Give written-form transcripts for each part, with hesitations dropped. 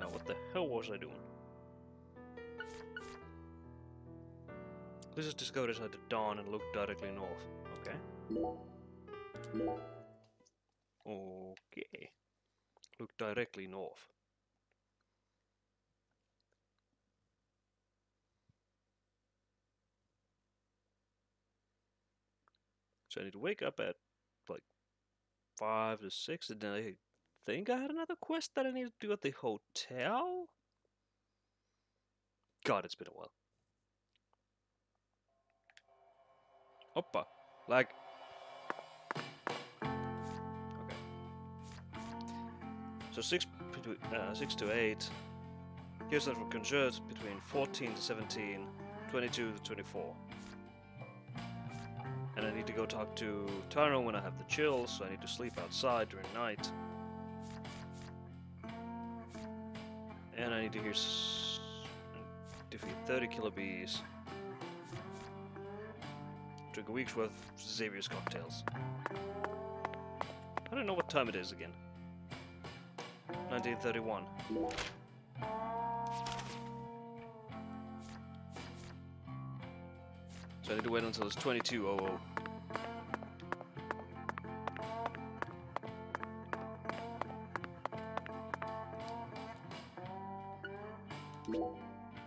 Now what the hell was I doing? This is discovered inside the dawn and look directly north. Okay. Okay. Look directly north. So I need to wake up at like 5 to 6, and then I think I had another quest that I need to do at the hotel? God, it's been a while. Oppa. Like. Okay. So 6 to 8. Here's that for concerts between 14 to 17, 22 to 24. And I need to go talk to Taro when I have the chills, so I need to sleep outside during night. And I need to defeat 30 killer bees. Drink a week's worth of Xavier's cocktails. I don't know what time it is again. 1931. So I need to wait until it's 22:00.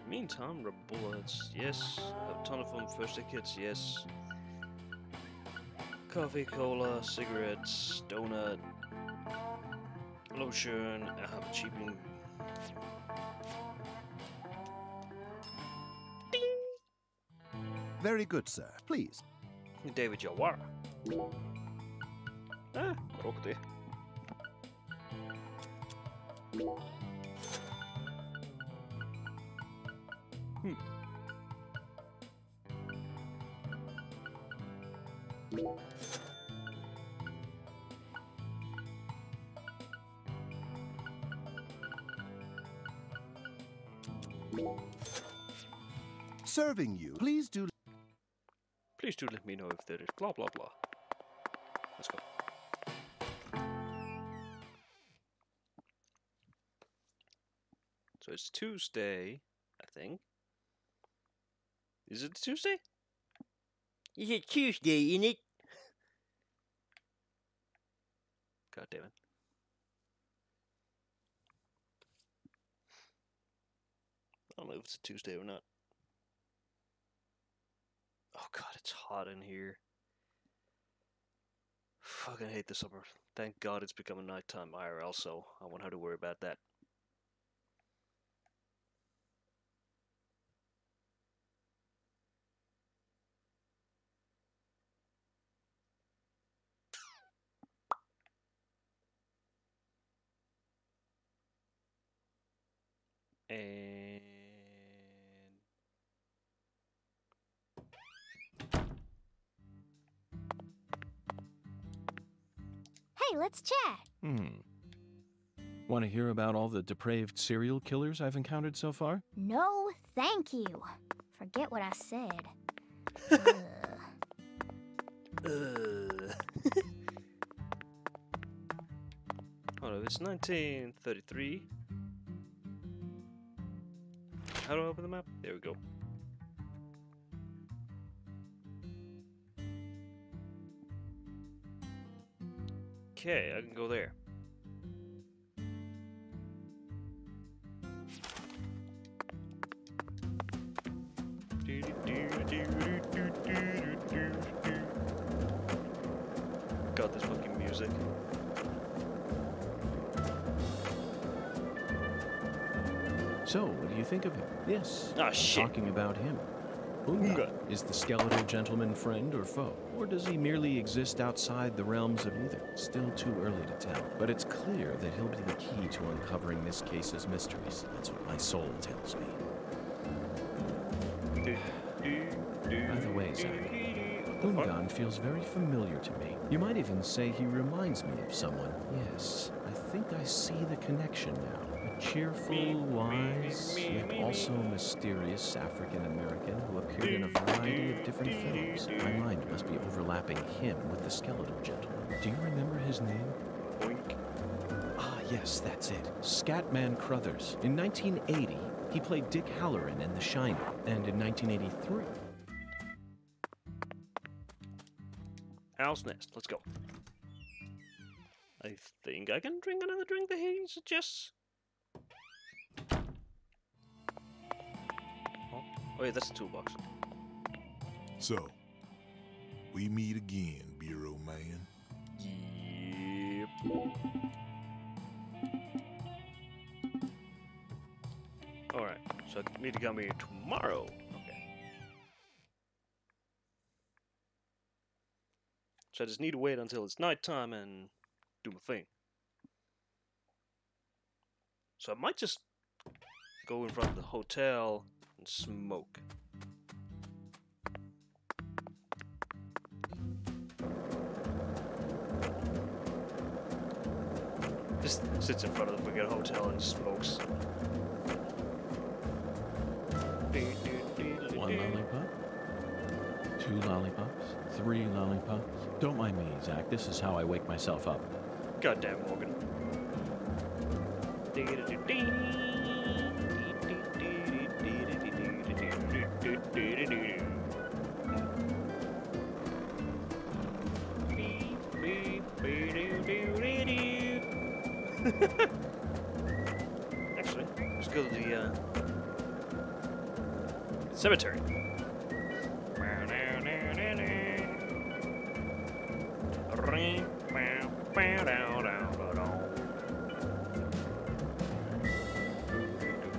Meantime, rubber bullets, yes. I have a ton of them. First aid kits, yes. Coffee, cola, cigarettes, donut, lotion. I have a cheaping. Very good, sir. Please. David Jawara. Ah, rokti. Serving you. Please do let me know if there is blah blah blah. Let's go. So it's Tuesday, I think. Is it Tuesday? Is it Tuesday, innit? God damn it. I don't know if it's a Tuesday or not. Oh god, it's hot in here. Fucking hate the summer. Thank God it's becoming nighttime IRL, so I won't have to worry about that. And Hey, let's chat. Want to hear about all the depraved serial killers I've encountered so far? No, thank you. Forget what I said. Hold on, it's 1933. How do I open the map? There we go. Okay, I can go there. Got this fucking music. So, what do you think of him? Yes. Ah, shit. Talking about him. Unga. Is the skeletal gentleman friend or foe? Or does he merely exist outside the realms of either? Still too early to tell. But it's clear that he'll be the key to uncovering this case's mysteries. That's what my soul tells me. By the way, Zach, Ungan feels very familiar to me. You might even say he reminds me of someone. Yes, I think I see the connection now. A cheerful, wise, yet also mysterious African-American who appeared in a variety of different films. My mind must be overlapping him with the skeletal gentleman. Do you remember his name? Boink. Ah, yes, that's it. Scatman Crothers. In 1980, he played Dick Halloran in The Shining, and in 1983... Owl's Nest. Let's go. I think I can drink another drink that he suggests. Oh wait, that's a toolbox. So, we meet again, Bureau Man. Yep. Alright, so I need to come here tomorrow. Okay. So I just need to wait until it's nighttime and do my thing. So I might just go in front of the hotel and smoke. Just sits in front of the freaking hotel and smokes. One lollipop? 2 lollipops? 3 lollipops? Don't mind me, Zach. This is how I wake myself up. Goddamn Morgan. Actually, let's go to the cemetery.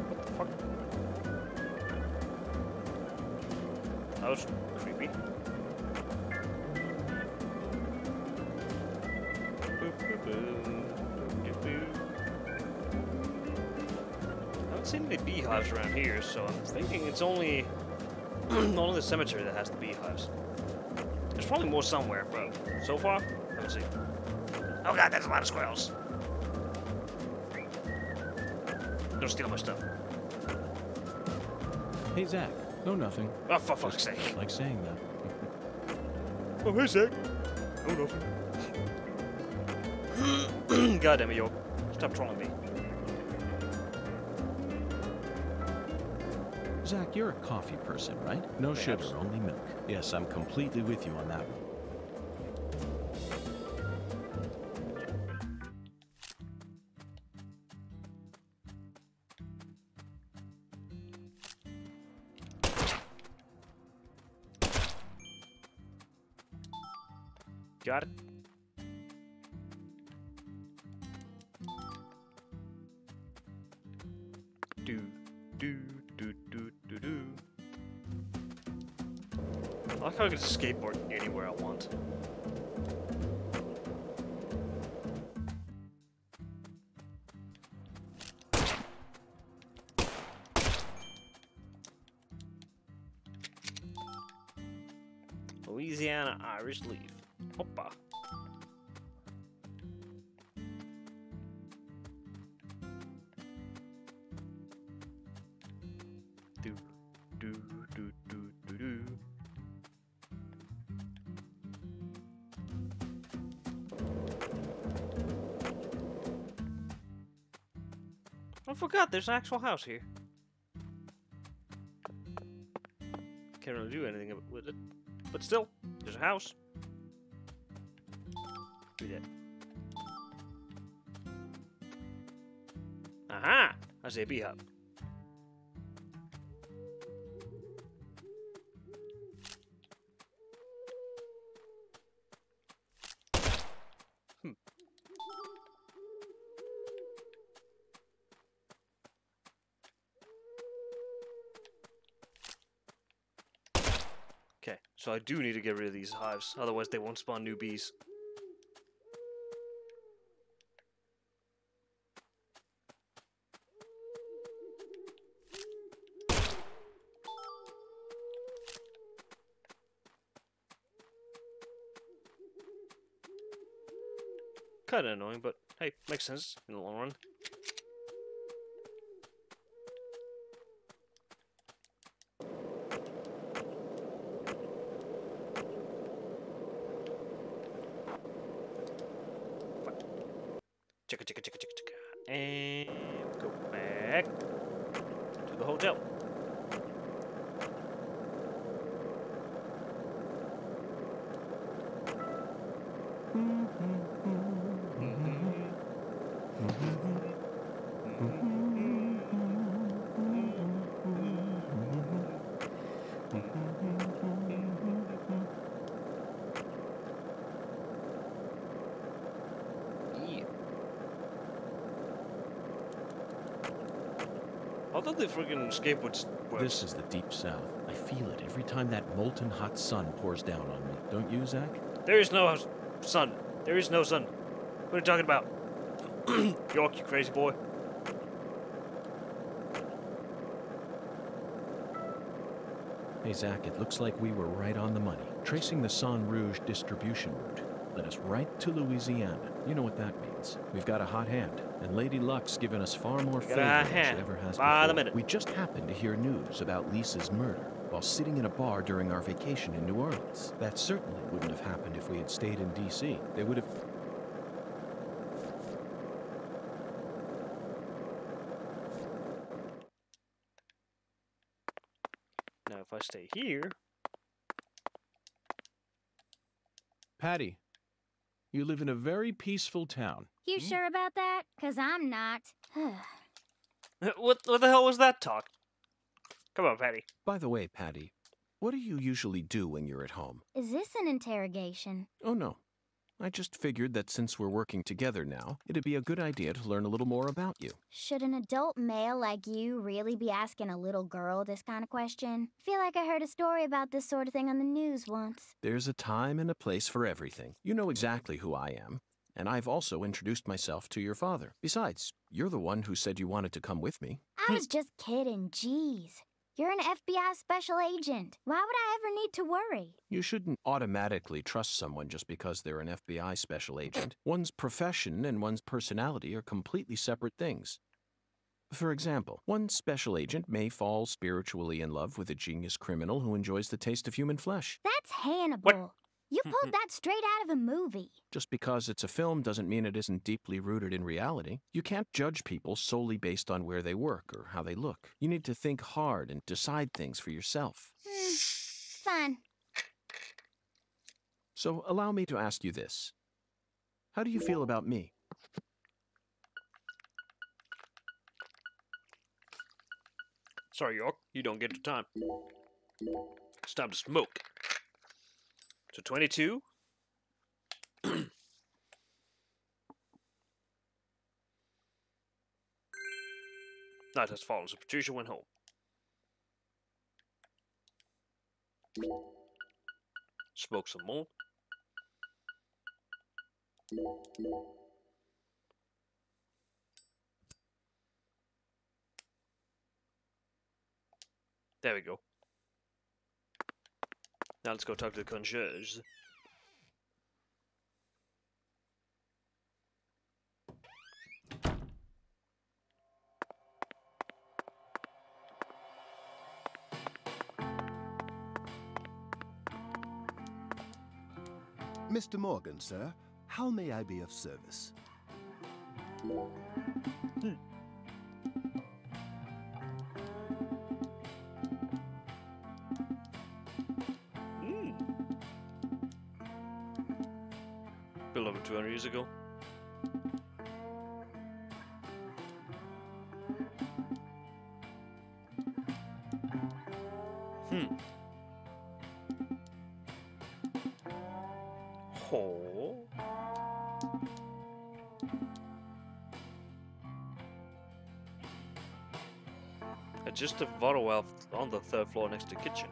What the fuck? That was creepy. I haven't seen any beehives around here, so I'm thinking it's only only the cemetery that has the beehives. There's probably more somewhere, but so far, I haven't seen. Oh god, that's a lot of squirrels. Don't steal my stuff. Hey, Zach. No, nothing. Oh, for fuck's sake. Like saying that. Oh, hey, Zach. Oh, no. God damn it, York. Stop trolling me. Zach, you're a coffee person, right? No sugar, only milk. Yes, I'm completely with you on that one. Got it? Do, do, do, do, do, do. I like how I can skateboard anywhere I want. Louisiana Irish Leaf. Hoppa. Do, do, do, do, do, do. I forgot there's an actual house here. Can't really do anything with it. But still, there's a house. Do that. Aha! I see a beehive. Okay, so I do need to get rid of these hives, otherwise they won't spawn new bees. Kinda annoying, but hey, makes sense in the long run. Chicka chicka chicka chicka chicka. And go back to the hotel. Yeah. I thought the freaking skateboards works. This is the deep south. I feel it every time that molten hot sun pours down on me. Don't you, Zach? There is no sun. There is no sun. What are you talking about? York, you crazy boy. Hey, Zach, it looks like we were right on the money. Tracing the San Rouge distribution route led us right to Louisiana. You know what that means. We've got a hot hand, and Lady Luck's given us far more favor than she ever has by the before. minute. We just happened to hear news about Lisa's murder while sitting in a bar during our vacation in New Orleans. That certainly wouldn't have happened if we had stayed in D.C. They would have... Now, if I stay here, Patty, you live in a very peaceful town. You sure about that? 'Cause I'm not. what the hell was that talk? Come on, Patty. By the way, Patty, what do you usually do when you're at home? Is this an interrogation? Oh, no. I just figured that since we're working together now, it'd be a good idea to learn a little more about you. Should an adult male like you really be asking a little girl this kind of question? Feel like I heard a story about this sort of thing on the news once. There's a time and a place for everything. You know exactly who I am. And I've also introduced myself to your father. Besides, you're the one who said you wanted to come with me. I was just kidding, jeez. You're an FBI special agent. Why would I ever need to worry? You shouldn't automatically trust someone just because they're an FBI special agent. One's profession and one's personality are completely separate things. For example, one special agent may fall spiritually in love with a genius criminal who enjoys the taste of human flesh. That's Hannibal. You pulled that straight out of a movie. Just because it's a film doesn't mean it isn't deeply rooted in reality. You can't judge people solely based on where they work or how they look. You need to think hard and decide things for yourself. Fine. So allow me to ask you this. How do you feel about me? Sorry, York. You don't get your time. It's time to smoke. So 22. Night has fallen, so Patricia went home. Smoke some more. There we go. Now let's go talk to the concierge. Mr. Morgan, sir, how may I be of service? Built over 200 years ago. Oh. Just a photo well on the third floor next to the kitchen.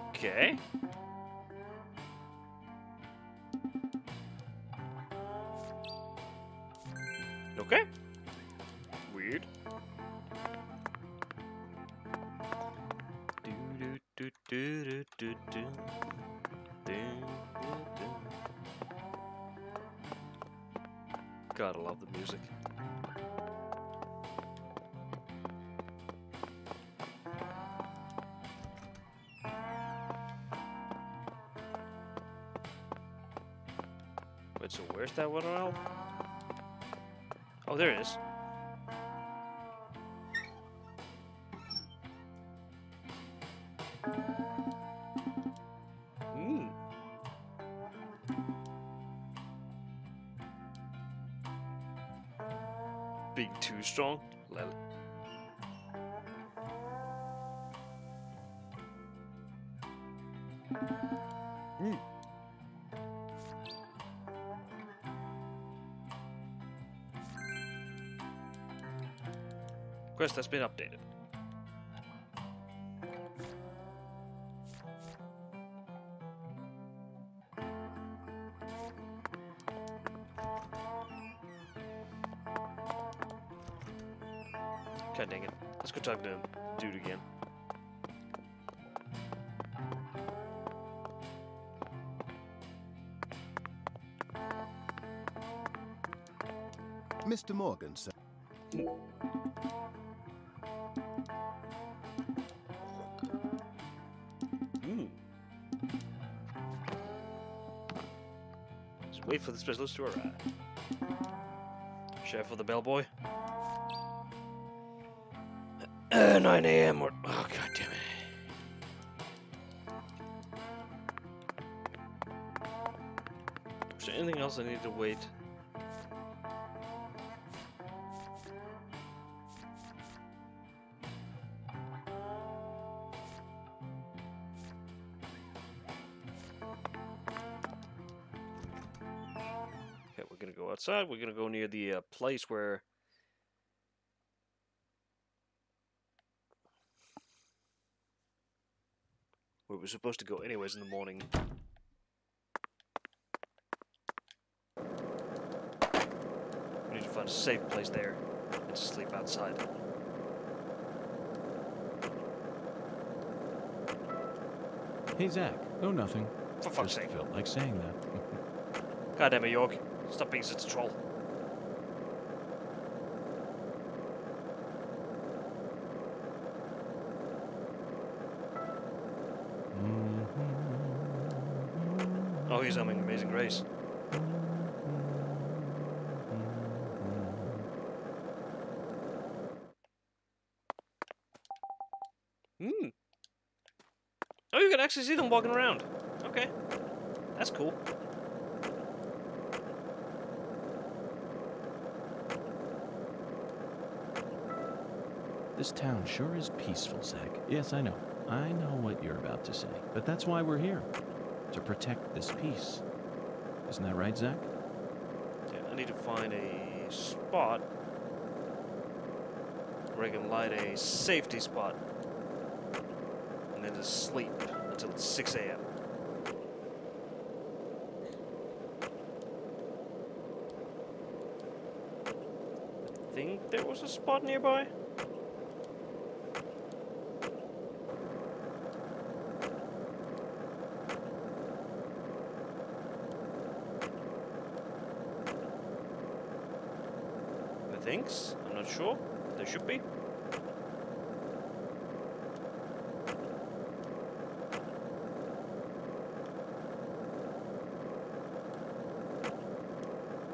Okay. Okay. Weird. Gotta love the music. So where's that water elf? Oh, there it is. Hmm. Being too strong? Lel. Hmm. Quest has been updated. God dang it. Let's go talk to dude again. Mr. Morgan, sir. Hmm. Just wait for the specialist to arrive. Chef of the bellboy. 9 a.m. or oh god damn it. Is there anything else I need to wait? Okay, we're gonna go outside. We're gonna go near the place where we're supposed to go anyways in the morning. We need to find a safe place there and sleep outside. Hey, Zach. Oh, nothing. For fuck's Just sake. felt like saying that. God damn it, York. Stop being such a troll. Oh, he's humming Amazing Grace. Hmm. Oh, you can actually see them walking around. Okay. That's cool. This town sure is peaceful, Zach. Yes, I know. I know what you're about to say. But that's why we're here. To protect this peace. Isn't that right, Zach? Yeah, I need to find a spot where I can light a safety spot and then just sleep until it's 6 a.m. I think there was a spot nearby. Thinks? I'm not sure. There should be.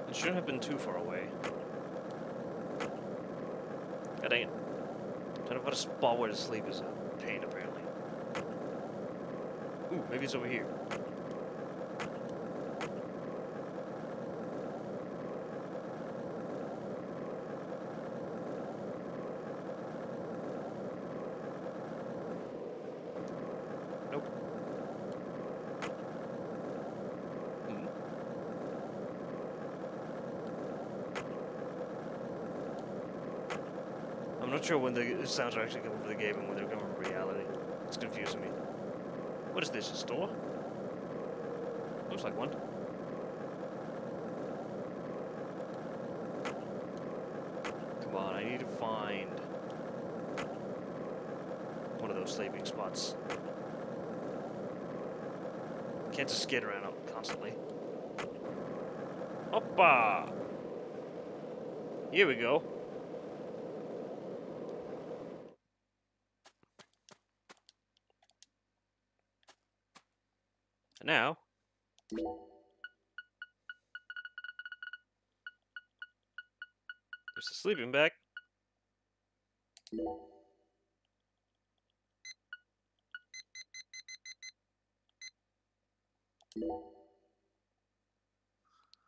It shouldn't have been too far away. God dang it. Trying to find a spot where to sleep is a pain, apparently. Ooh, maybe it's over here. I'm not sure when the sounds are actually coming from the game and when they're coming from reality. It's confusing me. What is this, a store? Looks like one. Come on, I need to find one of those sleeping spots. Can't just skid around constantly. Hoppa! Here we go. And now, Sleeping bag.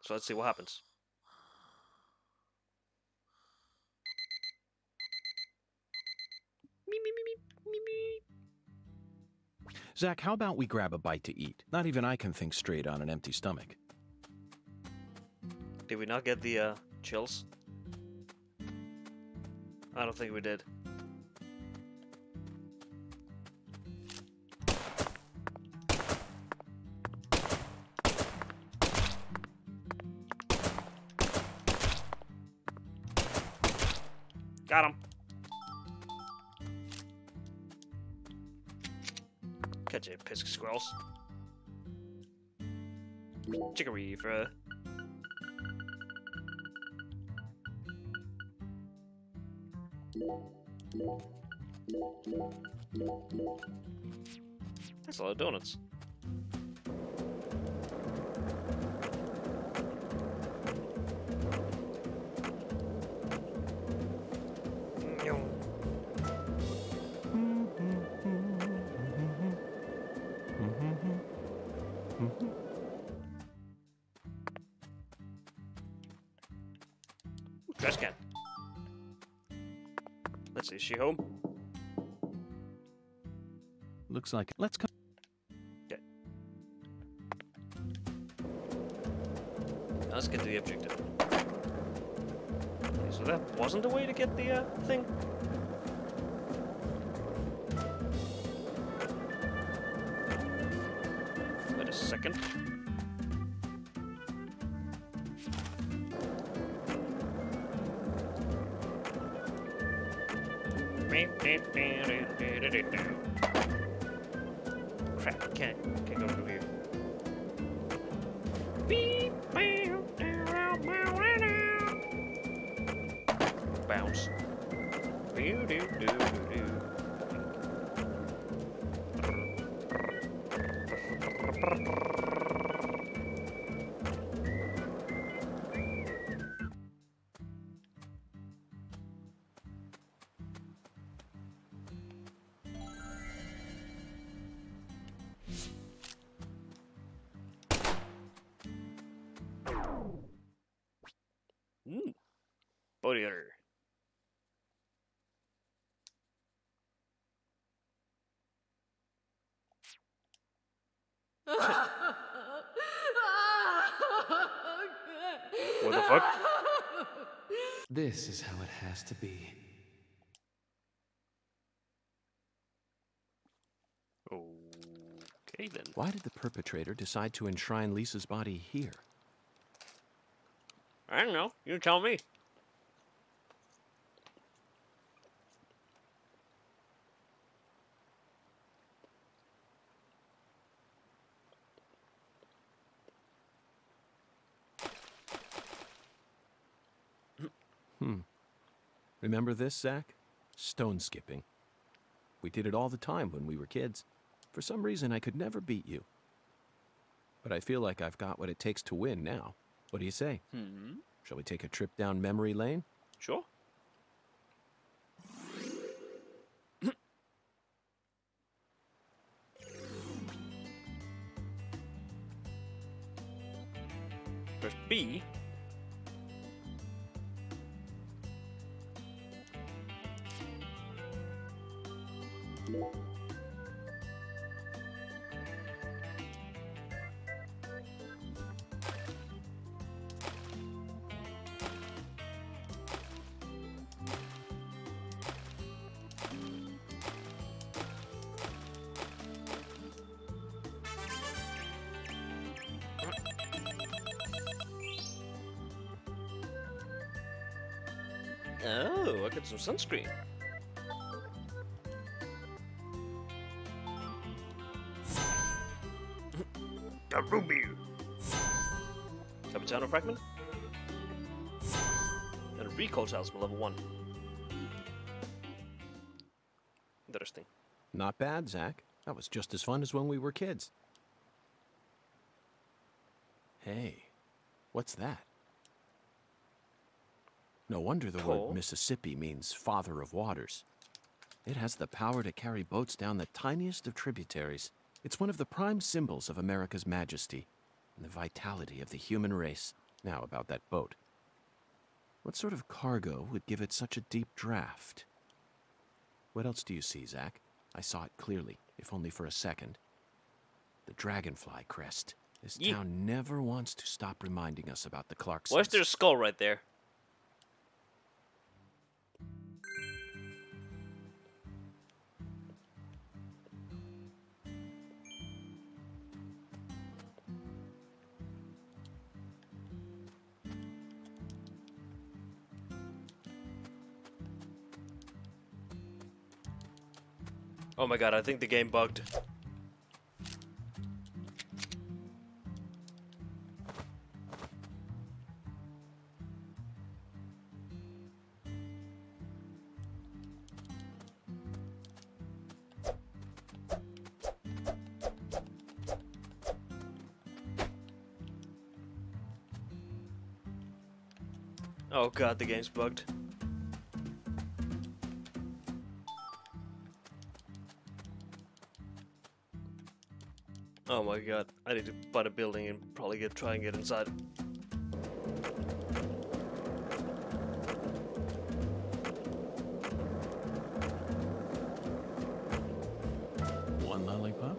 So let's see what happens. Zach, how about we grab a bite to eat? Not even I can think straight on an empty stomach. Did we not get the chills? I don't think we did. Got him. Catch it, piss squirrels. Chicory for. That's a lot of donuts. Trash can. Let's see, is she home? Looks like let's come. Okay. Now let's get to the objective. Okay, so that wasn't the way to get the thing? Wait a second. Crap, can't go through here. Bounce. Body odor. What the fuck? This is how it has to be. Okay then. Why did the perpetrator decide to enshrine Lisa's body here? I don't know. You tell me. Remember this, Zach? Stone skipping. We did it all the time when we were kids. For some reason, I could never beat you. But I feel like I've got what it takes to win now. What do you say? Shall we take a trip down memory lane? Sure. Press B. Oh, I got some sunscreen. A ruby. Capitano fragment. And a recall talisman level 1. Interesting. Not bad, Zach. That was just as fun as when we were kids. Hey, what's that? No wonder the Po? word Mississippi means father of waters. It has the power to carry boats down the tiniest of tributaries. It's one of the prime symbols of America's majesty and the vitality of the human race. Now about that boat. What sort of cargo would give it such a deep draft? What else do you see, Zach? I saw it clearly, if only for a second. The dragonfly crest. This town never wants to stop reminding us about the Clarksons. Where's their skull right there? Oh my god, I think the game bugged. Oh god, the game's bugged. Oh my god, I need to find a building and probably try and get inside. One lollipop?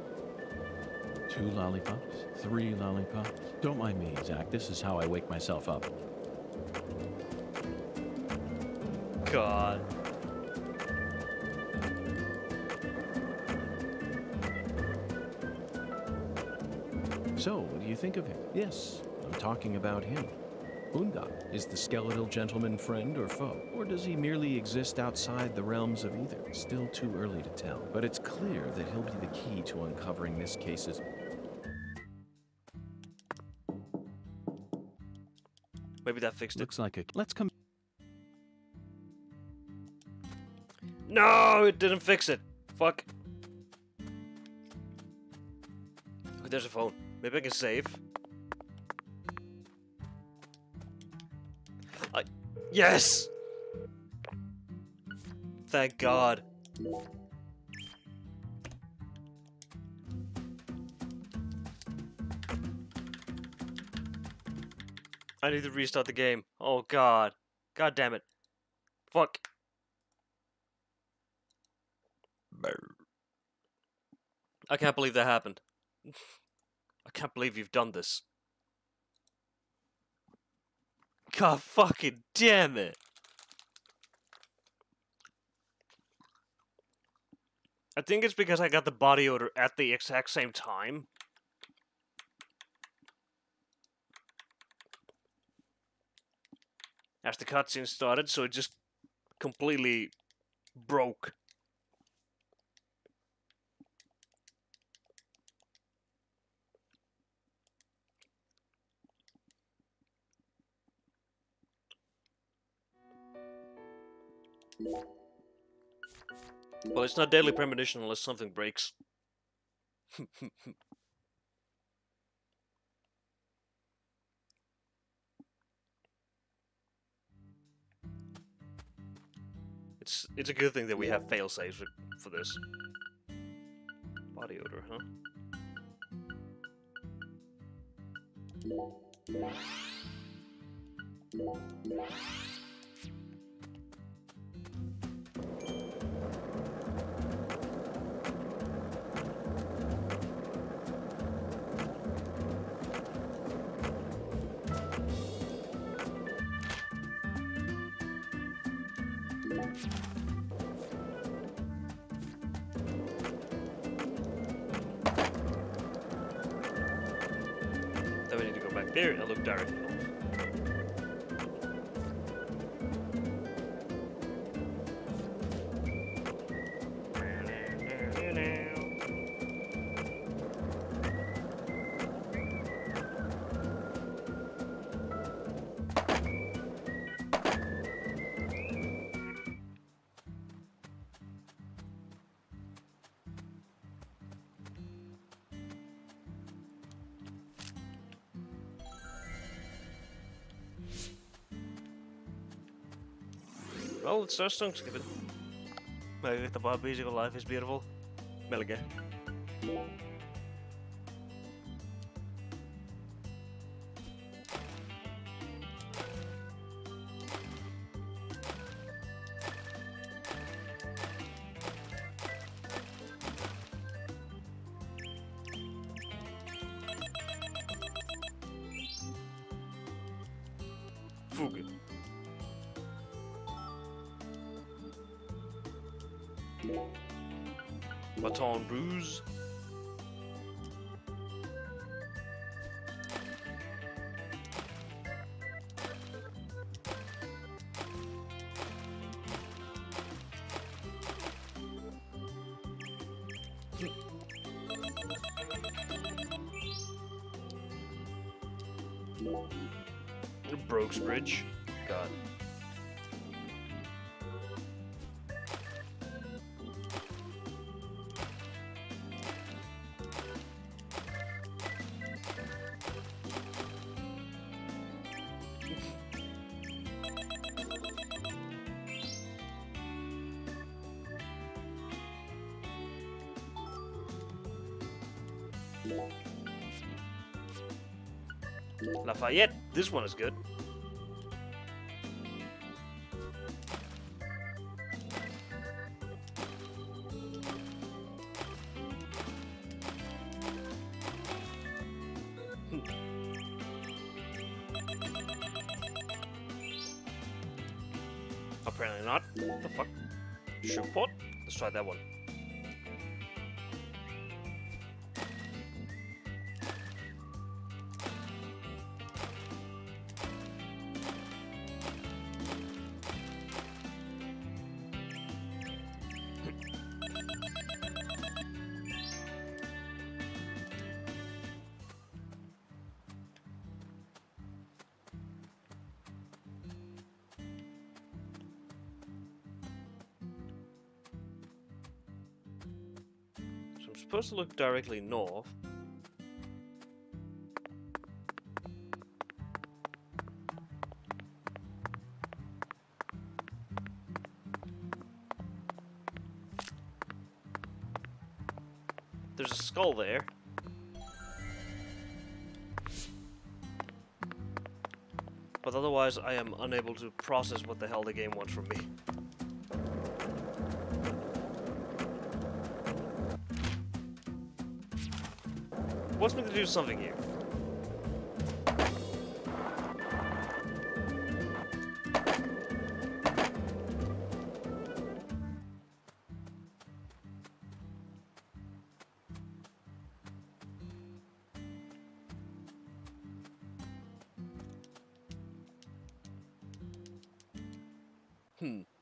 2 lollipops? 3 lollipops? Don't mind me, Zach. This is how I wake myself up. God. So, what do you think of him? Yes, I'm talking about him. Unga, is the skeletal gentleman friend or foe? Or does he merely exist outside the realms of either? Still too early to tell, but it's clear that he'll be the key to uncovering this case's... Maybe that fixed it. Looks like a... Let's come... No, it didn't fix it. Fuck. Oh, there's a phone. Maybe I can save. Yes! Thank God. I need to restart the game. Oh God. God damn it. Fuck. I can't believe that happened. I can't believe you've done this. God fucking damn it. I think it's because I got the body odor at the exact same time. As the cutscene started, so it just completely broke. Well, it's not Daily Premonition unless something breaks. It's a good thing that we have failsafes for this. Body odor, huh? Then we need to go back there and look directly off. Well, it's just don't skip it. The Bob musical life is beautiful. Melga. Fuga. Baton Bruise. Brooks Bridge. God. Lafayette. This one is good. Apparently not. What the fuck? Shreveport? Let's try that one. I'm supposed to look directly north. There's a skull there. But otherwise, I am unable to process what the hell the game wants from me. Wants me to do something here.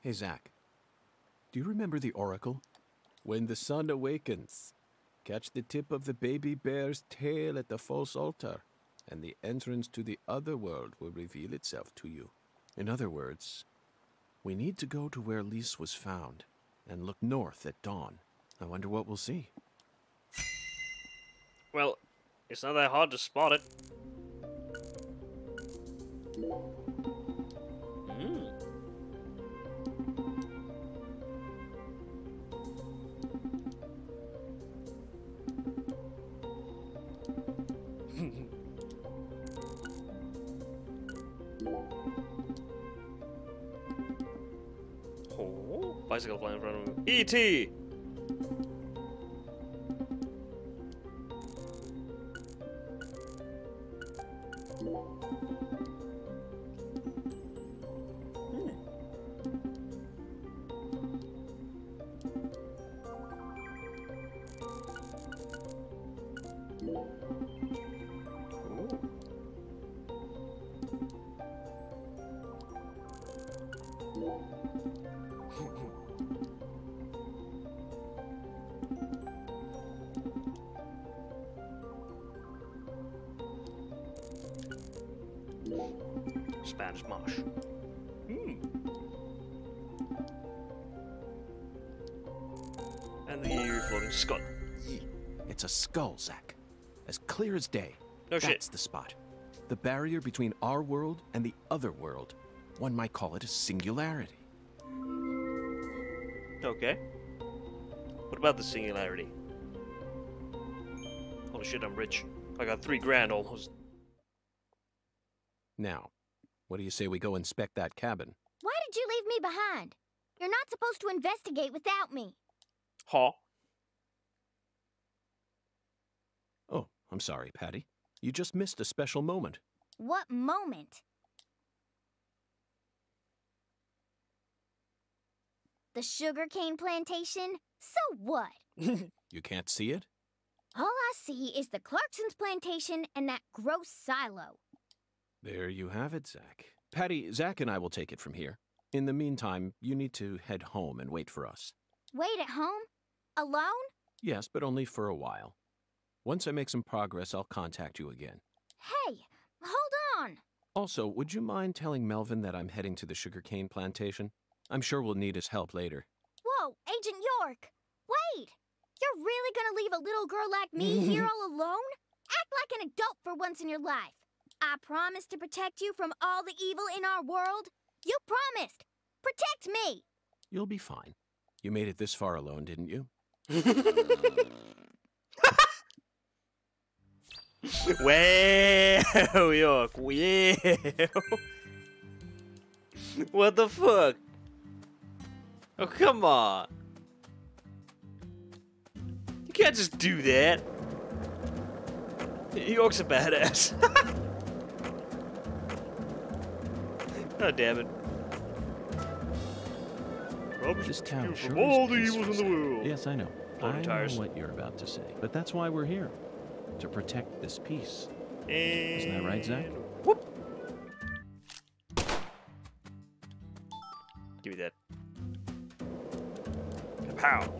Hey, Zach. Do you remember the oracle? When the sun awakens, catch the tip of the baby bear's tail at the false altar, and the entrance to the other world will reveal itself to you. In other words, we need to go to where Lise was found and look north at dawn. I wonder what we'll see. Well, it's not that hard to spot it. Oh, bicycle flying in front of him. E.T. Spanish marsh. And the floating skull. It's a skull, Zach. As clear as day. No shit. That's the spot. The barrier between our world and the other world. One might call it a singularity. Okay. What about the singularity? Holy shit, I'm rich. I got 3 grand almost. Now, what do you say we go inspect that cabin? Why did you leave me behind? You're not supposed to investigate without me. Huh? Oh, I'm sorry, Patty. You just missed a special moment. What moment? The sugarcane plantation? So what? You can't see it? All I see is the Clarkson's plantation and that gross silo. There you have it, Zach. Patty, Zach and I will take it from here. In the meantime, you need to head home and wait for us. Wait at home? Alone? Yes, but only for a while. Once I make some progress, I'll contact you again. Hey, hold on. Also, would you mind telling Melvin that I'm heading to the sugarcane plantation? I'm sure we'll need his help later. Whoa, Agent York! Wait! You're really gonna leave a little girl like me here all alone? Act like an adult for once in your life. I promised to protect you from all the evil in our world. You promised! Protect me! You'll be fine. You made it this far alone, didn't you? Wow, York, wow. What the fuck? Oh, come on. You can't just do that. York's a badass. Oh, damn it. This town sure from all the is evils in the world. Yes, I know. Blown I tires. know what you're about to say. But that's why we're here. To protect this peace. And Isn't that right, Zach? Whoop. Give me that. Kapow.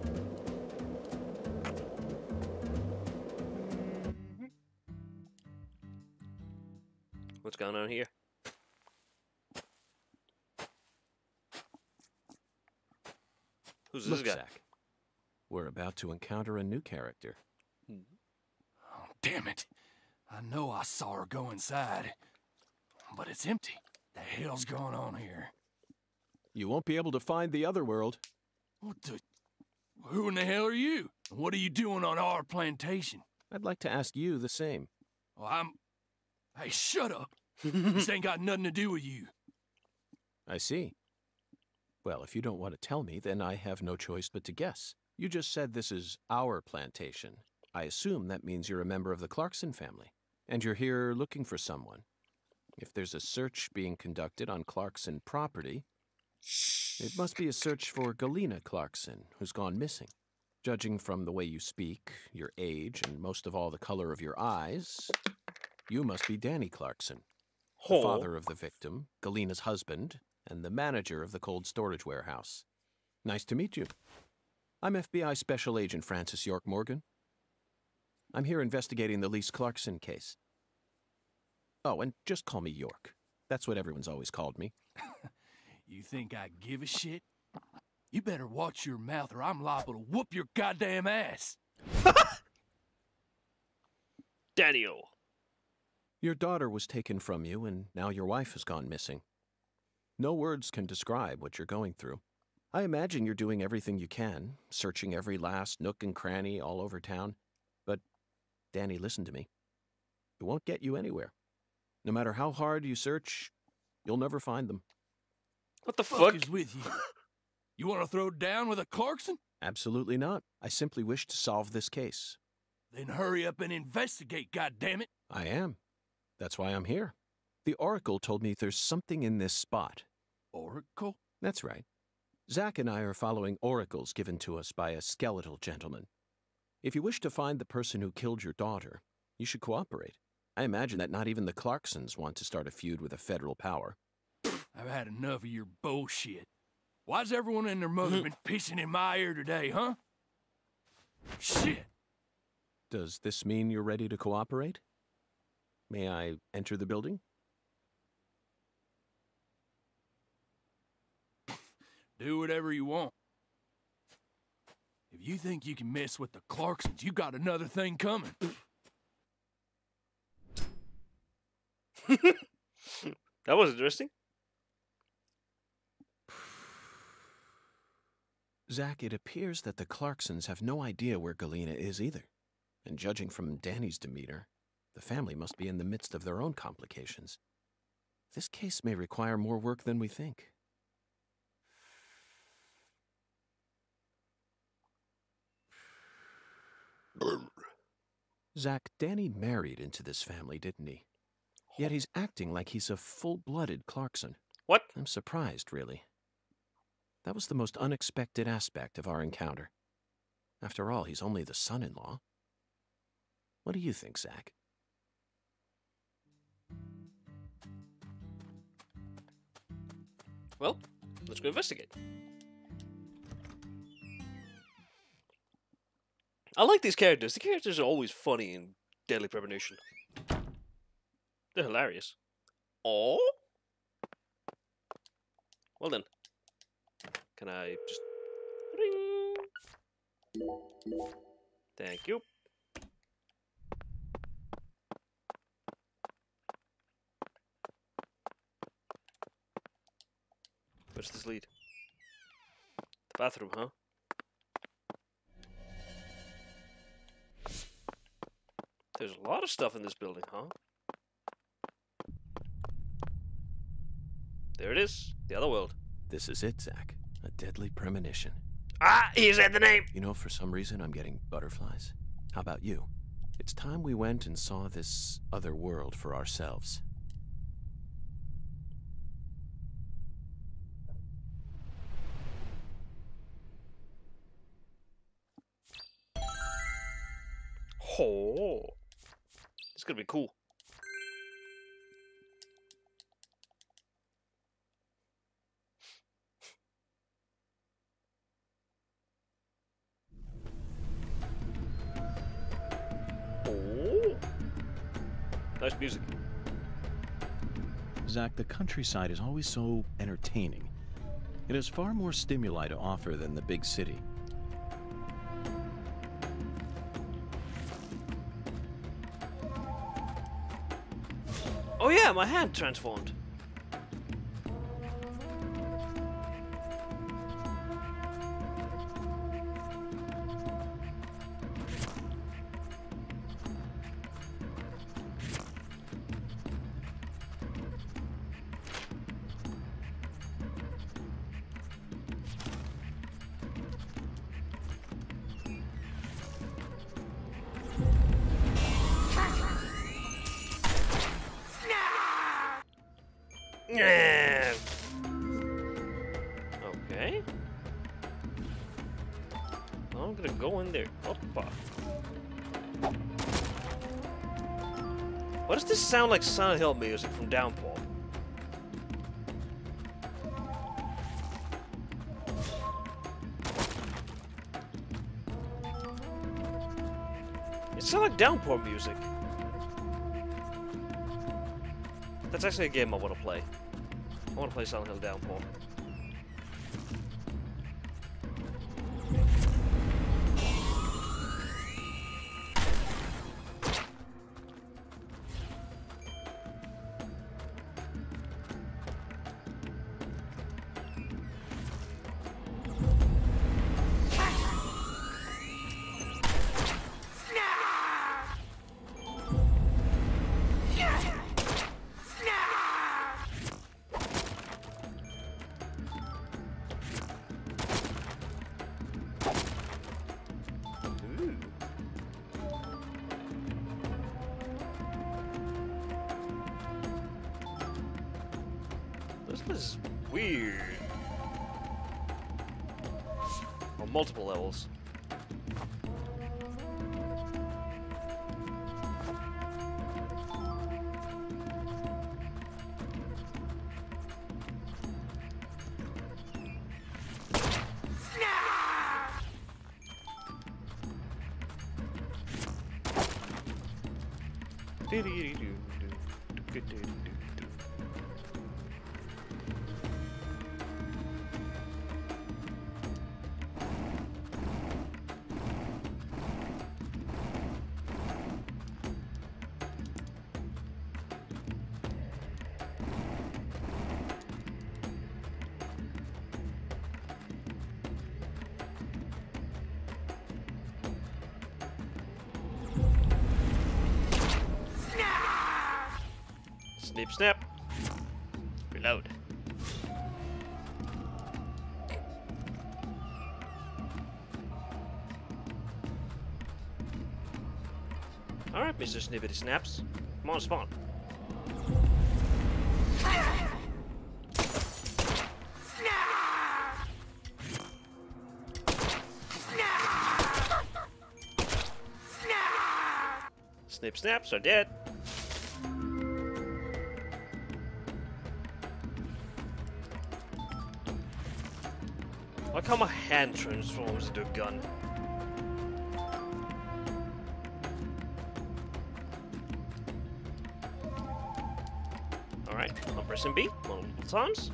What's going on here? Who's this Look, guy? Zach, we're about to encounter a new character. Oh, damn it. I know I saw her go inside, but it's empty. The hell's going on here? You won't be able to find the other world. What the... Who in the hell are you? What are you doing on our plantation? I'd like to ask you the same. Well, Hey, shut up. This ain't got nothing to do with you. I see. Well, if you don't want to tell me, then I have no choice but to guess. You just said this is our plantation. I assume that means you're a member of the Clarkson family, and you're here looking for someone. If there's a search being conducted on Clarkson property, it must be a search for Galena Clarkson, who's gone missing. Judging from the way you speak, your age, and most of all the color of your eyes, you must be Danny Clarkson, the father of the victim, Galena's husband, and the manager of the cold storage warehouse. Nice to meet you. I'm FBI Special Agent Francis York Morgan. I'm here investigating the Lise Clarkson case. Oh, and just call me York. That's what everyone's always called me. You think I give a shit? You better watch your mouth or I'm liable to whoop your goddamn ass. Daniel. Your daughter was taken from you, and now your wife has gone missing. No words can describe what you're going through. I imagine you're doing everything you can, searching every last nook and cranny all over town. But, Danny, listen to me. It won't get you anywhere. No matter how hard you search, you'll never find them. What the Fuck fuck? is with you? You want to throw down with a Clarkson? Absolutely not. I simply wish to solve this case. Then hurry up and investigate, goddammit. I am. That's why I'm here. The Oracle told me there's something in this spot. Oracle? That's right. Zach and I are following oracles given to us by a skeletal gentleman. If you wish to find the person who killed your daughter, you should cooperate. I imagine that not even the Clarksons want to start a feud with a federal power. I've had enough of your bullshit. Why's everyone and their mother been pissing in my ear today, huh? Shit! Does this mean you're ready to cooperate? May I enter the building? Do whatever you want. If you think you can mess with the Clarksons, you got another thing coming. That was interesting. Zach, it appears that the Clarksons have no idea where Galena is either. And judging from Danny's demeanor, the family must be in the midst of their own complications. This case may require more work than we think. Zach, Danny married into this family, didn't he? Yet he's acting like he's a full-blooded Clarkson. What? I'm surprised, really. That was the most unexpected aspect of our encounter. After all, he's only the son-in-law. What do you think, Zach? Well, let's go investigate. I like these characters. The characters are always funny in Deadly Premonition. They're hilarious. Oh? Well then. Can I just... Ring. Thank you. Where's this lead? The bathroom, huh? There's a lot of stuff in this building, huh? There it is. The other world. This is it, Zach. A deadly premonition. Ah! He said the name! You know, for some reason, I'm getting butterflies. How about you? It's time we went and saw this other world for ourselves. Oh! It's gonna be cool. Oh! Nice music. Zach, the countryside is always so entertaining. It has far more stimuli to offer than the big city. Oh yeah, my hand transformed. Yeah. Okay. I'm gonna go in there. Oppa. Why does this sound like Silent Hill music from Downpour? It sounds like Downpour music. That's actually a game I want to play. I want to play Silent Hill Downpour. This is weird. On multiple levels. Snip, snap. Reload. Alright, Mr. Snippety Snaps. Come on, spawn. Snip snaps are dead. Like how my hand transforms into a gun. Alright, I'm pressing B multiple times.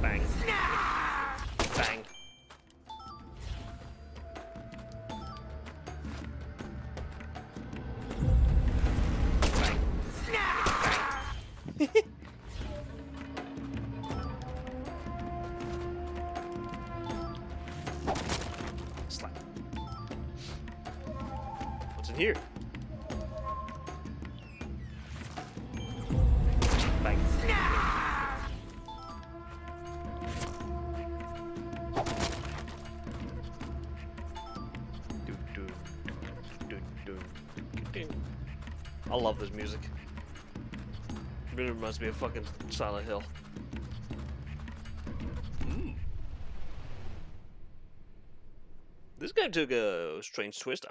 Bang. Bang. Bang. Bang. Slap. What's in here? Bang. I love this music. It really reminds me of fucking Silent Hill. This game took a strange twist.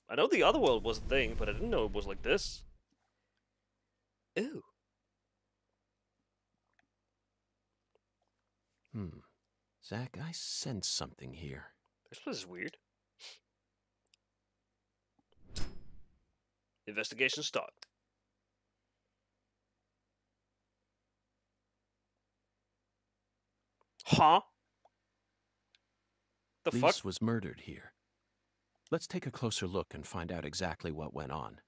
I know the other world was a thing, but I didn't know it was like this. Ew. Zach, I sense something here. This place is weird. Investigation start. Huh? The fuck? Lise was murdered here. Let's take a closer look and find out exactly what went on.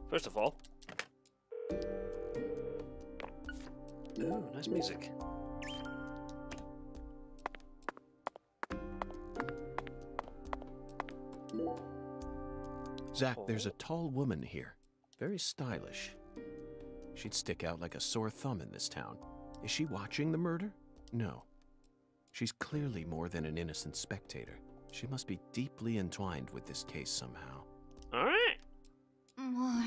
First of all, ooh, nice music. Zach, there's a tall woman here. Very stylish. She'd stick out like a sore thumb in this town. Is she watching the murder? No. She's clearly more than an innocent spectator. She must be deeply entwined with this case somehow. Alright. More.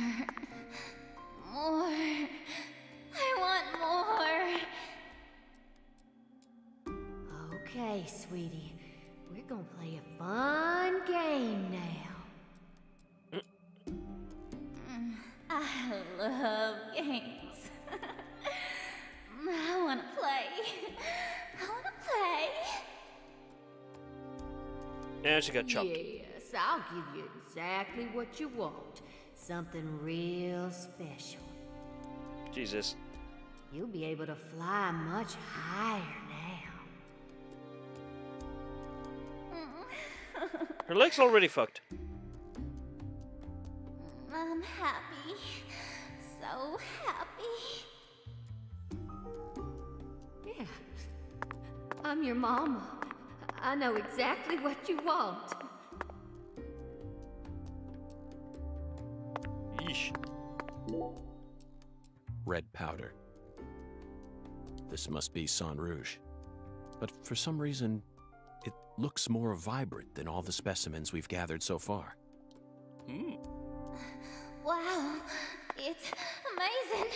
I want more. Okay, sweetie. We're gonna play a fun game now. I love games. I wanna play. And she got chopped. Yes, I'll give you exactly what you want. Something real special. Jesus. You'll be able to fly much higher now. Her leg's already fucked. I'm happy. So happy. Yeah. I'm your mama. I know exactly what you want. Yeesh. Red powder. This must be Sang Rouge. But for some reason, it looks more vibrant than all the specimens we've gathered so far. Wow, it's amazing.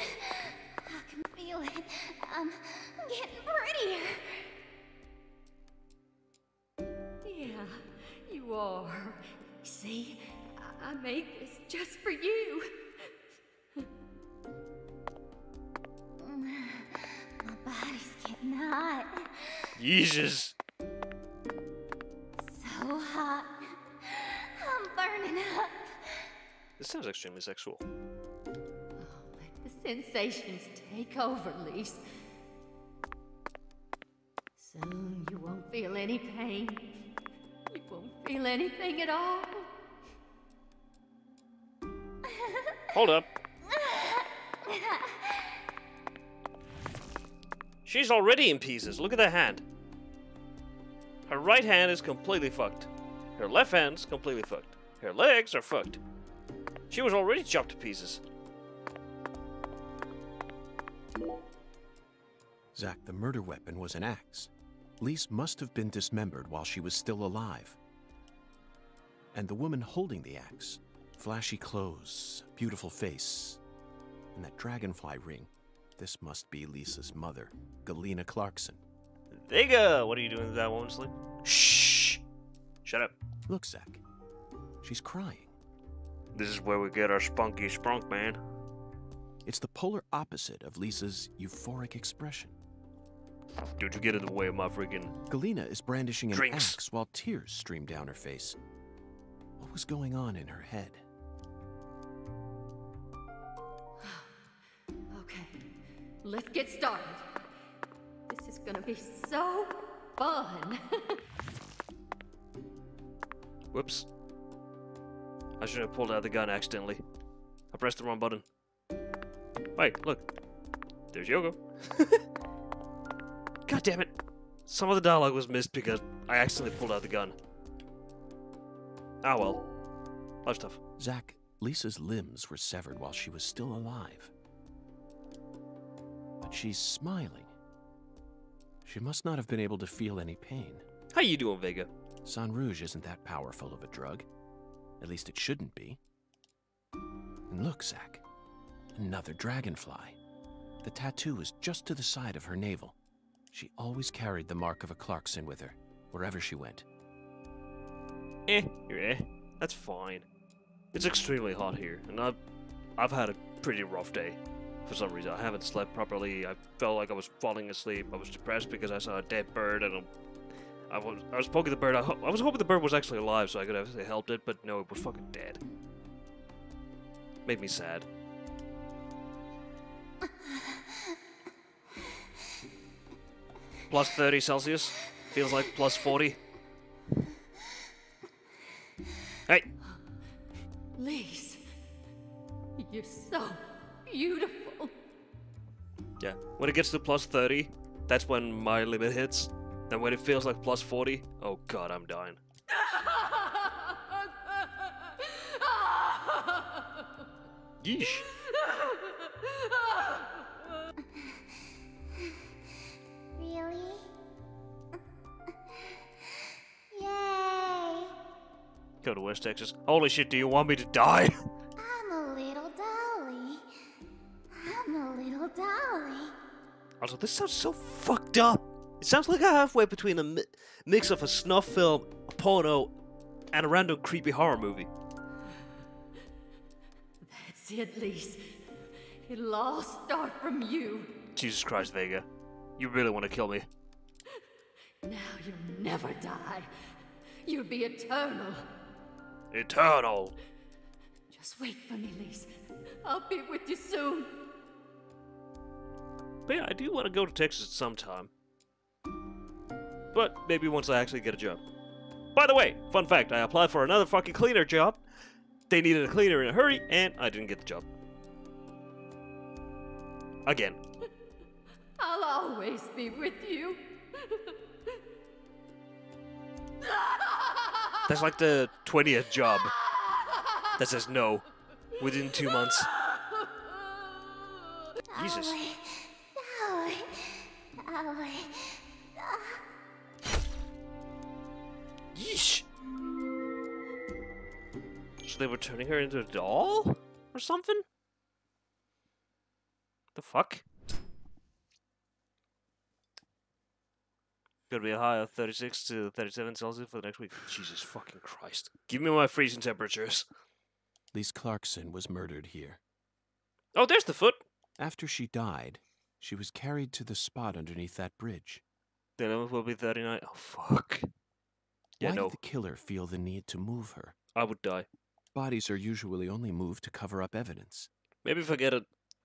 I can feel it. I'm getting prettier. Yeah, you are. See, I made this just for you. My body's getting hot. Jesus. So hot. I'm burning up. This sounds extremely sexual. Oh, let the sensations take over, Lise. Soon you won't feel any pain. You won't feel anything at all? Hold up. She's already in pieces. Look at that hand. Her right hand is completely fucked. Her left hand's completely fucked. Her legs are fucked. She was already chopped to pieces. Zach, the murder weapon was an axe. Lise must have been dismembered while she was still alive. And the woman holding the axe, flashy clothes, beautiful face, and that dragonfly ring, this must be Lisa's mother, Galena Clarkson. Vega, what are you doing with that woman's sleep? Shh! Shut up. Look, Zach, she's crying. This is where we get our spunky sprunk, man. It's the polar opposite of Lisa's euphoric expression. Don't you get in the way of my freaking Galena is brandishing an drinks. axe while tears stream down her face. What was going on in her head? Okay, let's get started. This is gonna be so fun. Whoops. I should have pulled out the gun accidentally. I pressed the wrong button. Wait, look. There's Yogo. God damn it. Some of the dialogue was missed because I accidentally pulled out the gun. Ah well. Life stuff. Zach, Lisa's limbs were severed while she was still alive. But she's smiling. She must not have been able to feel any pain. How you doing, Vega? San Rouge isn't that powerful of a drug. At least it shouldn't be. And look, Zach. Another dragonfly. The tattoo is just to the side of her navel. She always carried the mark of a Clarkson with her, wherever she went. That's fine. It's extremely hot here, and I've had a pretty rough day. For some reason, I haven't slept properly. I felt like I was falling asleep. I was depressed because I saw a dead bird, and I was poking the bird. I was hoping the bird was actually alive, so I could have helped it, but no, it was fucking dead. Made me sad. Plus 30 Celsius. Feels like plus 40. Hey! Lise, you're so beautiful. Yeah, when it gets to plus 30, that's when my limit hits. And when it feels like plus 40, oh god, I'm dying. Yeesh. Really? Yay! Go to West Texas. Holy shit, do you want me to die? I'm a little dolly. I'm a little dolly. Also, this sounds so fucked up. It sounds like I'm halfway between a mix of a snuff film, a porno, and a random creepy horror movie. That's it, Lise. It'll all start from you. Jesus Christ, Vega. You really want to kill me? Now you'll never die. You'll be eternal. Eternal! Just wait for me, Lise. I'll be with you soon. But yeah, I do want to go to Texas sometime. But maybe once I actually get a job. By the way, fun fact, I applied for another fucking cleaner job. They needed a cleaner in a hurry, and I didn't get the job. Again. I'll always be with you. That's like the 20th job that says no within 2 months. Jesus. Yeesh. So they were turning her into a doll? Or something? The fuck? Gonna be a high of 36 to 37 Celsius for the next week. Jesus fucking Christ. Give me my freezing temperatures. Lise Clarkson was murdered here. Oh, there's the foot. After she died, she was carried to the spot underneath that bridge. The limit will be 39. Oh, fuck. Yeah, Why no. did the killer feel the need to move her? I would die. Bodies are usually only moved to cover up evidence. Maybe if I get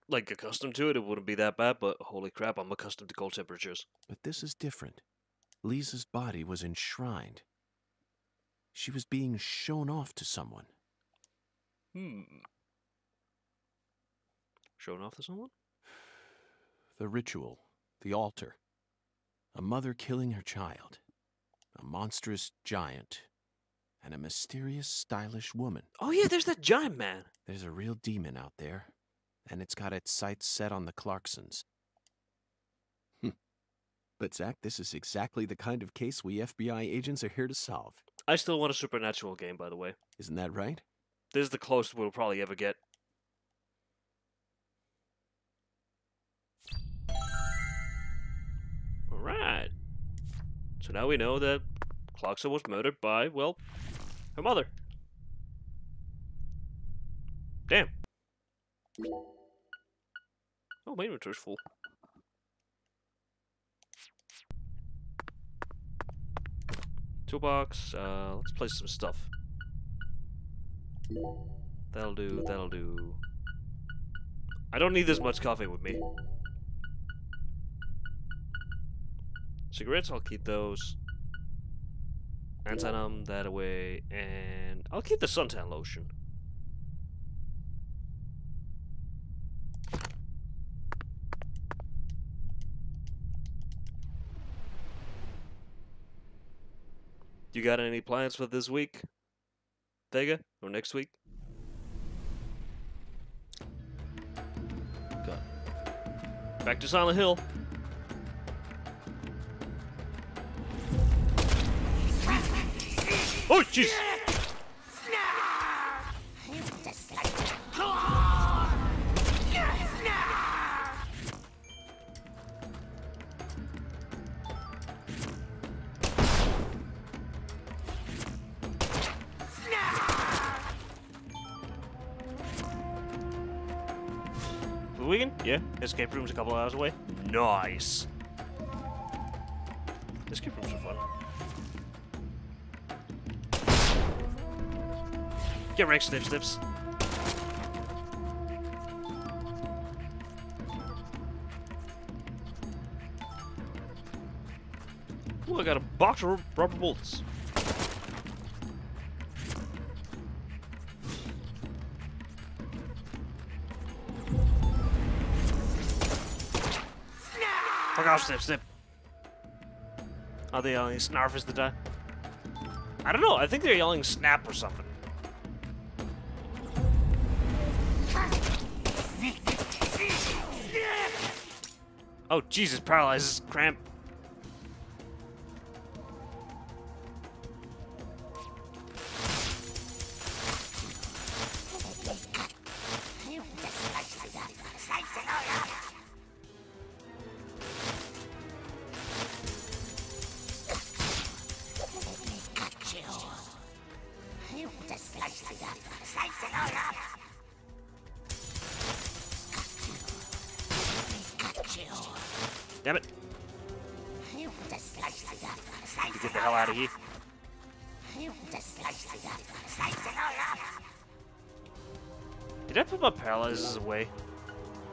accustomed to it, it wouldn't be that bad, but holy crap, I'm accustomed to cold temperatures. But this is different. Lisa's body was enshrined. She was being shown off to someone. Shown off to someone? The ritual, the altar. A mother killing her child. A monstrous giant. And a mysterious, stylish woman. Oh yeah, there's that giant man. There's a real demon out there. And it's got its sights set on the Clarksons. But Zach, this is exactly the kind of case we FBI agents are here to solve. I still want a supernatural game, by the way. Isn't that right? This is the closest we'll probably ever get. Alright. So now we know that Clarkson was murdered by, well, her mother. Damn. Oh, my inventory's full. Toolbox, let's place some stuff. That'll do, that'll do. I don't need this much coffee with me. Cigarettes, I'll keep those. Anti-numb, that away, and I'll keep the suntan lotion. You got any plans for this week, Vega, or next week? Go. Back to Silent Hill. Oh, jeez! For the weekend? Yeah. Escape room's a couple hours away. Nice. Escape rooms are fun. Get wrecked, Snip Snips. Ooh, I got a box of rubber bullets. Oh gosh, Snip Snip. Are they yelling snarf as the die? I don't know, I think they're yelling snap or something. Oh, Jesus, paralyzes cramp. Damn it. Get the hell out of here. Did I put my paralyzers away?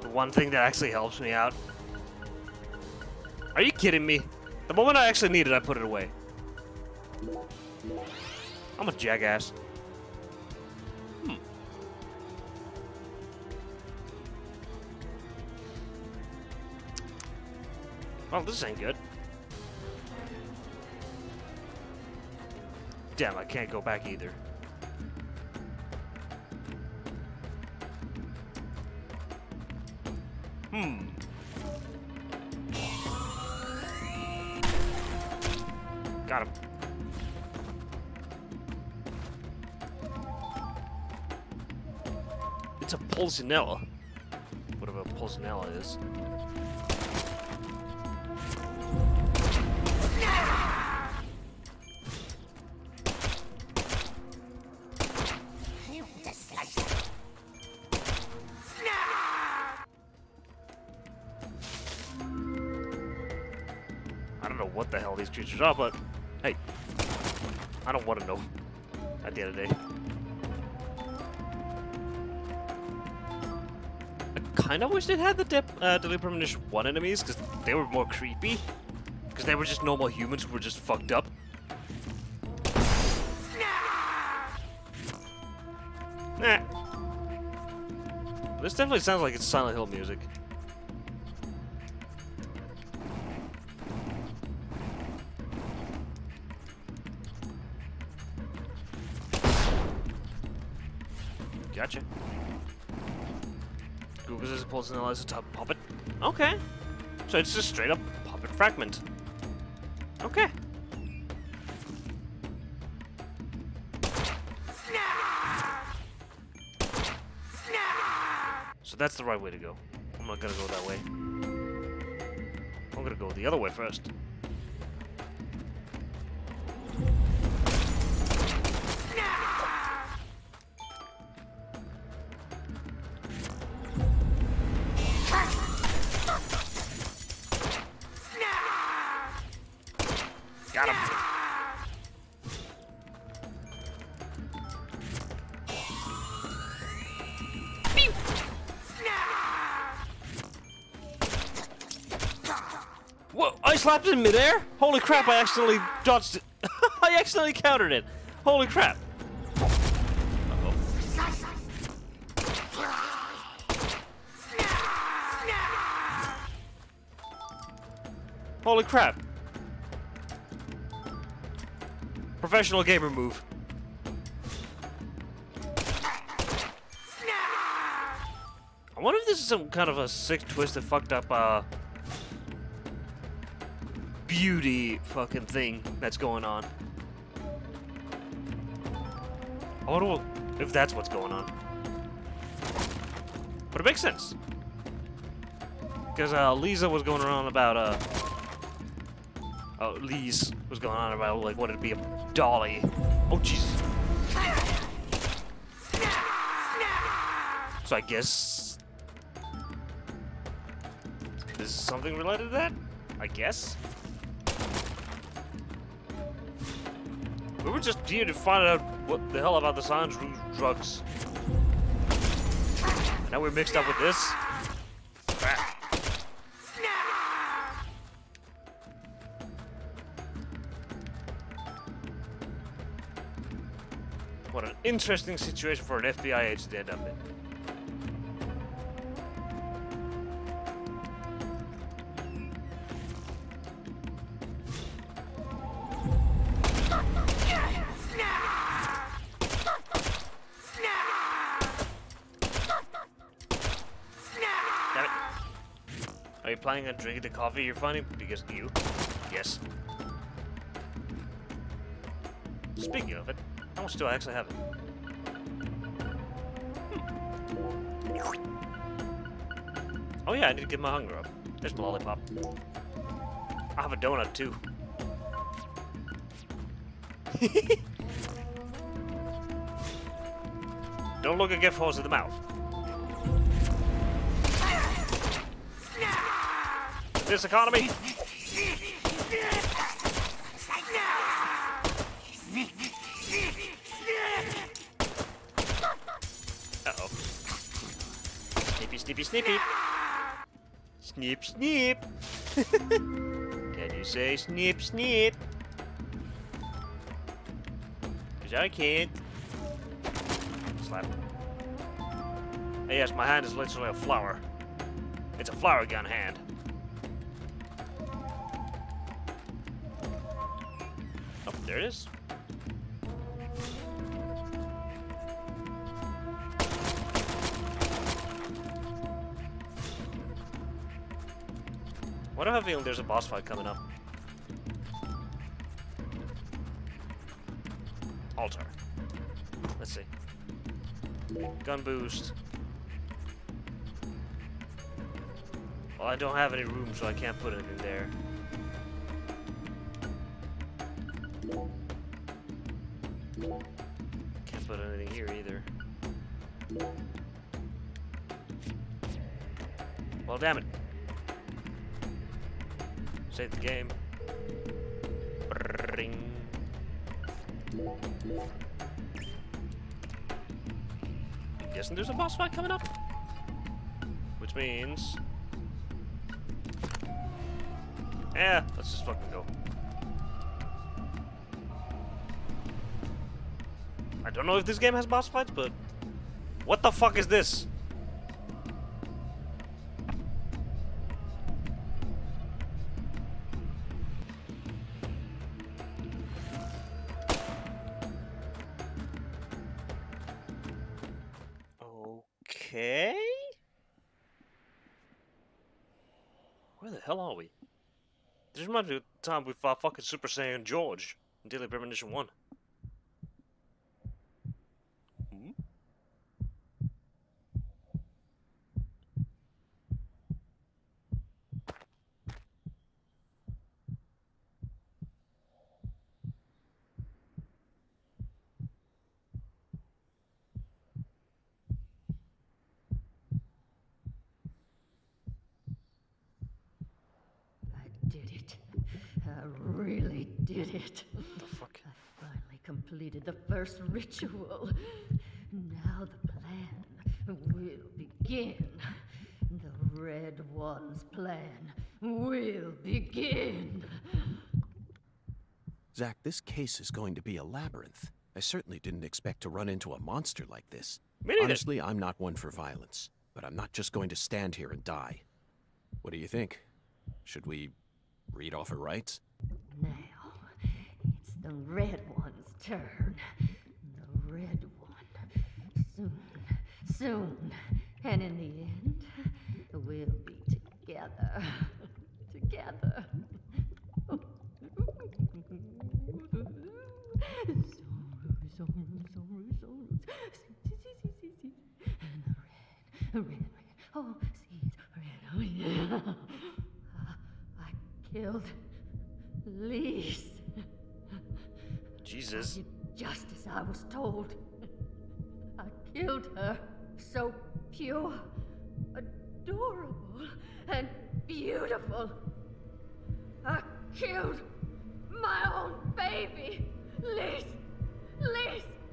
The one thing that actually helps me out? Are you kidding me? The moment I actually need it, I put it away. I'm a jackass. Well, this ain't good. Damn, I can't go back either. Got him. It's a Pulsinella. Whatever a Pulsinella is. I don't know what the hell these creatures are, but hey, I don't want to know at the end of the day. I kind of wish they'd had the Deadly Premonition 1 enemies, because they were more creepy. Because they were just normal humans who were just fucked up. Nah. This definitely sounds like it's Silent Hill music. Gotcha. Google's is pulls and analyzes a top puppet. Okay. So it's just straight up puppet fragment. Okay. So that's the right way to go. I'm not gonna go that way. I'm gonna go the other way first. Got him. Whoa, I slapped it in midair? Holy crap, I accidentally dodged it. I accidentally countered it. Holy crap. Uh-oh. Holy crap. Professional gamer move. I wonder if this is some kind of a sick, twisted, fucked up, beauty fucking thing that's going on. I wonder if that's what's going on. But it makes sense. Because, Lisa was going around about, Lise was going on about, like, wanted to be a dolly. Oh, Jesus. So I guess this is something related to that? I guess? We were just here to find out what the hell about the Sans Rouge drugs. Now we're mixed up with this? What an interesting situation for an FBI agent to end up in. Damn it. Are you planning on drinking the coffee you're finding? Because you? Yes. Speaking of it, how much do I actually have it? Oh yeah, I need to get my hunger up. There's my lollipop. I have a donut too. Don't look a gift horse in the mouth. This economy. Uh-oh. Snippy, snippy, snippy. Snip, snip. Can you say snip, snip? Because I can't. Slap. Hey, yes, my hand is literally a flower. It's a flower gun hand. Oh, there it is. What if I have a feeling there's a boss fight coming up? Altar. Let's see. Gun boost. Well, I don't have any room, so I can't put anything there. Can't put anything here either. Well, damn it. Save the game. Ring. I'm guessing there's a boss fight coming up. Which means... yeah, let's just fucking go. I don't know if this game has boss fights, but What the fuck is this? Okay. Where the hell are we? This reminds me of the time we fought fucking Super Saiyan George in Daily Premonition 1. Hmm? I did it. I really did it. What the fuck? I finally completed the first ritual. Now the plan will begin. The Red One's plan will begin. Zack, this case is going to be a labyrinth. I certainly didn't expect to run into a monster like this. Me neither. Honestly, I'm not one for violence, but I'm not just going to stand here and die. What do you think? Should we read off her rights? Now, it's the Red One's turn. The Red One. Soon. And in the end, we'll be together. Together. And the red. Oh, seas, red. Oh, yeah. I killed Lise. Jesus. I did just as I was told. I killed her. So pure, adorable, and beautiful. I killed my own baby. Lise,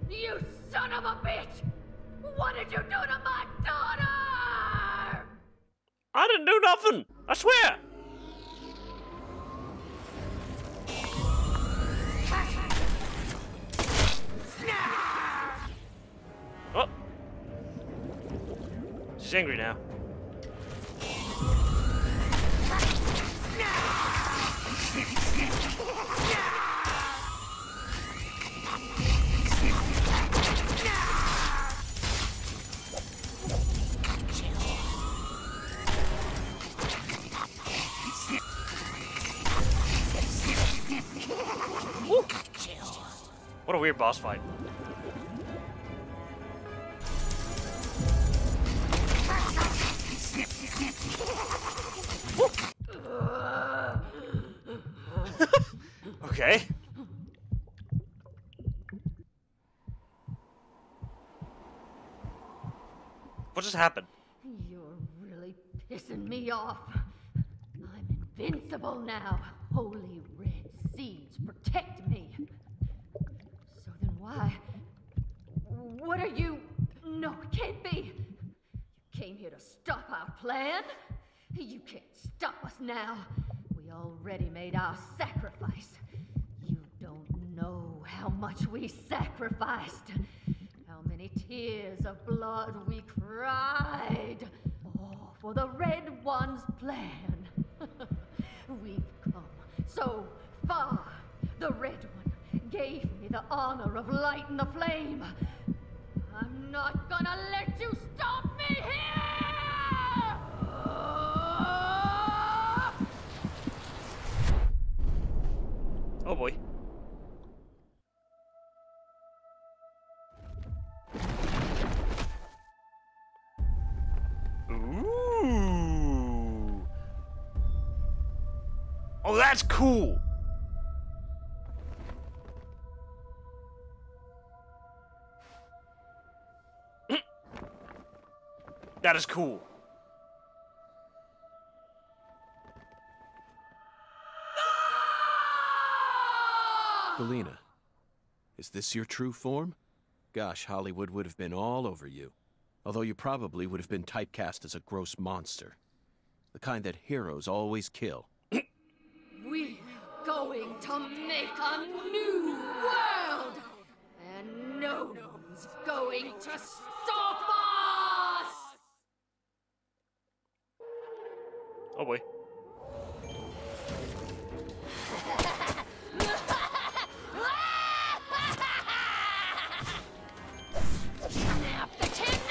you son of a bitch! What did you do to my daughter? I didn't do nothing! I swear! Oh! She's angry now. Woo. What a weird boss fight. Okay. What just happened? You're really pissing me off. I'm invincible now. Holy red seeds protect me. So then why? What are you? No, it can't be. You came here to stop our plan? You can't stop us now. We already made our sacrifice. You don't know how much we sacrificed. How many tears of blood we cried. All for the Red One's plan. We've come so far. The Red One gave me the honor of lighting the flame. I'm not gonna let you stop me here! Oh boy. Ooh. Oh, that's cool. That is cool. Galena, is this your true form? Gosh, Hollywood would have been all over you. Although you probably would have been typecast as a gross monster. The kind that heroes always kill. We're going to make a new world! And no one's going to stop us! Oh boy. Snap the tendon!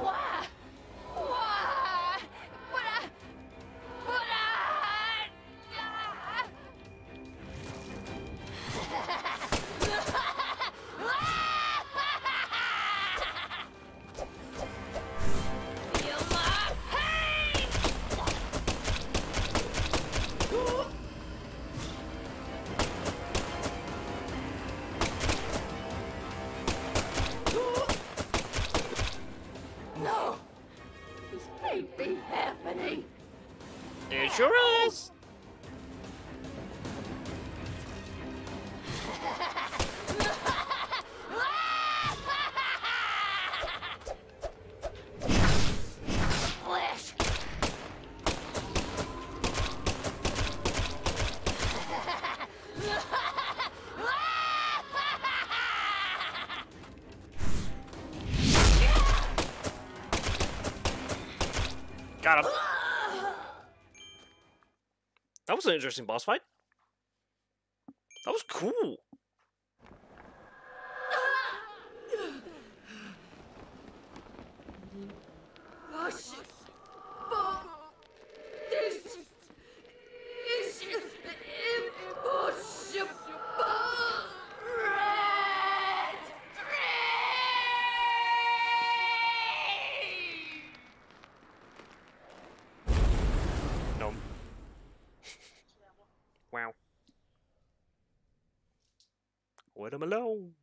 Why? Why? Feel my pain! No! This can't be happening! It sure is. Flesh! Got him. That was an interesting boss fight. That was cool. This is impossible! Red! No. Wow. Let him alone.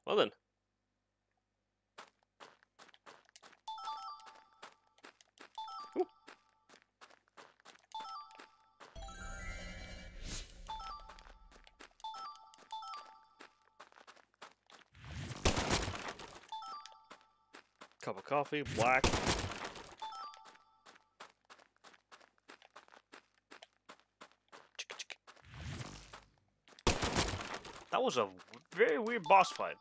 Well then. Ooh. Cup of coffee, black. That was a very weird boss fight.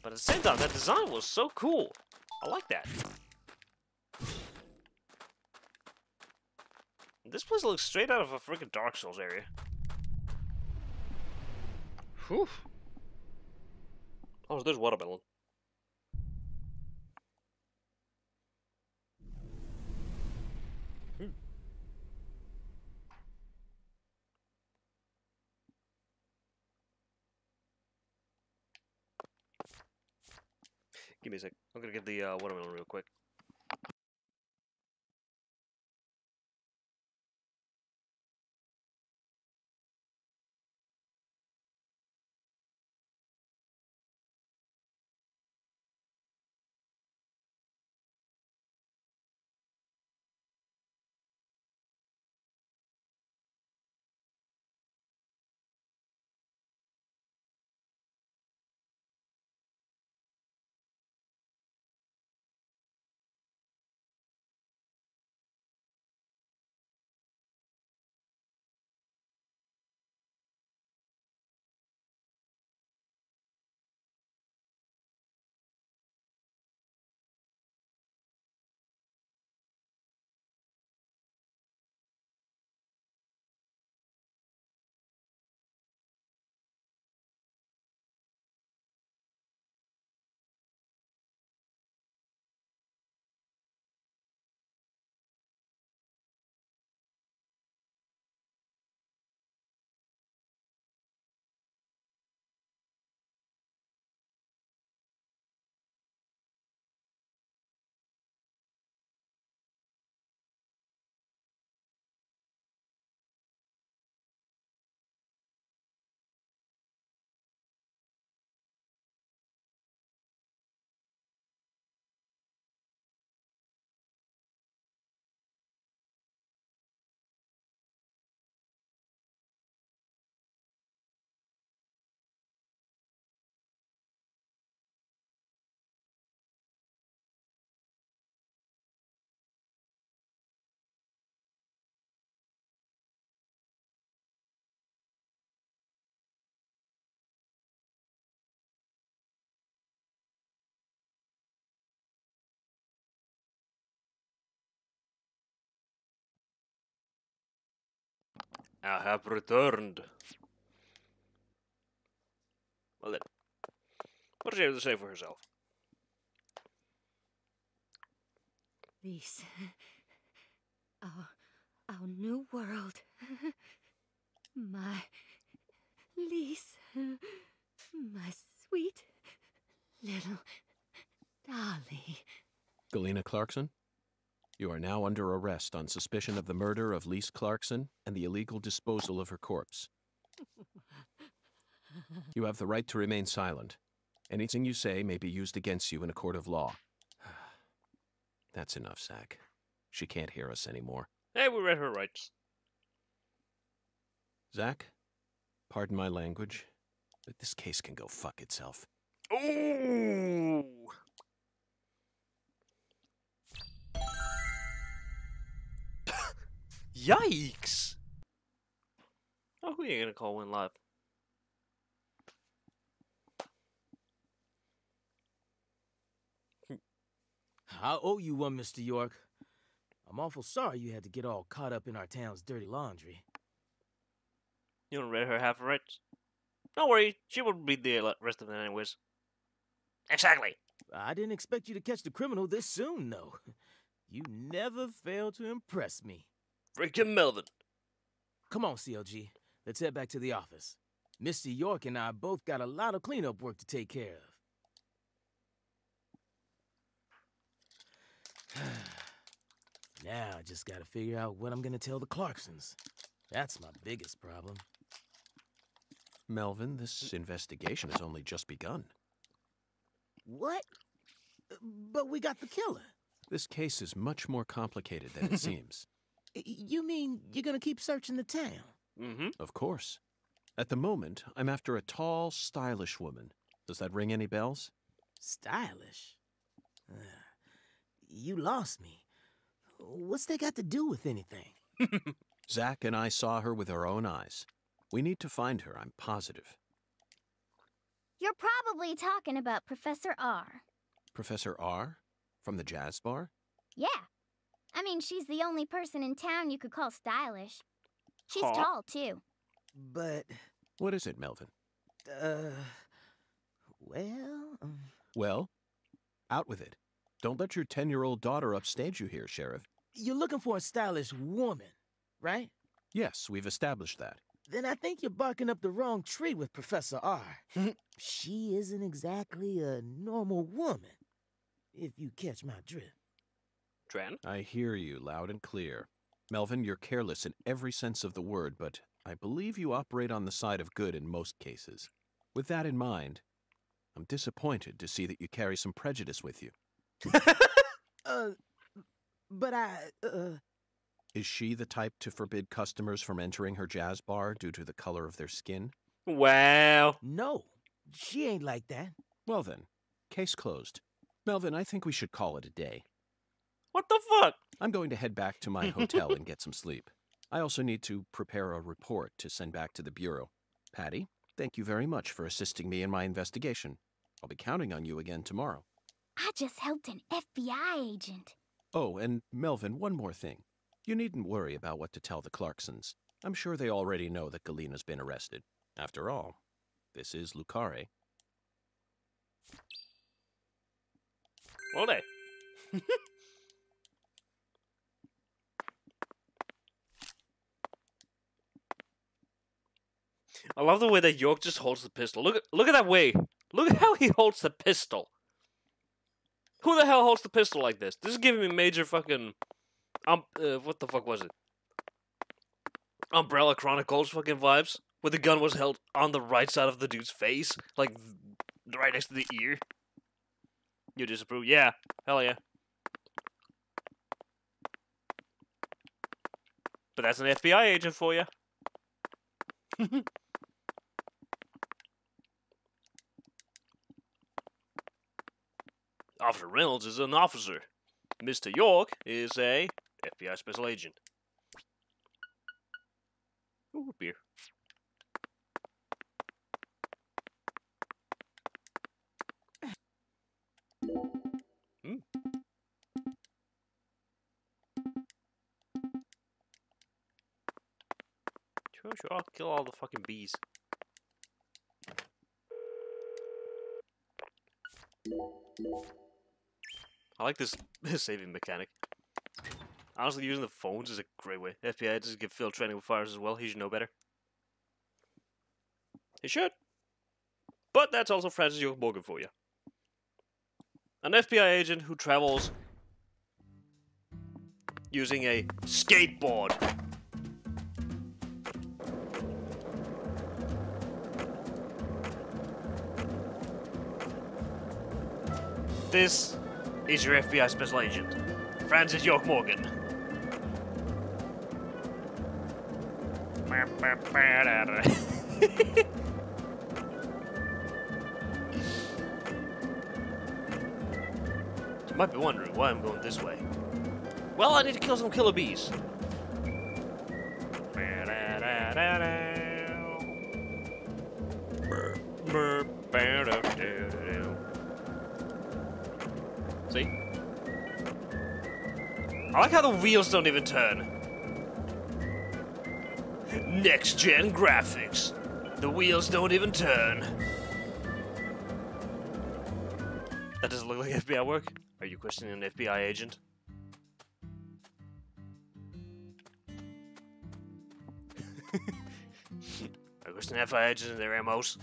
But at the same time, that design was so cool. I like that. This place looks straight out of a freaking Dark Souls area. Whew. Oh, there's watermelon. Give me a sec. I'm gonna get the watermelon real quick. I have returned. Well then, what does she have to say for herself? Lise. Our new world. My Lise. My sweet little dolly. Galena Clarkson, you are now under arrest on suspicion of the murder of Lise Clarkson and the illegal disposal of her corpse. You have the right to remain silent. Anything you say may be used against you in a court of law. That's enough, Zach. She can't hear us anymore. Hey, we read her rights. Zach, pardon my language, but this case can go fuck itself. Ooh! Yikes! Oh, who are you gonna call when live? I owe you one, Mr. York. I'm awful sorry you had to get all caught up in our town's dirty laundry. You don't read her half rights? Don't worry, she won't read the rest of it anyways. Exactly! I didn't expect you to catch the criminal this soon, though. You never fail to impress me. Freaking Melvin. Come on, CLG. Let's head back to the office. Mr. York and I both got a lot of cleanup work to take care of. Now I just gotta figure out what I'm gonna tell the Clarksons. That's my biggest problem. Melvin, this investigation has only just begun. What? But we got the killer. This case is much more complicated than it seems. You mean you're gonna keep searching the town? Mm-hmm. Of course. At the moment, I'm after a tall, stylish woman. Does that ring any bells? Stylish? You lost me. What's that got to do with anything? Zach and I saw her with our own eyes. We need to find her, I'm positive. You're probably talking about Professor R. Professor R? From the jazz bar? Yeah. I mean, she's the only person in town you could call stylish. She's Huh? tall, too. But... What is it, Melvin? Well... Well, out with it. Don't let your 10-year-old daughter upstage you here, Sheriff. You're looking for a stylish woman, right? Yes, we've established that. Then I think you're barking up the wrong tree with Professor R. She isn't exactly a normal woman, if you catch my drift. Tran? I hear you loud and clear. Melvin, you're careless in every sense of the word, but I believe you operate on the side of good in most cases. With that in mind, I'm disappointed to see that you carry some prejudice with you. But Is she the type to forbid customers from entering her jazz bar due to the color of their skin? Wow. No, she ain't like that. Well then, case closed. Melvin, I think we should call it a day. What the fuck? I'm going to head back to my hotel and get some sleep. I also need to prepare a report to send back to the Bureau. Patty, thank you very much for assisting me in my investigation. I'll be counting on you again tomorrow. I just helped an FBI agent. Oh, and Melvin, one more thing. You needn't worry about what to tell the Clarksons. I'm sure they already know that Galena's been arrested. After all, this is Lucare. All day. I love the way that York just holds the pistol. Look at that way. Look at how he holds the pistol. Who the hell holds the pistol like this? This is giving me major fucking what the fuck was it? Umbrella Chronicles fucking vibes. Where the gun was held on the right side of the dude's face. Like, right next to the ear. You disapprove? Yeah. Hell yeah. But that's an FBI agent for you. Officer Reynolds is an officer. Mr. York is a FBI special agent. Ooh, beer. Mm. Oh, sure, I'll kill all the fucking bees. I like this saving mechanic. Honestly, using the phones is a great way. FBI does give field training with fires as well. He should know better. He should. But that's also Francis York Morgan for you. An FBI agent who travels using a skateboard. This is your FBI special agent, Francis York Morgan. You might be wondering why I'm going this way. Well, I need to kill some killer bees. See? I like how the wheels don't even turn. Next-gen graphics. The wheels don't even turn. That doesn't look like FBI work. Are you questioning an FBI agent? I question FBI agents and their MOs.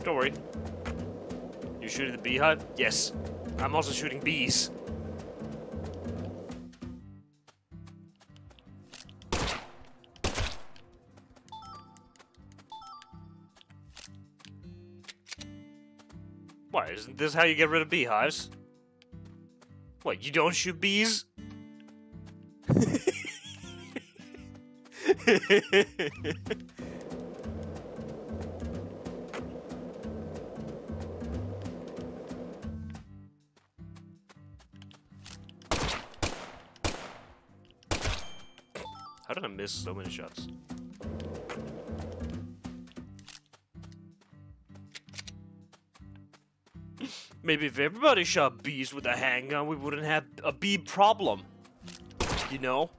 Don't worry. You shooting the beehive? Yes. I'm also shooting bees. Why, isn't this how you get rid of beehives? What, you don't shoot bees? How did I miss so many shots? Maybe if everybody shot bees with a handgun, we wouldn't have a bee problem. You know?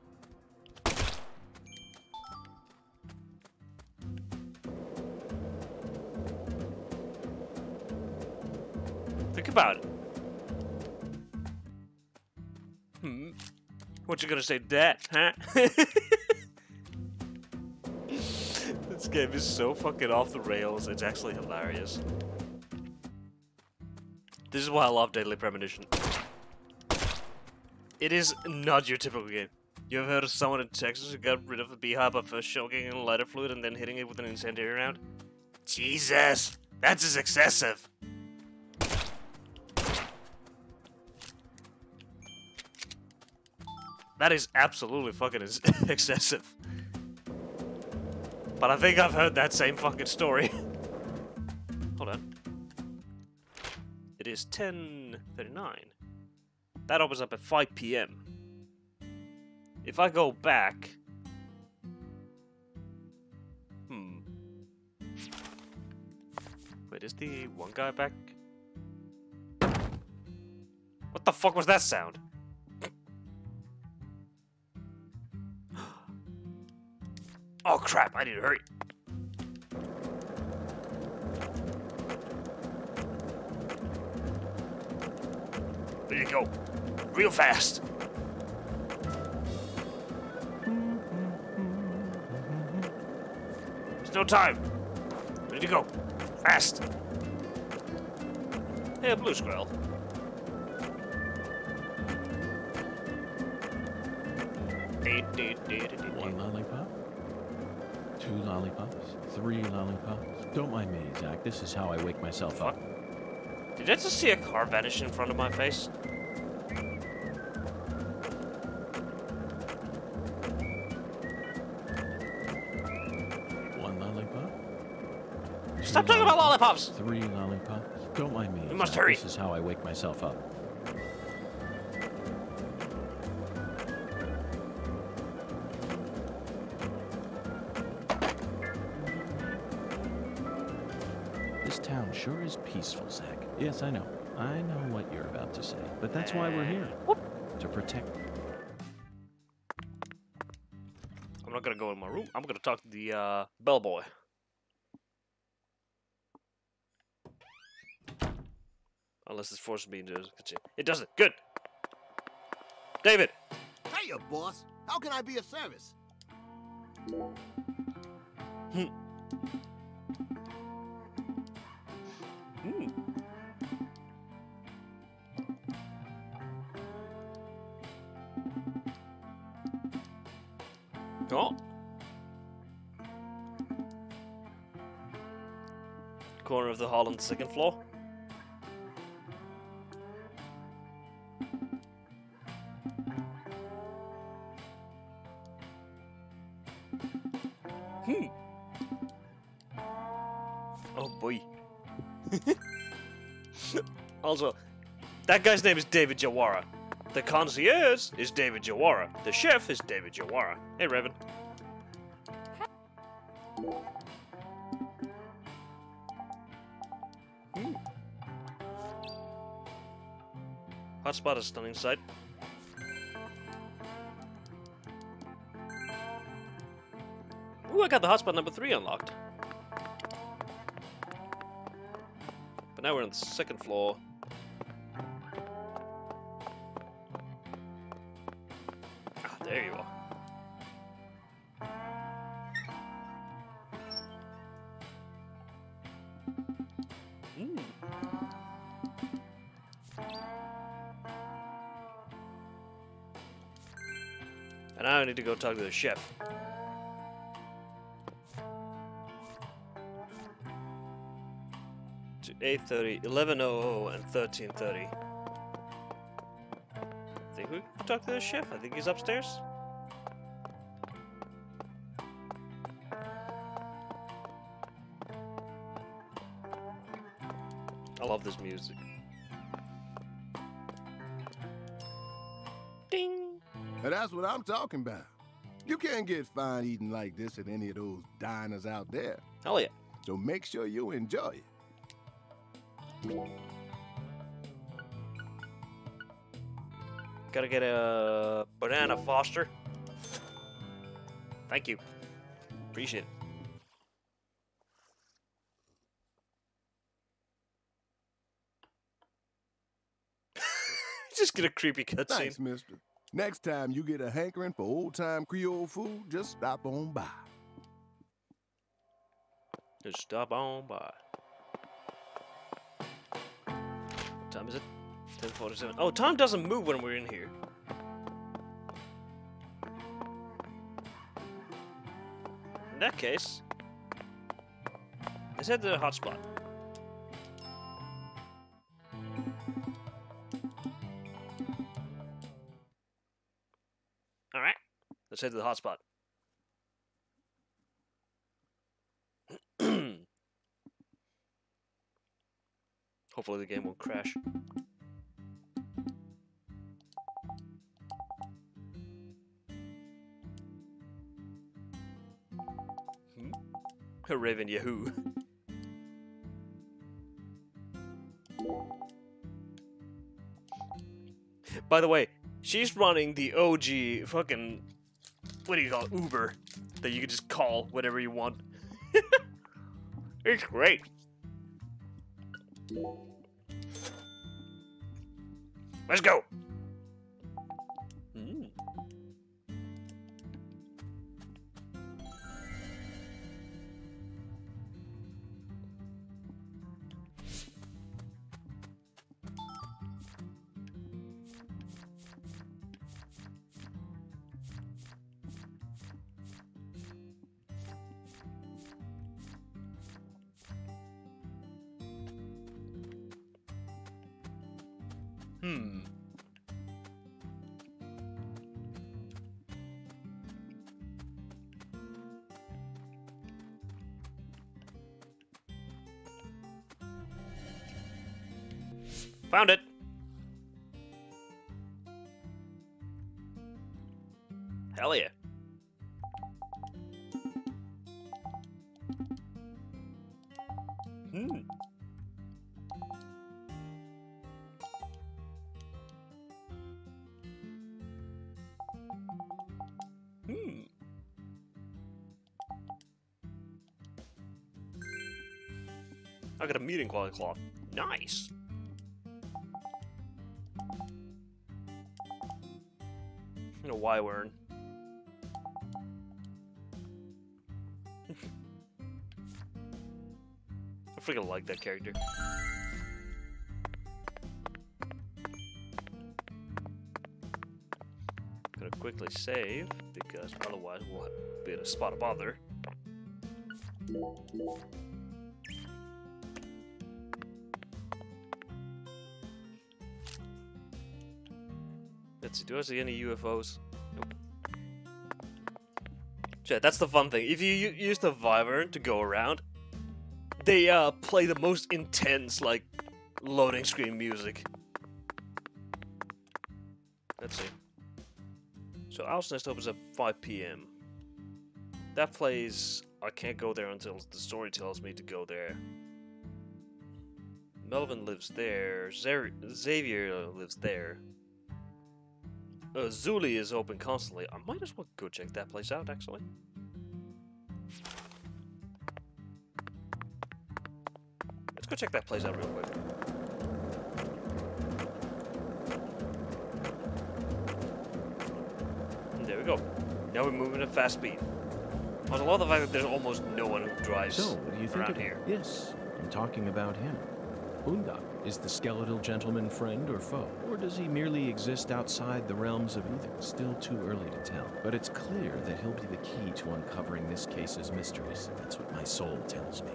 Think about it. What you gonna say to that, huh? This game is so fucking off the rails, it's actually hilarious. This is why I love Deadly Premonition. It is not your typical game. You ever heard of someone in Texas who got rid of a beehive by first choking in a lighter fluid and then hitting it with an incendiary round? Jesus! That's just excessive! That is absolutely fucking excessive. But I think I've heard that same fucking story. Hold on. It is 10:39. That opens up at 5 PM. If I go back... Wait, is the one guy back? What the fuck was that sound? Oh crap, I need to hurry. There you go. Real fast. There's no time. We need to go. Fast. Hey, a blue squirrel. One lollipop? 2 lollipops? 3 lollipops? Don't mind me, Zach. This is how I wake myself up. Did I just see a car vanish in front of my face? One lollipop? Stop talking about lollipops! 3 lollipops? Don't mind me. You must Zach. hurry. This is how I wake myself up. This town sure is peaceful, Zach. Yes, I know. I know what you're about to say. But that's why we're here. To protect... I'm not gonna go in my room. I'm gonna talk to the bellboy. Unless this forces me into continue. It doesn't. Good. David. Hiya, boss. How can I be of service? Hmm. Hmm. Oh. Corner of the hall on the second floor. Hmm. Oh boy. Also, that guy's name is David Jawara. The concierge is David Jawara. The chef is David Jawara. Hey, Revan. Hotspot is a stunning sight. Ooh, I got the hotspot number 3 unlocked. But now we're on the second floor. Ah, there you are. Ooh. And now I need to go talk to the chef. To 8:30, 11:00, and 13:30. I think we can talk to the chef. I think he's upstairs. I love this music. Ding! And that's what I'm talking about. You can't get fine eating like this at any of those diners out there. Hell yeah. So make sure you enjoy it. Gotta get a banana Foster. Thank you. Appreciate it. Just get a creepy cutscene. Thanks, mister. Next time you get a hankering for old-time Creole food, just stop on by. Just stop on by. What time is it? 10:47. Oh, time doesn't move when we're in here. In that case, let's head to the hotspot. Alright, let's head to the hotspot. Hopefully the game won't crash. Raven Yahoo. By the way, she's running the OG fucking, what do you call it, Uber, that you can just call whenever you want. It's great. Let's go. Found it. Hell yeah. I got a meeting quality clock. Nice. You know, wyvern. I freaking like that character. Gonna quickly save, because otherwise we'll be in a spot of bother. Let's see, do I see any UFOs? Nope. Yeah, that's the fun thing. If you use the Wyvern to go around, they play the most intense, like, loading screen music. Let's see. So Owl's Nest opens at 5 PM. That plays... I can't go there until the story tells me to go there. Melvin lives there. Xavier lives there. Zuli is open constantly. I might as well go check that place out, actually. Let's go check that place out real quick. And there we go. Now we're moving at fast speed. I love the fact that there's almost no one who drives So, what do you think around of here. Yes, I'm talking about him. Unda, is the skeletal gentleman friend or foe? Or does he merely exist outside the realms of ether? Still too early to tell. But it's clear that he'll be the key to uncovering this case's mysteries. That's what my soul tells me.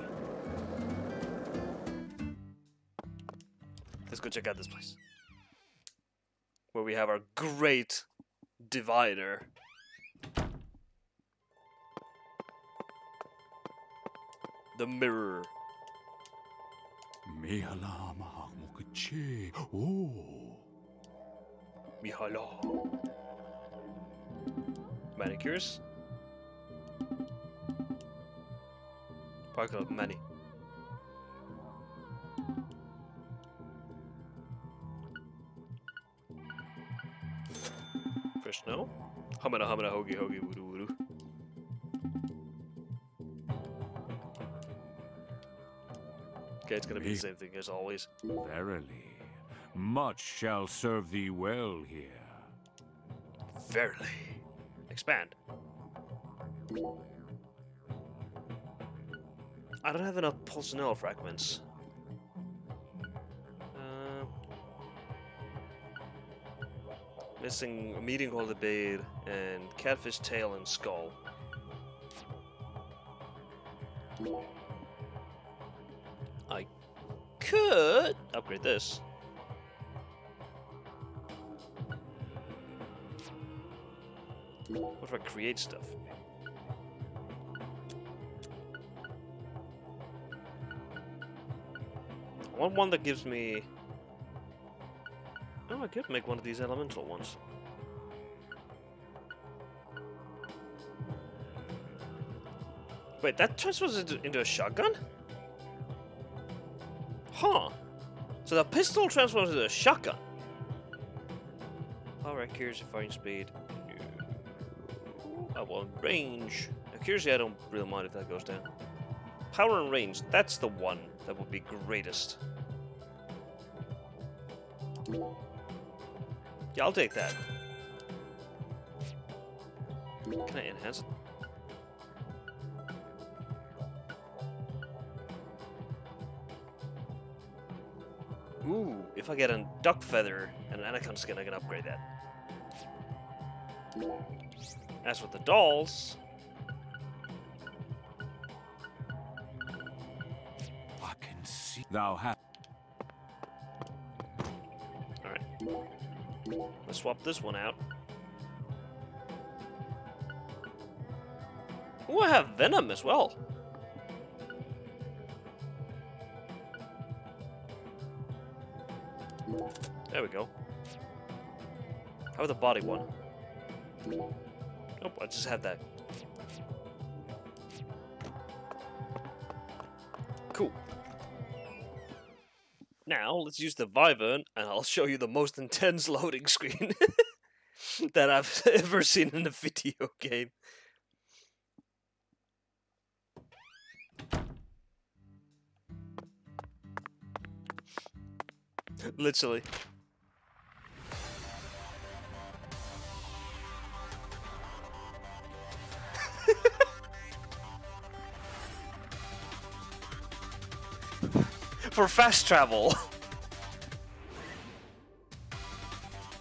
Let's go check out this place. Where we have our great divider. The mirror. Mihala Mahamukachi. Oh. Mihala. Manicures. Park of many. Fresh snow. Hamana hamana hoagie hoagie woo woo. Okay, it's gonna be the same thing as always. Verily, much shall serve thee well here. Verily. Expand. I don't have enough pulsonella fragments. Missing a medium quality blade and catfish tail and skull. I could upgrade this. What if I create stuff? I want one that gives me... Oh, I could make one of these elemental ones. Wait, that transfers into a shotgun? Huh. So the pistol transforms into a shotgun. Power accuracy, firing speed. I want range. Accuracy, I don't really mind if that goes down. Power and range, that's the one that would be greatest. Yeah, I'll take that. Can I enhance it? Ooh, if I get a duck feather and an anaconda skin, I can upgrade that. As for the dolls... I can see thou hast. Alright. Let's swap this one out. Ooh, I have Venom as well. There we go. How about the body one? Nope, I just had that. Cool. Now, let's use the Wyvern, and I'll show you the most intense loading screen that I've ever seen in a video game. Literally. For fast travel,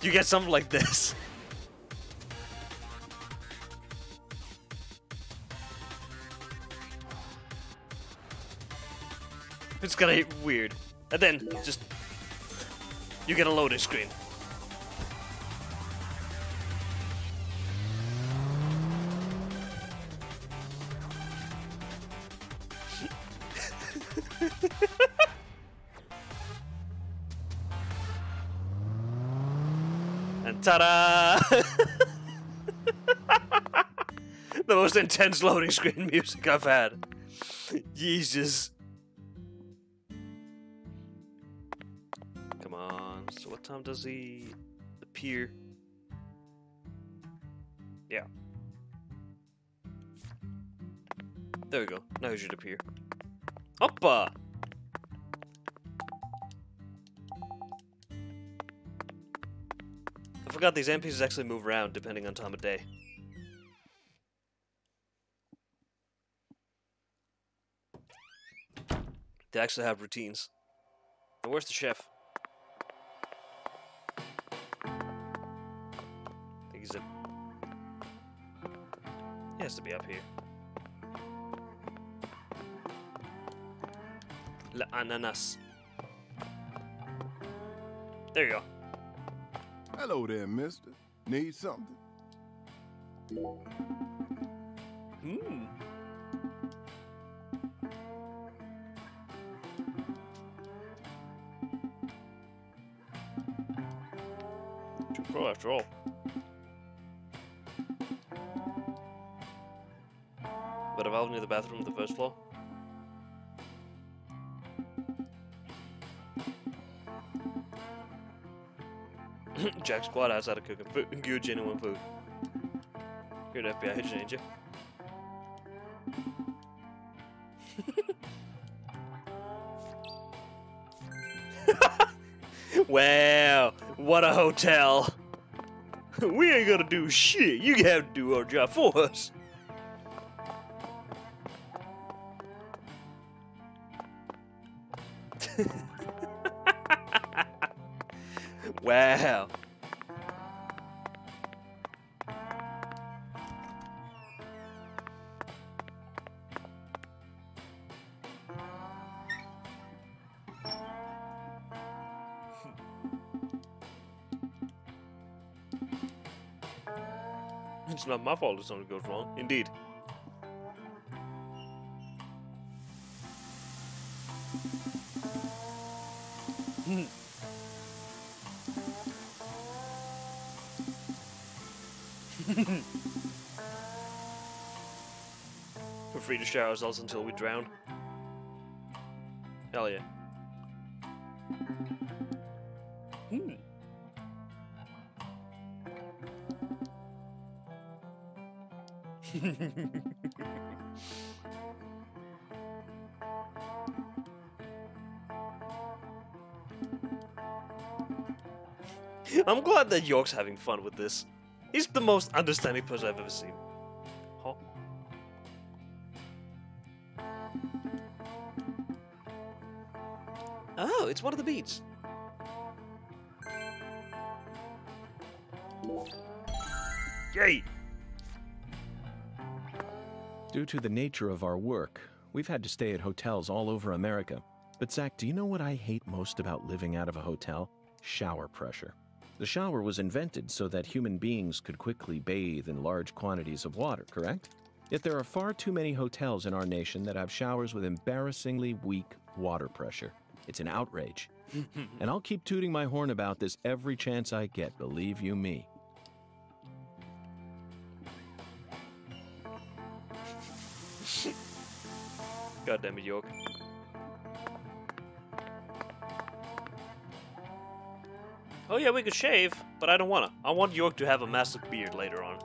you get something like this. It's gonna hit weird. And then, just... you get a loading screen. And ta-da! The most intense loading screen music I've had. Jesus. Come on. So what time does he appear? Yeah. There we go. Now he should appear. Hoppa! I forgot these NPCs actually move around depending on time of day. They actually have routines. And where's the chef? I think he's he has to be up here. La ananas. There you go. Hello there, mister. Need something? Hmm. Pro after all. But a valve near the bathroom on the first floor. Jack squad outside of cooking food, good genuine food. You're an FBI agent, ain't you? Wow, what a hotel! We ain't gonna do shit. You have to do our job for us. Wow. It's not my fault if something goes wrong. Indeed. We're free to shower ourselves until we drown. Hell yeah. I'm glad that York's having fun with this. He's the most understanding person I've ever seen. Huh? Oh, it's one of the beats. Yay! Due to the nature of our work, we've had to stay at hotels all over America. But Zach, do you know what I hate most about living out of a hotel? Shower pressure. The shower was invented so that human beings could quickly bathe in large quantities of water, correct? Yet there are far too many hotels in our nation that have showers with embarrassingly weak water pressure. It's an outrage. And I'll keep tooting my horn about this every chance I get, believe you me. God damn it, York. Oh yeah, we could shave, but I don't wanna. I want York to have a massive beard later on.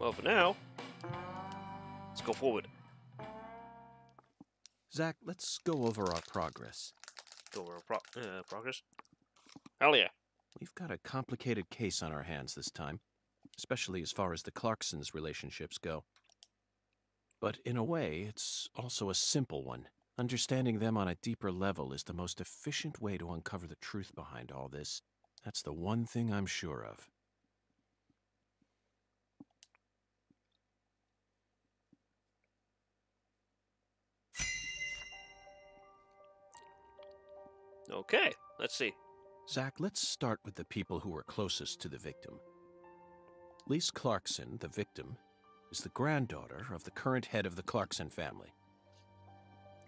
Well, for now, let's go forward. Zach, let's go over our progress. Go over progress? Hell yeah. We've got a complicated case on our hands this time, especially as far as the Clarksons' relationships go. But in a way, it's also a simple one. Understanding them on a deeper level is the most efficient way to uncover the truth behind all this. That's the one thing I'm sure of. Okay, let's see. Zach, let's start with the people who were closest to the victim. Lise Clarkson, the victim, is the granddaughter of the current head of the Clarkson family.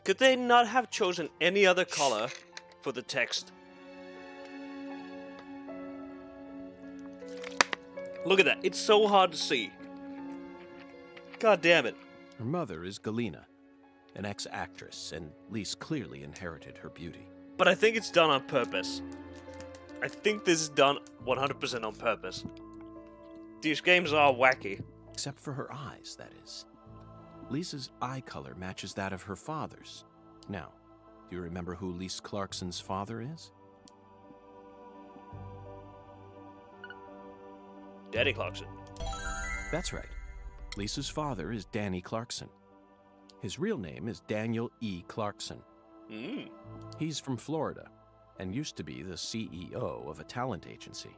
Could they not have chosen any other color for the text? Look at that. It's so hard to see. God damn it. Her mother is Galena, an ex-actress, and Lise clearly inherited her beauty. But I think it's done on purpose. I think this is done 100% on purpose. These games are wacky. Except for her eyes, that is. Lisa's eye color matches that of her father's. Now, do you remember who Lise Clarkson's father is? Daddy Clarkson. That's right. Lisa's father is Danny Clarkson. His real name is Daniel E. Clarkson. He's from Florida and used to be the CEO of a talent agency.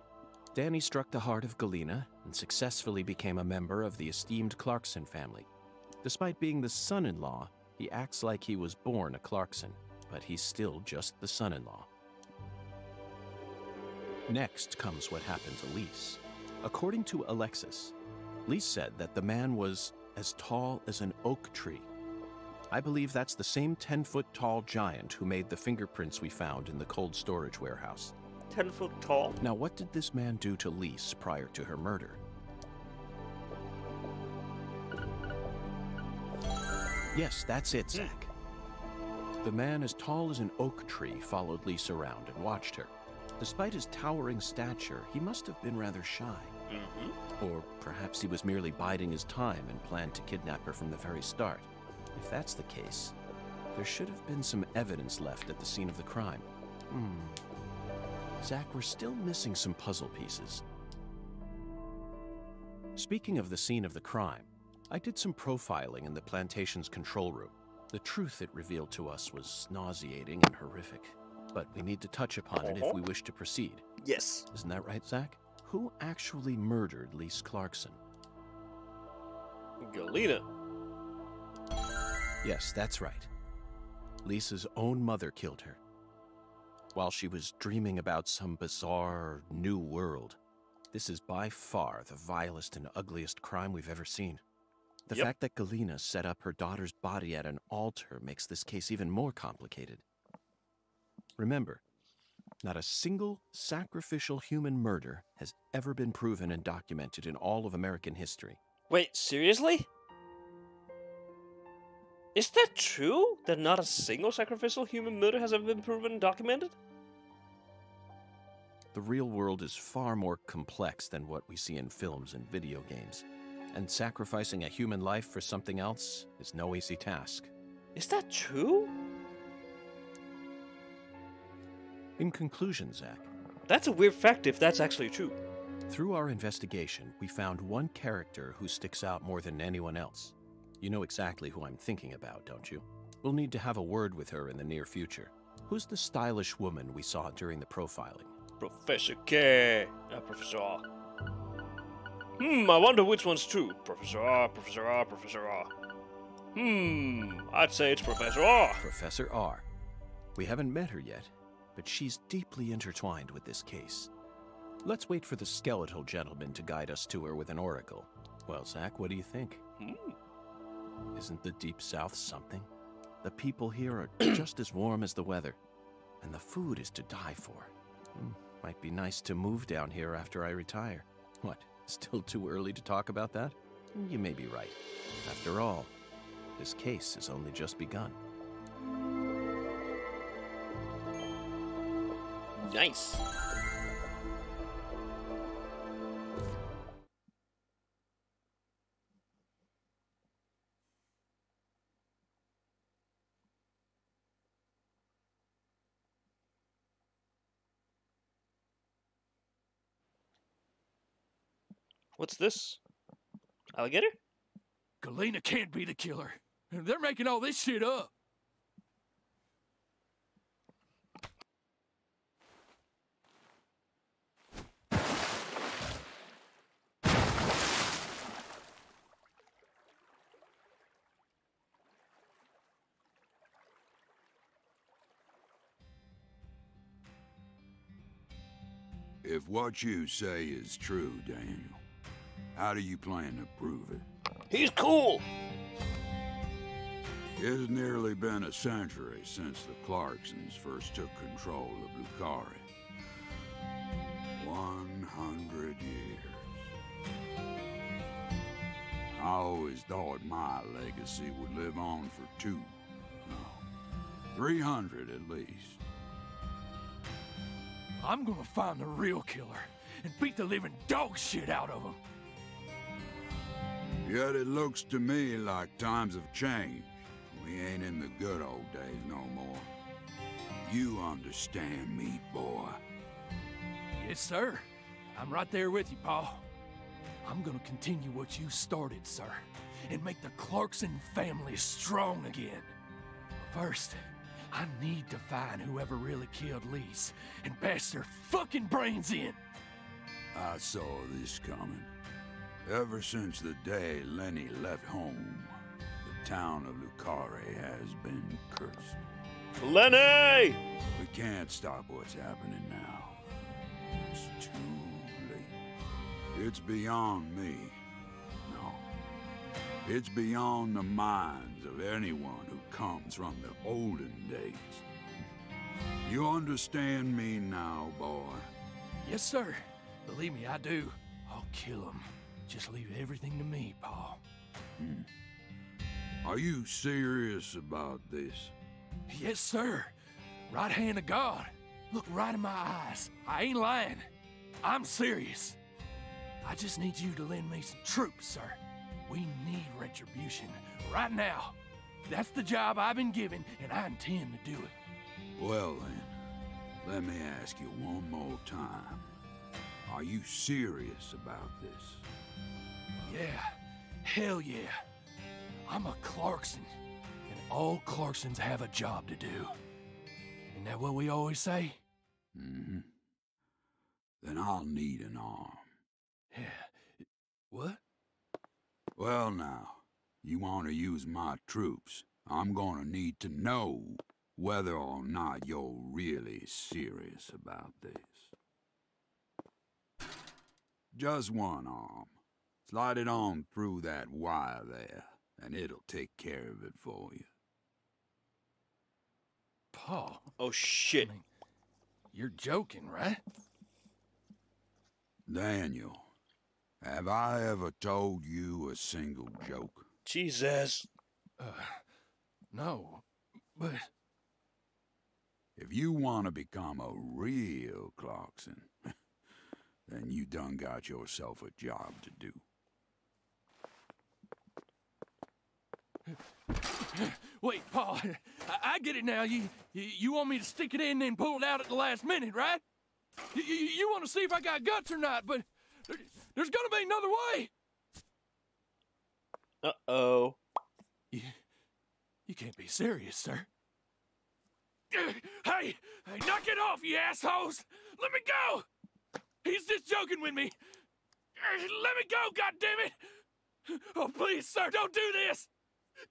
Danny struck the heart of Galena and successfully became a member of the esteemed Clarkson family. Despite being the son-in-law, he acts like he was born a Clarkson, but he's still just the son-in-law. Next comes what happened to Lise. According to Alexis, Lise said that the man was as tall as an oak tree. I believe that's the same 10-foot tall giant who made the fingerprints we found in the cold storage warehouse. 10 foot tall? Now, what did this man do to Lise prior to her murder? Yes, that's it, Zach. The man as tall as an oak tree followed Lise around and watched her. Despite his towering stature, he must have been rather shy. Or perhaps he was merely biding his time and planned to kidnap her from the very start. If that's the case, there should have been some evidence left at the scene of the crime. Zach, we're still missing some puzzle pieces. Speaking of the scene of the crime, I did some profiling in the plantation's control room. The truth it revealed to us was nauseating and horrific, but we need to touch upon it if we wish to proceed. Yes. Isn't that right, Zach? Who actually murdered Lise Clarkson? Galena. Yes, that's right. Lisa's own mother killed her, while she was dreaming about some bizarre new world. This is by far the vilest and ugliest crime we've ever seen. The fact that Galena set up her daughter's body at an altar makes this case even more complicated. Remember, not a single sacrificial human murder has ever been proven and documented in all of American history. Wait, seriously? Is that true? That not a single sacrificial human murder has ever been proven and documented? The real world is far more complex than what we see in films and video games, and sacrificing a human life for something else is no easy task. Is that true? In conclusion, Zach, that's a weird fact if that's actually true. Through our investigation, we found one character who sticks out more than anyone else. You know exactly who I'm thinking about, don't you? We'll need to have a word with her in the near future. Who's the stylish woman we saw during the profiling? Professor K. Professor R. I wonder which one's true. Professor R, Professor R, Professor R. I'd say it's Professor R. Professor R. We haven't met her yet, but she's deeply intertwined with this case. Let's wait for the skeletal gentleman to guide us to her with an oracle. Well, Zach, what do you think? Isn't the Deep South something? The people here are just as warm as the weather, and the food is to die for. Might be nice to move down here after I retire. What, still too early to talk about that? You may be right. After all, this case has only just begun. Nice. What's this? Alligator? Galena can't be the killer. They're making all this shit up. If what you say is true, Daniel, how do you plan to prove it? He's cool! It's nearly been a century since the Clarksons first took control of Lucari. 100 years. I always thought my legacy would live on for 300 at least. I'm gonna find the real killer and beat the living dog shit out of him. Yet it looks to me like times have changed. We ain't in the good old days no more. You understand me, boy? Yes, sir. I'm right there with you, Pa. I'm gonna continue what you started, sir, and make the Clarkson family strong again. But first, I need to find whoever really killed Lise and bash their fucking brains in. I saw this coming. Ever since the day Lenny left home, the town of Lucari has been cursed. Lenny! We can't stop what's happening now. It's too late. It's beyond me. No. It's beyond the minds of anyone who comes from the olden days. You understand me now, boy? Yes, sir. Believe me, I do. I'll kill him. Just leave everything to me, Pa. Are you serious about this? Yes, sir. Right hand of God. Look right in my eyes. I ain't lying. I'm serious. I just need you to lend me some troops, sir. We need retribution right now. That's the job I've been given, and I intend to do it. Well, then, let me ask you one more time. Are you serious about this? Yeah. Hell yeah. I'm a Clarkson, and all Clarksons have a job to do. Isn't that what we always say? Mm-hmm. Then I'll need an arm. Yeah. What? Well, now, you want to use my troops, I'm gonna need to know whether or not you're really serious about this. Just one arm. Slide it on through that wire there, and it'll take care of it for you. Pa. Oh, shit. I mean, you're joking, right? Daniel, have I ever told you a single joke? Jesus. No, but... If you want to become a real Clarkson, then you done got yourself a job to do. Wait, Pa, I get it now. You want me to stick it in and pull it out at the last minute, right? You want to see if I got guts or not, but there's gonna be another way. Uh-oh. You can't be serious, sir. Hey, knock it off, you assholes! Let me go! He's just joking with me. Let me go, goddammit! Oh, please, sir, don't do this!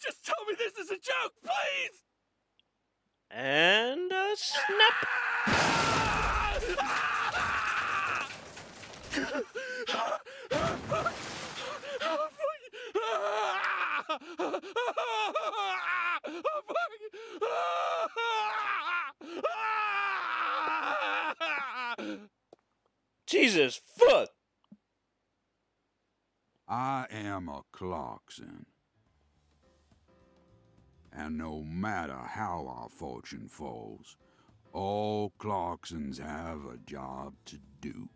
Just tell me this is a joke, please! And a snap! Jesus, fuck! I am a Clarkson. And no matter how our fortune falls, all Clarksons have a job to do.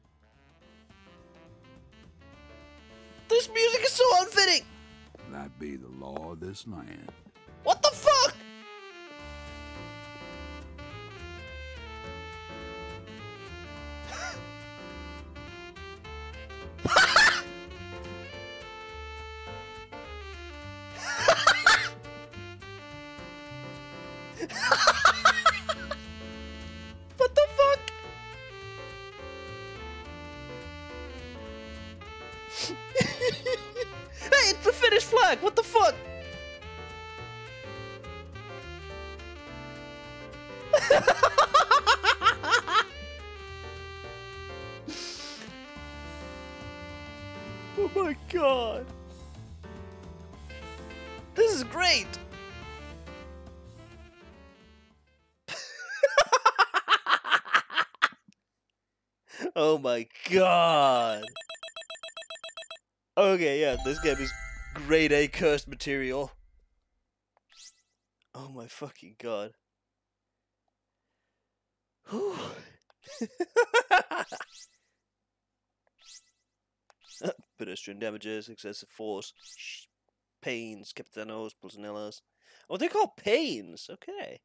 This music is so unfitting! That be the law of this land. What the fuck? Hey, it's the Finnish flag! What the fuck? Oh my god. This is great! Oh my god. Okay, yeah, this game is grade A cursed material. Oh my fucking god. Whew. Pedestrian damages, excessive force, pains, capitanos, pulsanellas. Oh, they're called pains. Okay.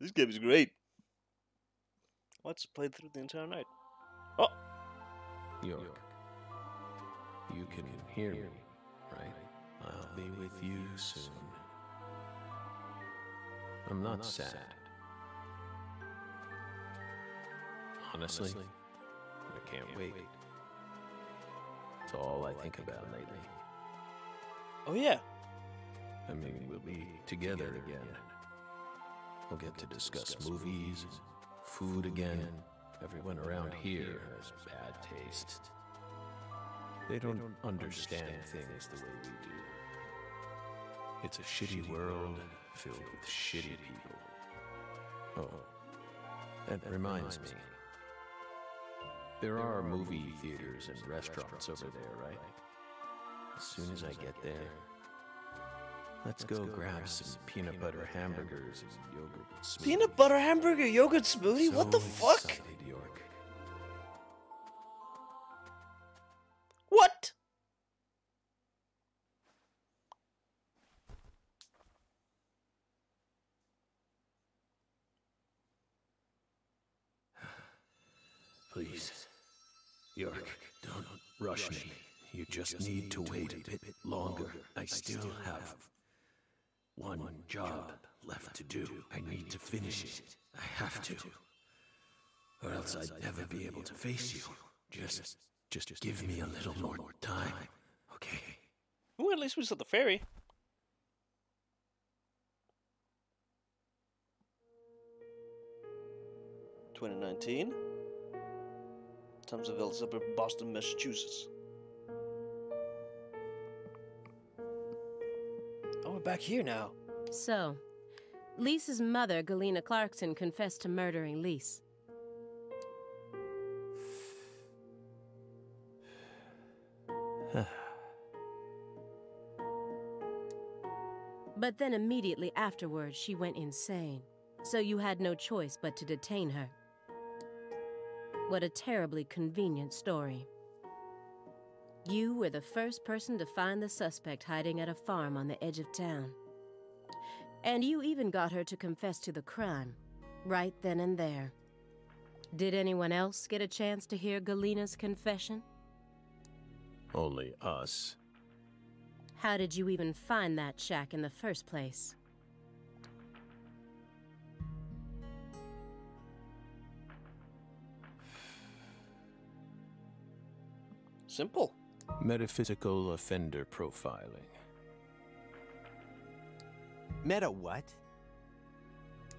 This game is great. Let's play through the entire night. Oh! York, you can hear me, right? I'll be with you soon. I'm not sad. Honestly, I can't wait. It's all I think about lately. Oh yeah. I mean, we'll be together again. We'll get to discuss movies, and food again. Everyone around here has bad taste. They don't understand things the way we do. It's a shitty world filled with shitty people. Oh, that reminds me. There are movie theaters and restaurants over there, right? As soon as I get there, let's go grab some peanut butter hamburgers and yogurt smoothie. Peanut butter hamburger yogurt smoothie? What the fuck? Excited, York. What? Please, York, don't rush me. You just need to wait a bit longer. I still have one job left to do. I need to finish it. I have to. Or else I'd never be able to face you. Just give me a little more time, okay? Well, at least we saw the ferry. (2019) Thompsonville, suburb of Boston, Massachusetts. Oh, we're back here now. So, Lisa's mother, Galena Clarkson, confessed to murdering Lise. But then immediately afterwards, she went insane. So you had no choice but to detain her. What a terribly convenient story. You were the first person to find the suspect hiding at a farm on the edge of town. And you even got her to confess to the crime, right then and there. Did anyone else get a chance to hear Galena's confession? Only us. How did you even find that shack in the first place? Simple. Metaphysical offender profiling. Meta what?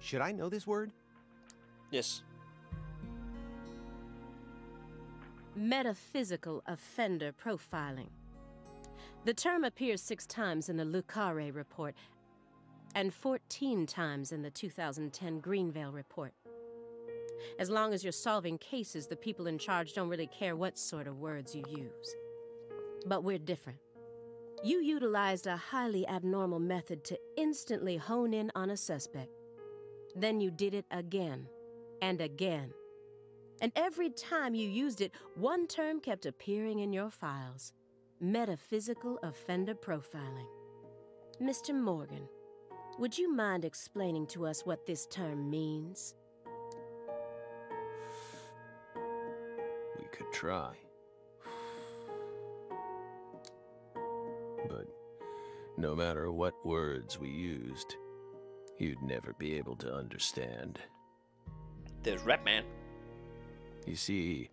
Should I know this word? Yes. Metaphysical offender profiling. The term appears 6 times in the Lucare report and 14 times in the 2010 Greenvale report. As long as you're solving cases, the people in charge don't really care what sort of words you use. But we're different. You utilized a highly abnormal method to instantly hone in on a suspect. Then you did it again and again. And every time you used it, one term kept appearing in your files. Metaphysical offender profiling. Mr. Morgan, would you mind explaining to us what this term means? We could try. But No matter what words we used, you'd never be able to understand. There's Rap Man. You see,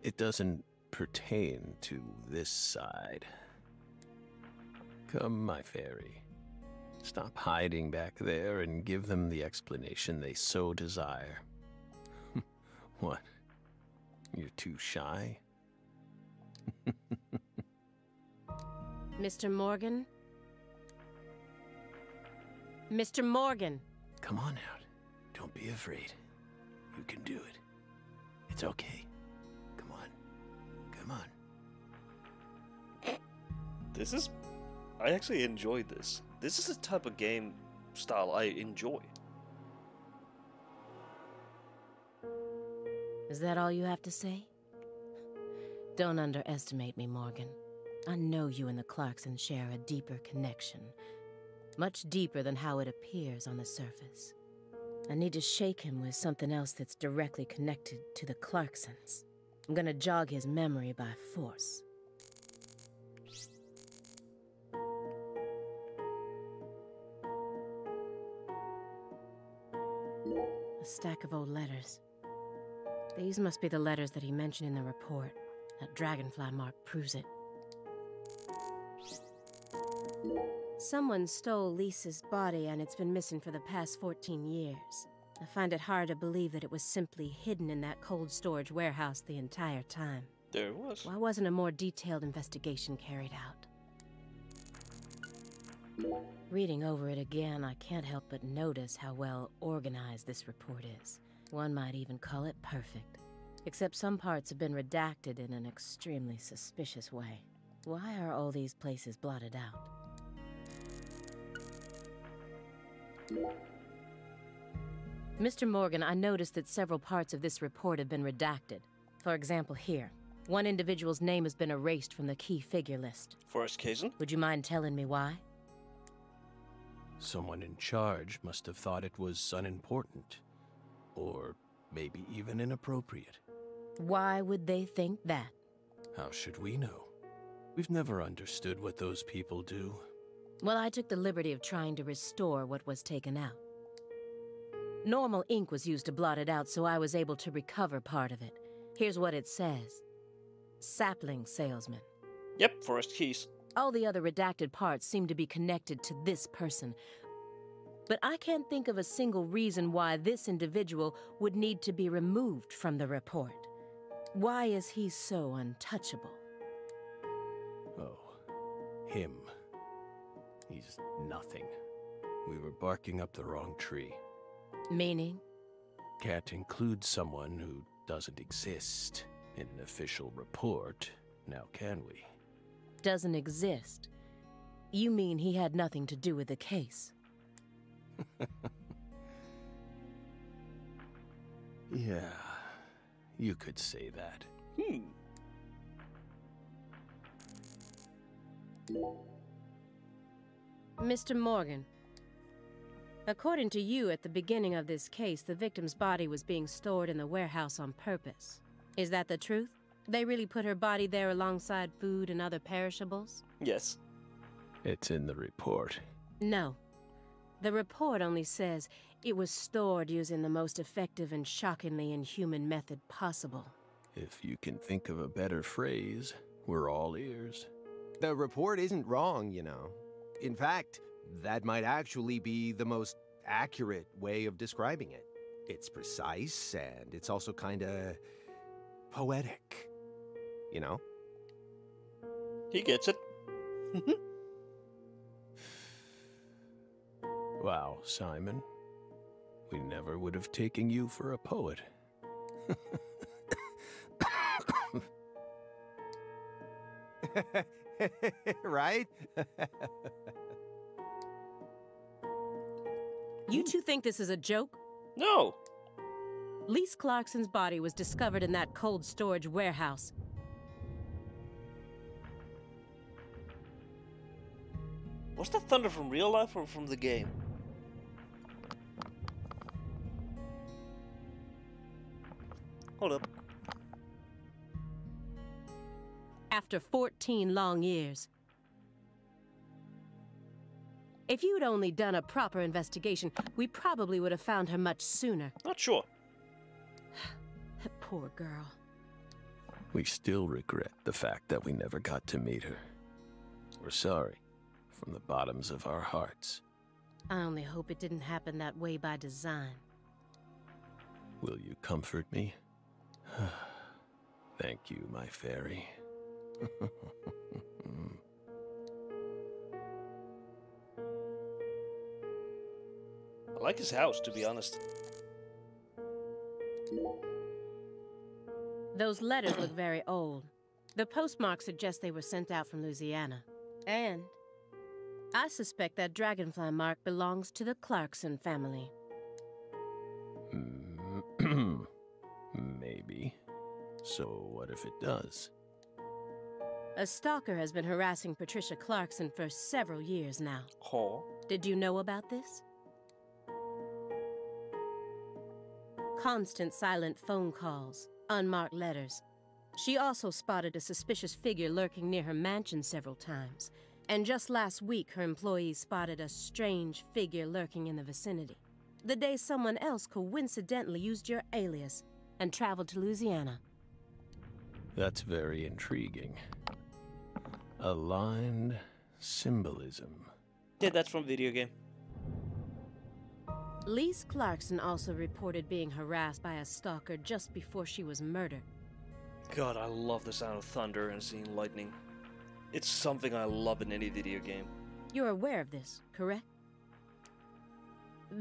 it doesn't pertain to this side. Come, my fairy. Stop hiding back there and give them the explanation they so desire. What? You're too shy? Mr. Morgan? Mr. Morgan! Come on out. Don't be afraid. You can do it. It's okay. Come on. Come on. This is... I actually enjoyed this. This is the type of game style I enjoy. Is that all you have to say? Don't underestimate me, Morgan. I know you and the Clarksons share a deeper connection. Much deeper than how it appears on the surface. I need to shake him with something else that's directly connected to the Clarksons. I'm gonna jog his memory by force. A stack of old letters. These must be the letters that he mentioned in the report. That dragonfly mark proves it. Someone stole Lisa's body and it's been missing for the past 14 years. I find it hard to believe that it was simply hidden in that cold storage warehouse the entire time. There it was. Why wasn't a more detailed investigation carried out? Reading over it again, I can't help but notice how well organized this report is. One might even call it perfect. Except some parts have been redacted in an extremely suspicious way. Why are all these places blotted out? Mr. Morgan, I noticed that several parts of this report have been redacted. For example, here. One individual's name has been erased from the key figure list. Forrest Kazan? Would you mind telling me why? Someone in charge must have thought it was unimportant. Or maybe even inappropriate. Why would they think that? How should we know? We've never understood what those people do. Well, I took the liberty of trying to restore what was taken out. Normal ink was used to blot it out, so I was able to recover part of it. Here's what it says. Sapling salesman. Yep, Forrest Keys. All the other redacted parts seem to be connected to this person. But I can't think of a single reason why this individual would need to be removed from the report. Why is he so untouchable? Oh, him. He's nothing. We were barking up the wrong tree. Meaning? Can't include someone who doesn't exist in an official report, now can we? Doesn't exist? You mean he had nothing to do with the case? Yeah, you could say that. Mr. Morgan, according to you, at the beginning of this case, the victim's body was being stored in the warehouse on purpose. Is that the truth? They really put her body there alongside food and other perishables? Yes. It's in the report. No. The report only says it was stored using the most effective and shockingly inhuman method possible. If you can think of a better phrase, we're all ears. The report isn't wrong, you know. In fact, that might actually be the most accurate way of describing it. It's precise, and it's also kinda poetic, you know? He gets it. Wow, Simon. We never would have taken you for a poet. Right? You two think this is a joke? No. Lise Clarkson's body was discovered in that cold storage warehouse. Was that thunder from real life or from the game? Hold up. After 14 long years. If you'd only done a proper investigation, we probably would have found her much sooner. Not sure. That poor girl. We still regret the fact that we never got to meet her. We're sorry, from the bottoms of our hearts. I only hope it didn't happen that way by design. Will you comfort me? Thank you, my fairy. I like his house, to be honest. Those letters look very old. The postmark suggests they were sent out from Louisiana. And I suspect that dragonfly mark belongs to the Clarkson family. Maybe. So what if it does? A stalker has been harassing Patricia Clarkson for several years now. Oh. Did you know about this? Constant silent phone calls, unmarked letters. She also spotted a suspicious figure lurking near her mansion several times. And just last week, her employees spotted a strange figure lurking in the vicinity. The day someone else coincidentally used your alias and traveled to Louisiana. That's very intriguing. Aligned symbolism. Yeah, that's from video game. Lise Clarkson also reported being harassed by a stalker just before she was murdered. God, I love the sound of thunder and seeing lightning. It's something I love in any video game. You're aware of this, correct?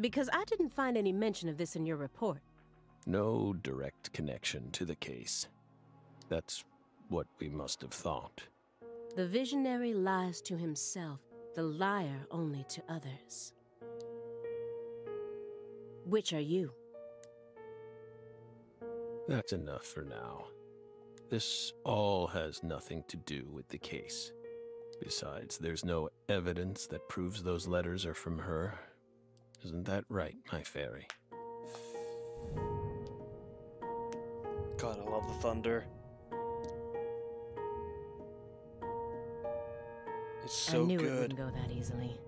Because I didn't find any mention of this in your report. No direct connection to the case. That's what we must have thought. The visionary lies to himself, the liar only to others. Which are you? That's enough for now. This all has nothing to do with the case. Besides, there's no evidence that proves those letters are from her. Isn't that right, my fairy? God, I love the thunder. It's so I knew good. it wouldn't go that easily.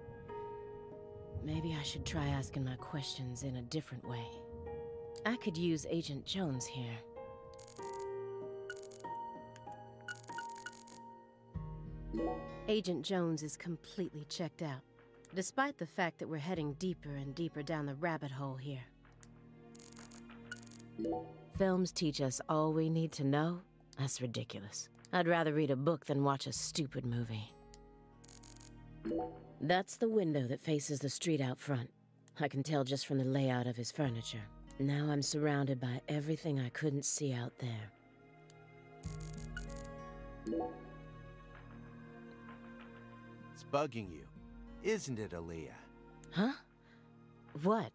Maybe I should try asking my questions in a different way. I could use Agent Jones here. Agent Jones is completely checked out, despite the fact that we're heading deeper and deeper down the rabbit hole here. Films teach us all we need to know? That's ridiculous. I'd rather read a book than watch a stupid movie. That's the window that faces the street out front. I can tell just from the layout of his furniture. Now I'm surrounded by everything I couldn't see out there. It's bugging you, isn't it, Aaliyah? Huh? What?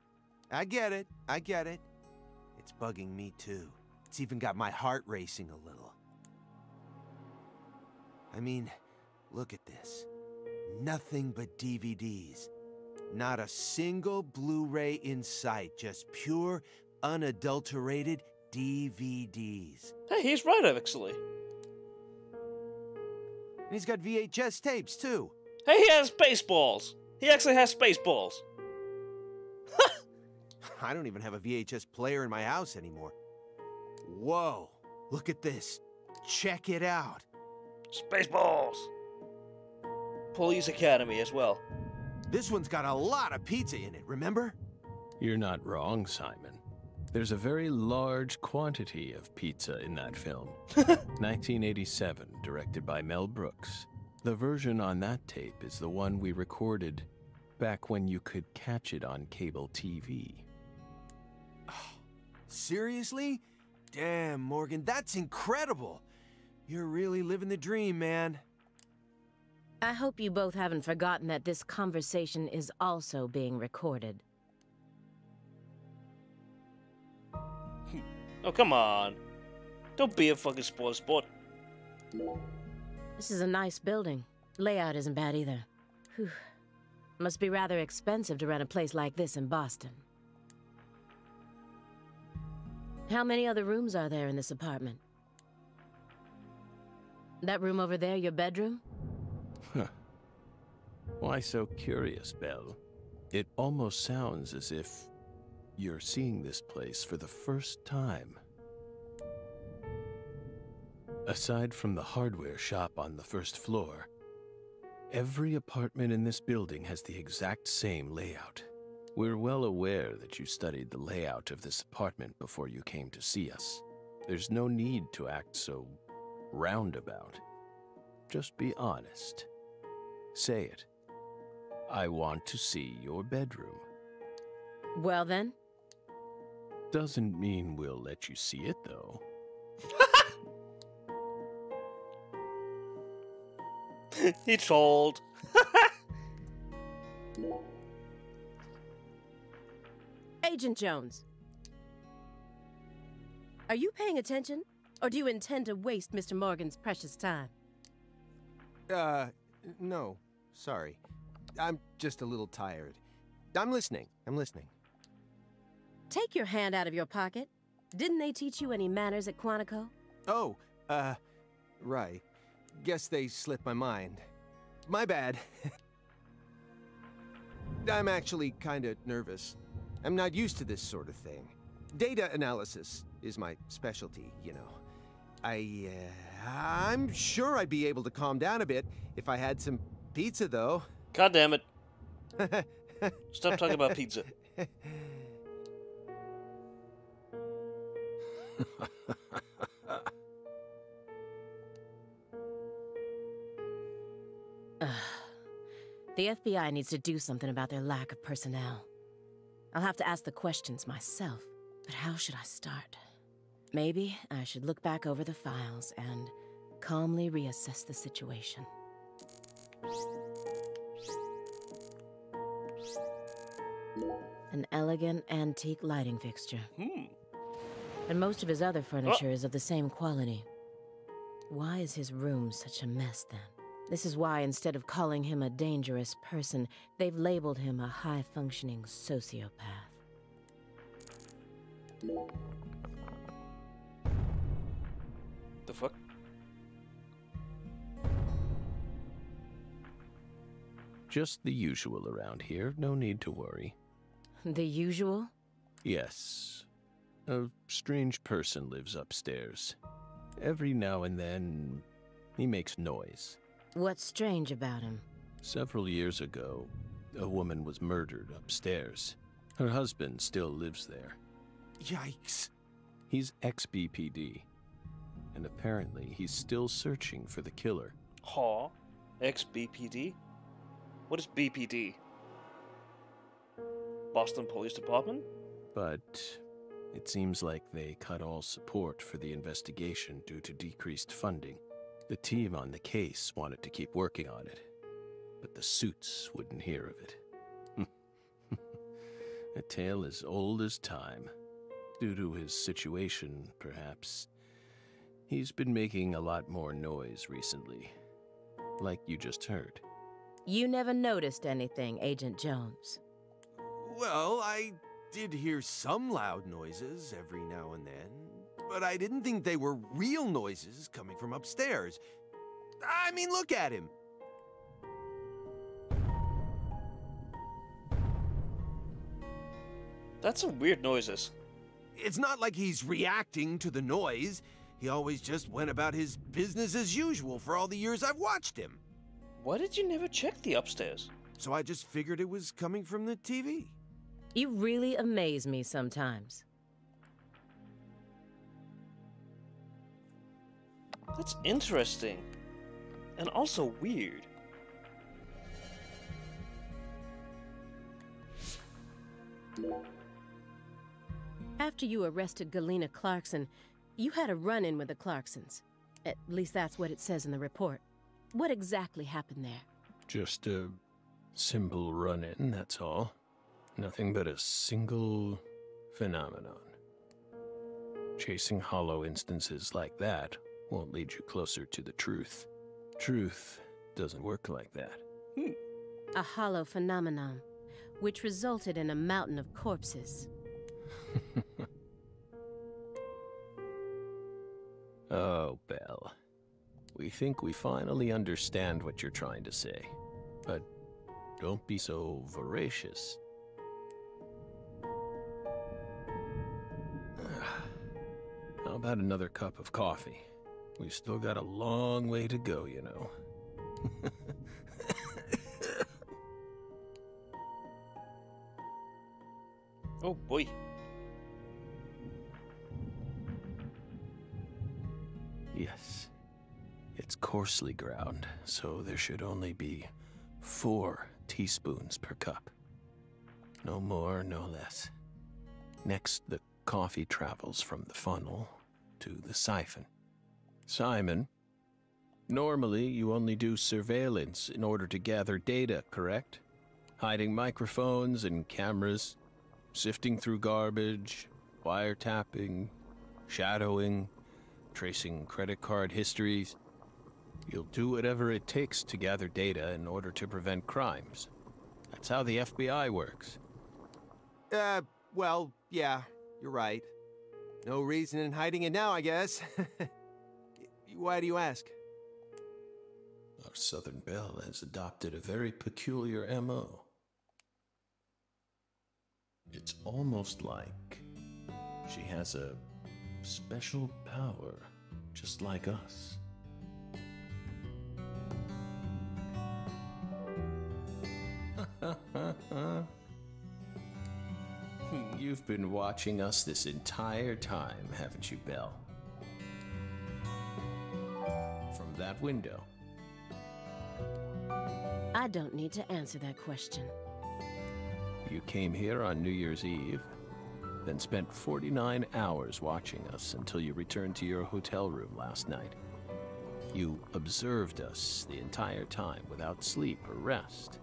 I get it. It's bugging me too. It's even got my heart racing a little. I mean, look at this. Nothing but DVDs. Not a single Blu-ray in sight. Just pure, unadulterated DVDs. Hey, he's right, actually. And he's got VHS tapes, too. Hey, he has Spaceballs. He actually has Spaceballs. I don't even have a VHS player in my house anymore. Whoa, look at this. Check it out. Spaceballs. Police Academy as well. This one's got a lot of pizza in it, remember? You're not wrong, Simon. There's a very large quantity of pizza in that film. 1987, directed by Mel Brooks. The version on that tape is the one we recorded back when you could catch it on cable TV. Seriously? Damn, Morgan, that's incredible. You're really living the dream, man. I hope you both haven't forgotten that this conversation is also being recorded. Oh, come on. Don't be a fucking sport. This is a nice building. Layout isn't bad either. Whew. Must be rather expensive to rent a place like this in Boston. How many other rooms are there in this apartment? That room over there, your bedroom? Why so curious, Belle? It almost sounds as if you're seeing this place for the first time. Aside from the hardware shop on the first floor, every apartment in this building has the exact same layout. We're well aware that you studied the layout of this apartment before you came to see us. There's no need to act so roundabout. Just be honest. Say it. I want to see your bedroom. Well then? Doesn't mean we'll let you see it, though. He trolled. Agent Jones. Are you paying attention? Or do you intend to waste Mr. Morgan's precious time? No. Sorry. I'm just a little tired. I'm listening. Take your hand out of your pocket. Didn't they teach you any manners at Quantico? Oh, right. Guess they slipped my mind. My bad. I'm actually kinda nervous. I'm not used to this sort of thing. Data analysis is my specialty, you know. I'm sure I'd be able to calm down a bit if I had some pizza, though. God damn it. Stop talking about pizza. The FBI needs to do something about their lack of personnel. I'll have to ask the questions myself, but how should I start? Maybe I should look back over the files and calmly reassess the situation. An elegant antique lighting fixture. And most of his other furniture is of the same quality. Why is his room such a mess then? This is why, instead of calling him a dangerous person, they've labeled him a high-functioning sociopath. The fuck? Just the usual around here. No need to worry. The usual? Yes. A strange person lives upstairs. Every now and then, he makes noise. What's strange about him? Several years ago, a woman was murdered upstairs. Her husband still lives there. Yikes. He's ex-BPD. And apparently, he's still searching for the killer. Huh? Ex-BPD? What is BPD? Boston Police Department? But it seems like they cut all support for the investigation due to decreased funding. The team on the case wanted to keep working on it, but the suits wouldn't hear of it. A tale as old as time. Due to his situation, perhaps. He's been making a lot more noise recently, like you just heard. You never noticed anything, Agent Jones. Well, I did hear some loud noises every now and then, but I didn't think they were real noises coming from upstairs. I mean, look at him. That's some weird noises. It's not like he's reacting to the noise. He always just went about his business as usual for all the years I've watched him. Why did you never check the upstairs? So I just figured it was coming from the TV. You really amaze me sometimes. That's interesting. And also weird. After you arrested Galena Clarkson, you had a run-in with the Clarksons. At least that's what it says in the report. What exactly happened there? Just a simple run-in, that's all. Nothing but a single phenomenon. Chasing hollow instances like that won't lead you closer to the truth. Truth doesn't work like that. A hollow phenomenon, which resulted in a mountain of corpses. Oh, Belle. We think we finally understand what you're trying to say. But don't be so voracious. How about another cup of coffee? We've still got a long way to go, you know. Oh boy. Yes. It's coarsely ground, so there should only be 4 teaspoons per cup. No more, no less. Next, the coffee travels from the funnel to the siphon. Simon, normally you only do surveillance in order to gather data, correct? Hiding microphones and cameras, sifting through garbage, wiretapping, shadowing, tracing credit card histories. You'll do whatever it takes to gather data in order to prevent crimes. That's how the FBI works. Well, yeah, you're right. No reason in hiding it now, I guess. Why do you ask? Our Southern Belle has adopted a very peculiar MO. It's almost like she has a special power, just like us. You've been watching us this entire time, haven't you, Belle? From that window. I don't need to answer that question. You came here on New Year's Eve, then spent 49 hours watching us until you returned to your hotel room last night. You observed us the entire time without sleep or rest,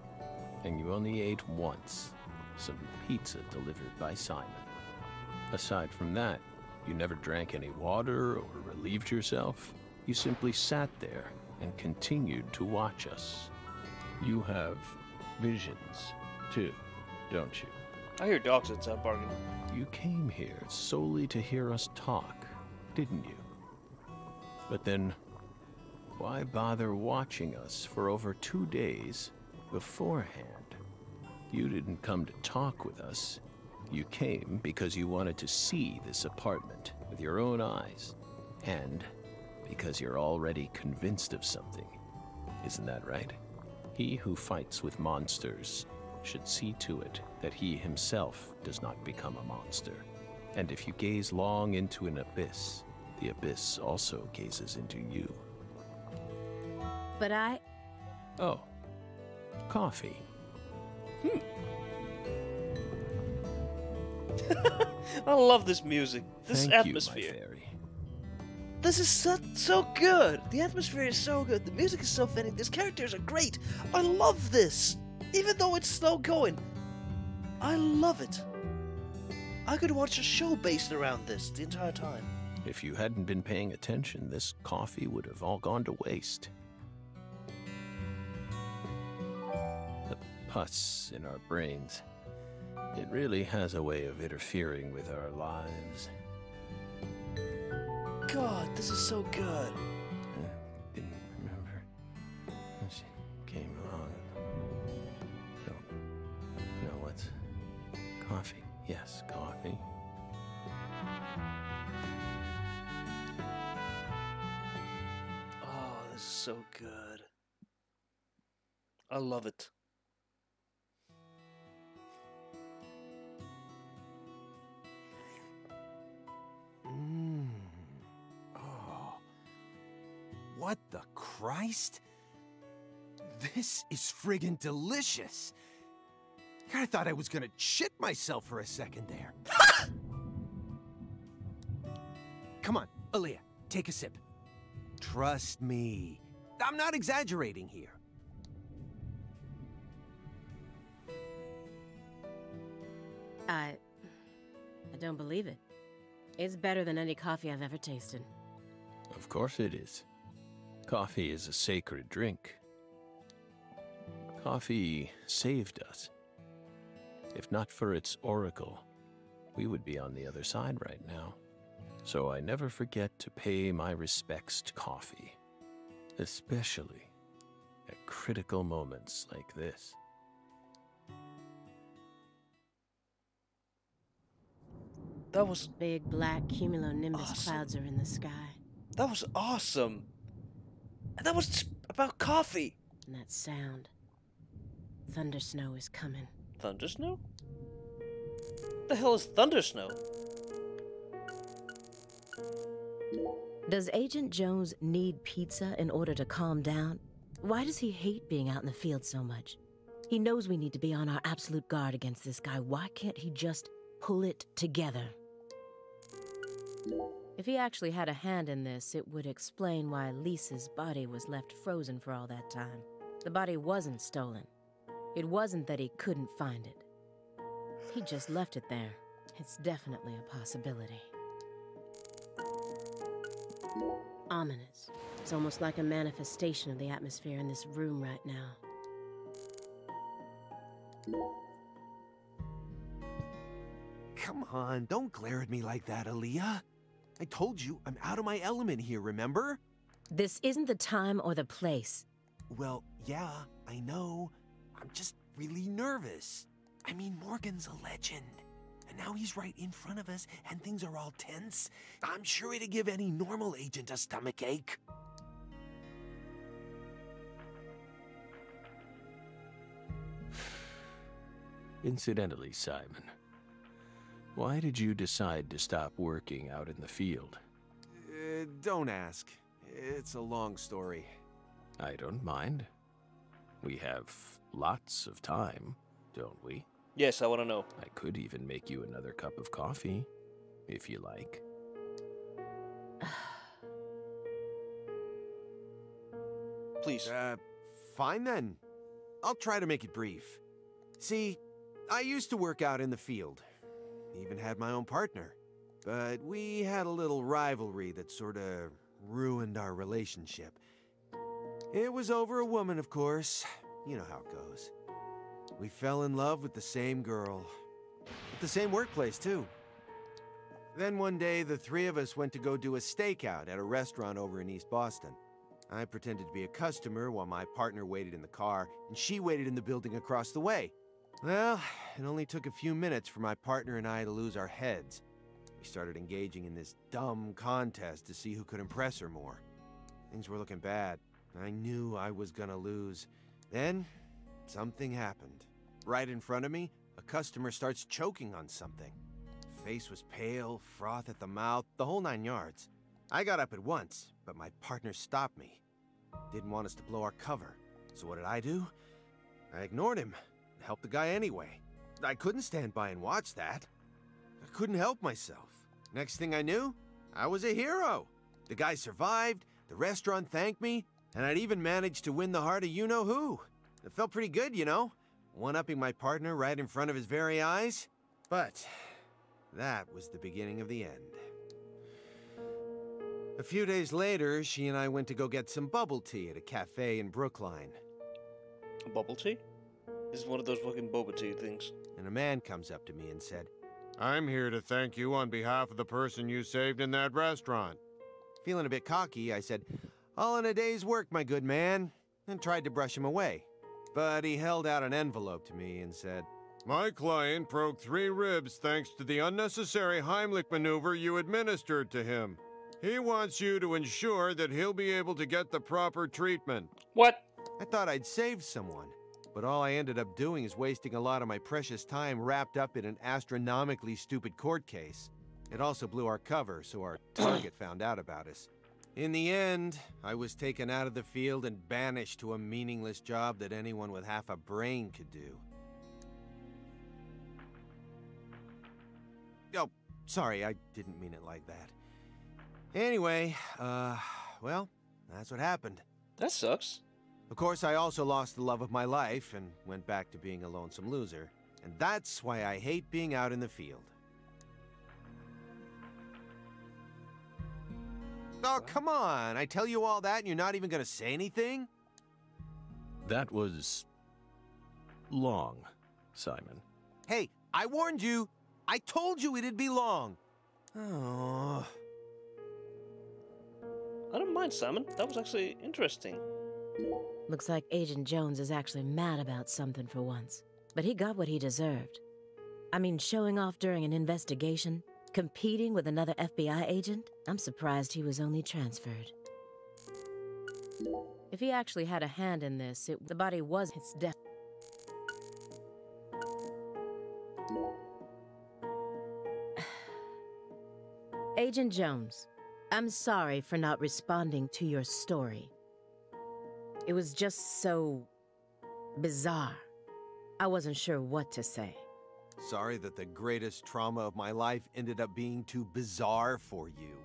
and you only ate once, some pizza delivered by Simon. Aside from that, you never drank any water or relieved yourself. You simply sat there and continued to watch us. You have visions, too, don't you? I hear dogs outside barking. You came here solely to hear us talk, didn't you? But then, why bother watching us for over 2 days beforehand? You didn't come to talk with us. You came because you wanted to see this apartment with your own eyes. And because you're already convinced of something. Isn't that right? He who fights with monsters should see to it that he himself does not become a monster. And if you gaze long into an abyss, the abyss also gazes into you. But Oh, coffee. I love this music, this Thank atmosphere. You, my fairy. This is so good. The atmosphere is so good. The music is so fitting. These characters are great. I love this. Even though it's slow going, I love it. I could watch a show based around this the entire time. If you hadn't been paying attention, this coffee would have all gone to waste. The pus in our brains. It really has a way of interfering with our lives. God, this is so good. Didn't remember. She came along. No, what's... Coffee. Yes, coffee. Oh, this is so good. I love it. Oh. What the Christ? This is friggin' delicious. I thought I was gonna shit myself for a second there. Come on, Aaliyah, take a sip. Trust me. I'm not exaggerating here. I don't believe it. It's better than any coffee I've ever tasted. Of course it is. Coffee is a sacred drink. Coffee saved us. If not for its oracle, we would be on the other side right now. So I never forget to pay my respects to coffee, especially at critical moments like this. That was big black cumulonimbus awesome. clouds are in the sky. That was awesome. And that was about coffee. And that sound. Thunder snow is coming. Thunder snow? What the hell is thunder snow? Does Agent Jones need pizza in order to calm down? Why does he hate being out in the field so much? He knows we need to be on our absolute guard against this guy. Why can't he just pull it together? If he actually had a hand in this, it would explain why Lisa's body was left frozen for all that time. The body wasn't stolen. It wasn't that he couldn't find it. He just left it there. It's definitely a possibility. Ominous. It's almost like a manifestation of the atmosphere in this room right now. Come on, don't glare at me like that, Aaliyah. I told you, I'm out of my element here, remember? This isn't the time or the place. Well, yeah, I know. I'm just really nervous. I mean, Morgan's a legend. And now he's right in front of us, and things are all tense. I'm sure it'd give any normal agent a stomachache. Incidentally, Simon, why did you decide to stop working out in the field? Don't ask. It's a long story. I don't mind. We have lots of time, don't we? Yes, I want to know. I could even make you another cup of coffee, if you like. Please. Fine then. I'll try to make it brief. See, I used to work out in the field. Even had my own partner. But we had a little rivalry that sort of ruined our relationship. It was over a woman, of course. You know how it goes. We fell in love with the same girl. At the same workplace, too. Then one day, the three of us went to go do a stakeout at a restaurant over in East Boston. I pretended to be a customer while my partner waited in the car, and she waited in the building across the way. Well, it only took a few minutes for my partner and I to lose our heads. We started engaging in this dumb contest to see who could impress her more. Things were looking bad. I knew I was gonna lose. Then, something happened. Right in front of me, a customer starts choking on something. Face was pale, froth at the mouth, the whole 9 yards. I got up at once, but my partner stopped me. Didn't want us to blow our cover. So what did I do? I ignored him. Helped the guy anyway. I couldn't stand by and watch that. I couldn't help myself. Next thing I knew, I was a hero. The guy survived, the restaurant thanked me, and I'd even managed to win the heart of you-know-who. It felt pretty good, you know? One-upping my partner right in front of his very eyes. But that was the beginning of the end. A few days later, she and I went to go get some bubble tea at a cafe in Brookline. Bubble tea? This is one of those fucking boba tea things. And a man comes up to me and said, I'm here to thank you on behalf of the person you saved in that restaurant. Feeling a bit cocky, I said, all in a day's work, my good man, and tried to brush him away. But he held out an envelope to me and said, My client broke 3 ribs thanks to the unnecessary Heimlich maneuver you administered to him. He wants you to ensure that he'll be able to get the proper treatment. What? I thought I'd saved someone. But all I ended up doing is wasting a lot of my precious time wrapped up in an astronomically stupid court case. It also blew our cover, so our target found out about us. In the end, I was taken out of the field and banished to a meaningless job that anyone with half a brain could do. Oh, sorry, I didn't mean it like that. Anyway, well, that's what happened. That sucks. Of course, I also lost the love of my life and went back to being a lonesome loser. And that's why I hate being out in the field. Oh, come on! I tell you all that and you're not even gonna say anything? That was long, Simon. Hey, I warned you! I told you it'd be long! Oh. I don't mind, Simon. That was actually interesting. Looks like Agent Jones is actually mad about something for once. But he got what he deserved. I mean, showing off during an investigation? Competing with another FBI agent? I'm surprised he was only transferred. If he actually had a hand in this, the body was his death. Agent Jones, I'm sorry for not responding to your story. It was just so bizarre. I wasn't sure what to say. Sorry that the greatest trauma of my life ended up being too bizarre for you.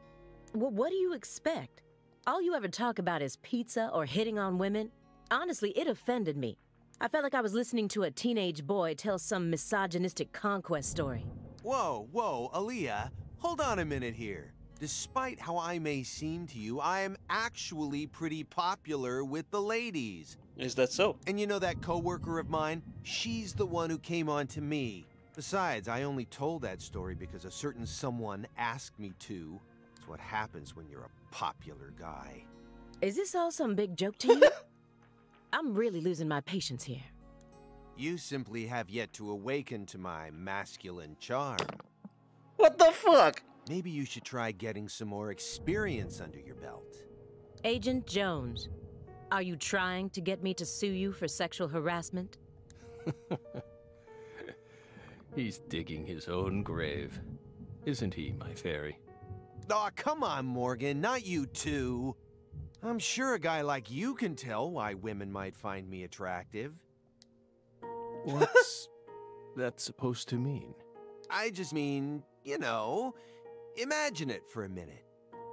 Well, what do you expect? All you ever talk about is pizza or hitting on women. Honestly, it offended me. I felt like I was listening to a teenage boy tell some misogynistic conquest story. Whoa, Aaliyah, hold on a minute here. Despite how I may seem to you, I am actually pretty popular with the ladies. Is that so? And you know that coworker of mine? She's the one who came on to me. Besides, I only told that story because a certain someone asked me to. It's what happens when you're a popular guy. Is this all some big joke to you? I'm really losing my patience here. You simply have yet to awaken to my masculine charm. What the fuck? Maybe you should try getting some more experience under your belt. Agent Jones, are you trying to get me to sue you for sexual harassment? He's digging his own grave. Isn't he, my fairy? Aw, come on, Morgan, not you too. I'm sure a guy like you can tell why women might find me attractive. What's that supposed to mean? I just mean, you know, imagine it for a minute.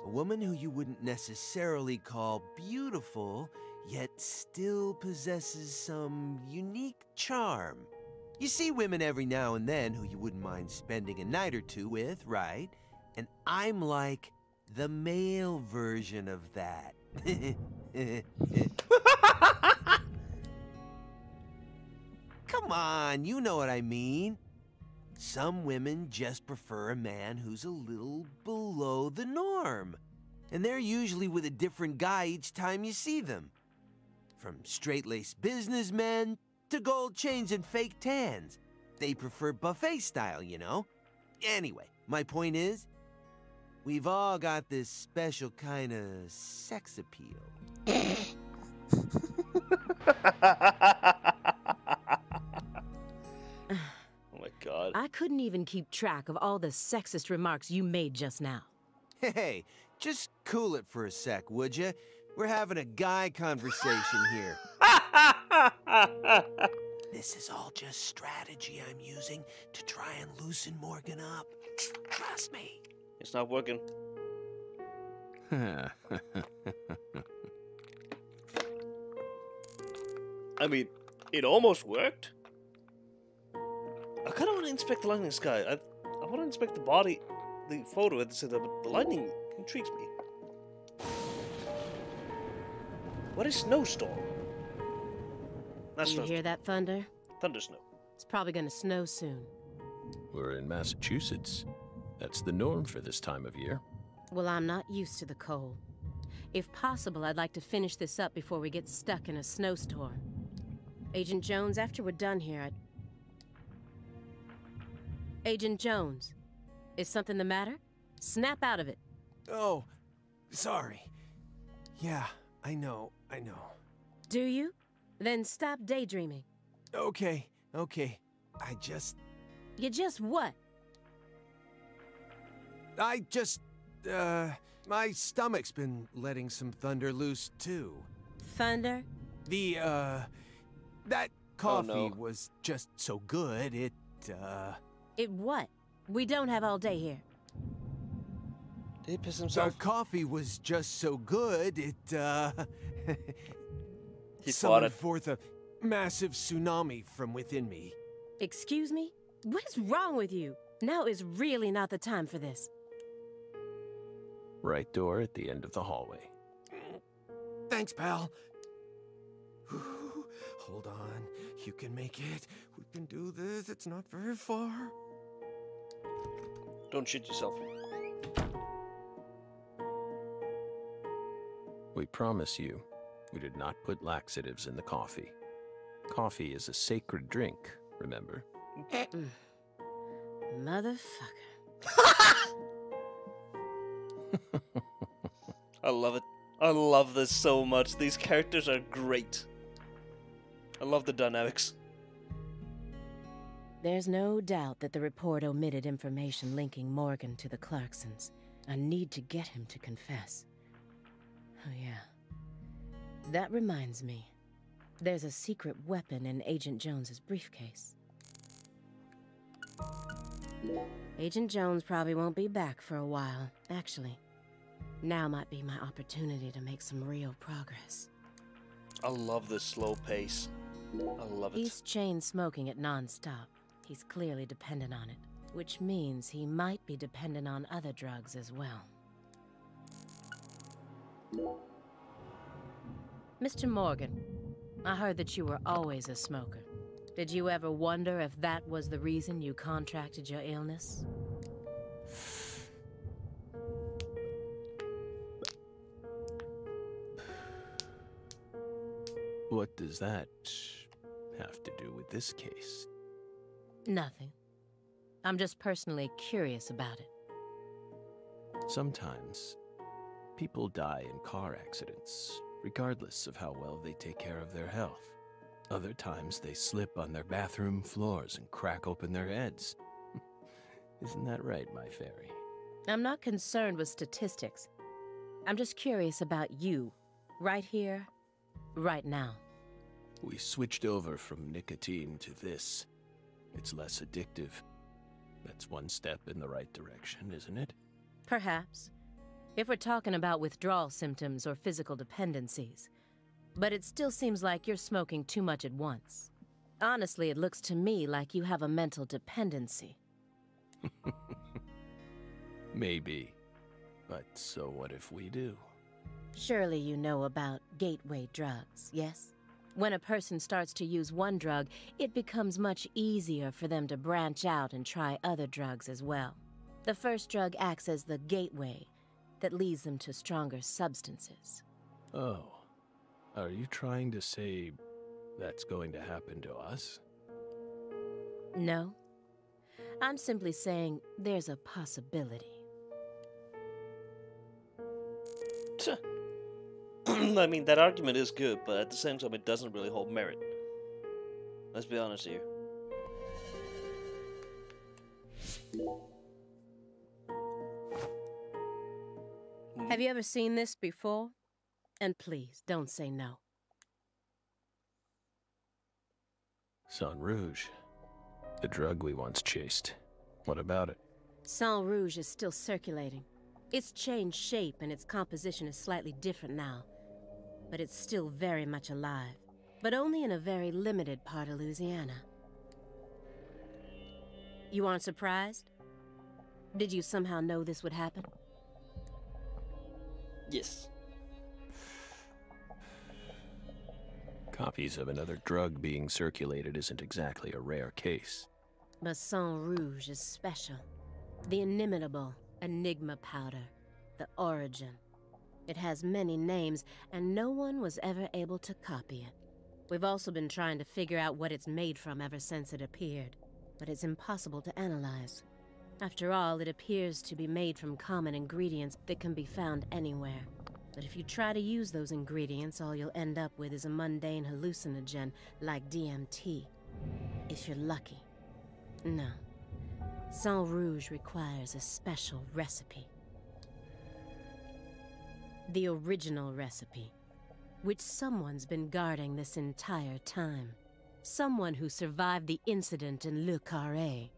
A woman who you wouldn't necessarily call beautiful, yet still possesses some unique charm. You see women every now and then who you wouldn't mind spending a night or two with, right? And I'm like the male version of that. Come on, you know what I mean. Some women just prefer a man who's a little below the norm. And they're usually with a different guy each time you see them. From straight-laced businessmen to gold chains and fake tans. They prefer buffet style, you know? Anyway, my point is, we've all got this special kind of sex appeal. Oh my god. I couldn't even keep track of all the sexist remarks you made just now. Hey, just cool it for a sec, would you? We're having a guy conversation here. This is all just strategy I'm using to try and loosen Morgan up. Trust me. It's not working. I mean, it almost worked. I kind of want to inspect the lightning sky. I want to inspect the body, the photo, and say that the lightning intrigues me. What is snowstorm? Not Do you hear that thunder? Thunder snow. It's probably gonna snow soon. We're in Massachusetts. That's the norm for this time of year. Well, I'm not used to the cold. If possible, I'd like to finish this up before we get stuck in a snowstorm. Agent Jones, after we're done here, Agent Jones, is something the matter? Snap out of it. Oh, sorry. Yeah, I know. Do you? Then stop daydreaming. Okay. I just... You just what? My stomach's been letting some thunder loose, too. Thunder? That coffee was just so good, it what? We don't have all day here. Did he piss himself? The coffee was just so good, it, he summoned forth a massive tsunami from within me. Excuse me? What is wrong with you? Now is really not the time for this. Right door at the end of the hallway. Thanks, pal. Hold on. You can make it. We can do this. It's not very far. Don't shit yourself. We promise you, we did not put laxatives in the coffee. Coffee is a sacred drink, remember? Motherfucker. I love it. I love this so much. These characters are great. I love the dynamics. There's no doubt that the report omitted information linking Morgan to the Clarksons. I need to get him to confess. Oh yeah. That reminds me. There's a secret weapon in Agent Jones's briefcase. Agent Jones probably won't be back for a while, actually. Now might be my opportunity to make some real progress. I love this slow pace. I love it. He's chain smoking it non-stop. He's clearly dependent on it, which means he might be dependent on other drugs as well. Mr. Morgan, I heard that you were always a smoker. Did you ever wonder if that was the reason you contracted your illness? What does that have to do with this case? Nothing. I'm just personally curious about it. Sometimes, people die in car accidents, regardless of how well they take care of their health. Other times, they slip on their bathroom floors and crack open their heads. Isn't that right, my fairy? I'm not concerned with statistics. I'm just curious about you, right here, right now. We switched over from nicotine to this. It's less addictive. That's one step in the right direction, isn't it? Perhaps. If we're talking about withdrawal symptoms or physical dependencies. But it still seems like you're smoking too much at once. Honestly, it looks to me like you have a mental dependency. Maybe. But so what if we do? Surely you know about gateway drugs, yes? When a person starts to use one drug, it becomes much easier for them to branch out and try other drugs as well. The first drug acts as the gateway that leads them to stronger substances. Oh. Are you trying to say that's going to happen to us? No. I'm simply saying there's a possibility. I mean, that argument is good, but at the same time, it doesn't really hold merit. Let's be honest here. Have you ever seen this before? And please, don't say no. Sang Rouge. The drug we once chased. What about it? Sang Rouge is still circulating. It's changed shape and its composition is slightly different now. But it's still very much alive. But only in a very limited part of Louisiana. You aren't surprised? Did you somehow know this would happen? Yes. Copies of another drug being circulated isn't exactly a rare case. But Sang Rouge is special. The inimitable Enigma powder. The origin. It has many names, and no one was ever able to copy it. We've also been trying to figure out what it's made from ever since it appeared. But it's impossible to analyze. After all, it appears to be made from common ingredients that can be found anywhere. But if you try to use those ingredients, all you'll end up with is a mundane hallucinogen like DMT. If you're lucky. No. Sang Rouge requires a special recipe. The original recipe, which someone's been guarding this entire time. Someone who survived the incident in Le Carré.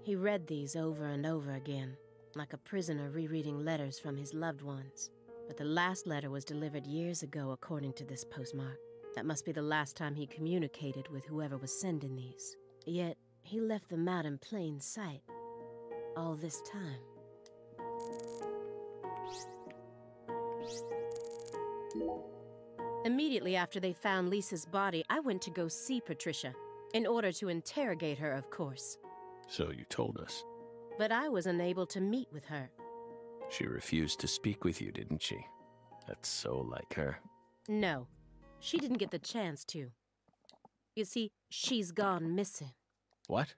He read these over and over again, like a prisoner rereading letters from his loved ones. But the last letter was delivered years ago, according to this postmark. That must be the last time he communicated with whoever was sending these. Yet, he left them out in plain sight. All this time. Immediately after they found Lisa's body, I went to go see Patricia. In order to interrogate her, of course. So you told us. But I was unable to meet with her. She refused to speak with you, didn't she? That's so like her. No. she didn't get the chance to. You see, she's gone missing. What?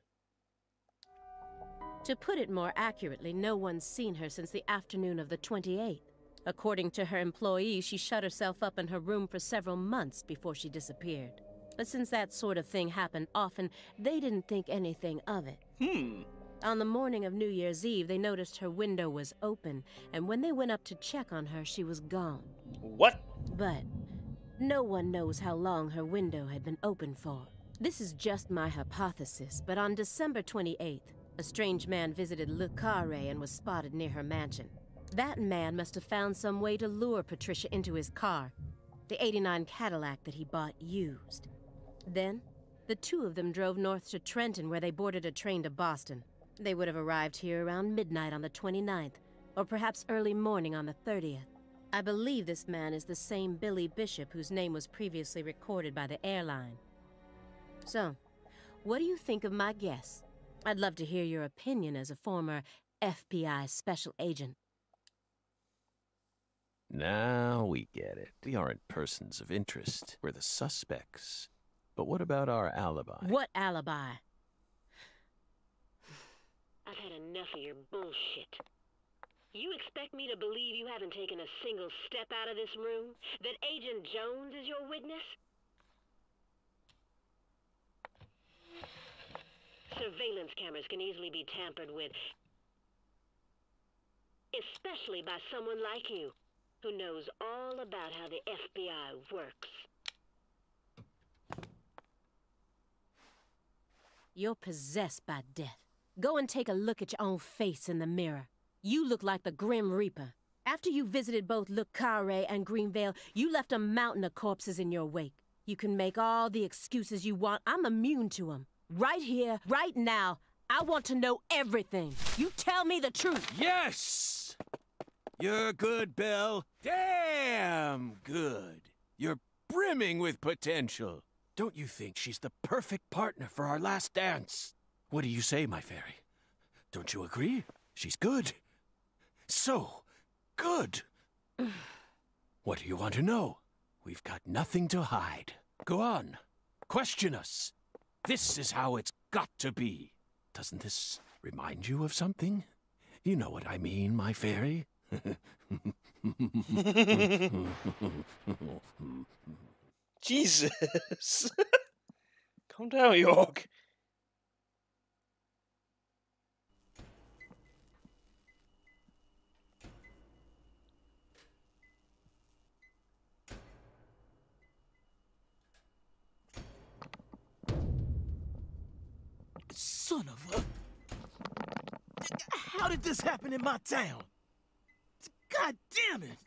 To put it more accurately, no one's seen her since the afternoon of the 28th. According to her employees, she shut herself up in her room for several months before she disappeared. But since that sort of thing happened often, they didn't think anything of it. On the morning of New Year's Eve, they noticed her window was open, and when they went up to check on her, she was gone. What? But no one knows how long her window had been open for. This is just my hypothesis, but on December 28th, a strange man visited Le Carré and was spotted near her mansion. That man must have found some way to lure Patricia into his car, the '89 Cadillac that he bought used. Then, the two of them drove north to Trenton, where they boarded a train to Boston. They would have arrived here around midnight on the 29th, or perhaps early morning on the 30th. I believe this man is the same Billy Bishop whose name was previously recorded by the airline. So, what do you think of my guess? I'd love to hear your opinion as a former FBI special agent. Now we get it. We aren't persons of interest. We're the suspects. But what about our alibi? What alibi? I've had enough of your bullshit. You expect me to believe you haven't taken a single step out of this room? That Agent Jones is your witness? Surveillance cameras can easily be tampered with, especially by someone like you, who knows all about how the FBI works. You're possessed by death. Go and take a look at your own face in the mirror. You look like the Grim Reaper. After you visited both Le Carré and Greenvale, you left a mountain of corpses in your wake. You can make all the excuses you want. I'm immune to them. Right here, right now, I want to know everything. You tell me the truth. Yes! You're good, Belle. Damn good. You're brimming with potential. Don't you think she's the perfect partner for our last dance? What do you say, my fairy? Don't you agree? She's good. So good. What do you want to know? We've got nothing to hide. Go on. Question us. This is how it's got to be. Doesn't this remind you of something? You know what I mean, my fairy. Jesus. Calm down, York. Son of a... How did this happen in my town? God damn it!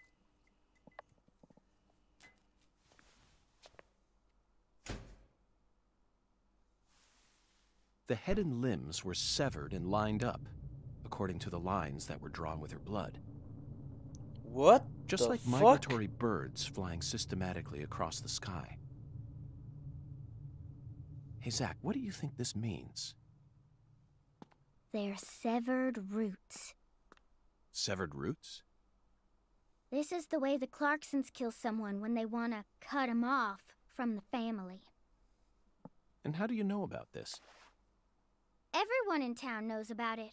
The head and limbs were severed and lined up, according to the lines that were drawn with her blood. What? Just like migratory birds flying systematically across the sky. Hey, Zach, what do you think this means? They're severed roots. Severed roots? This is the way the Clarksons kill someone when they want to cut him off from the family. And how do you know about this? Everyone in town knows about it.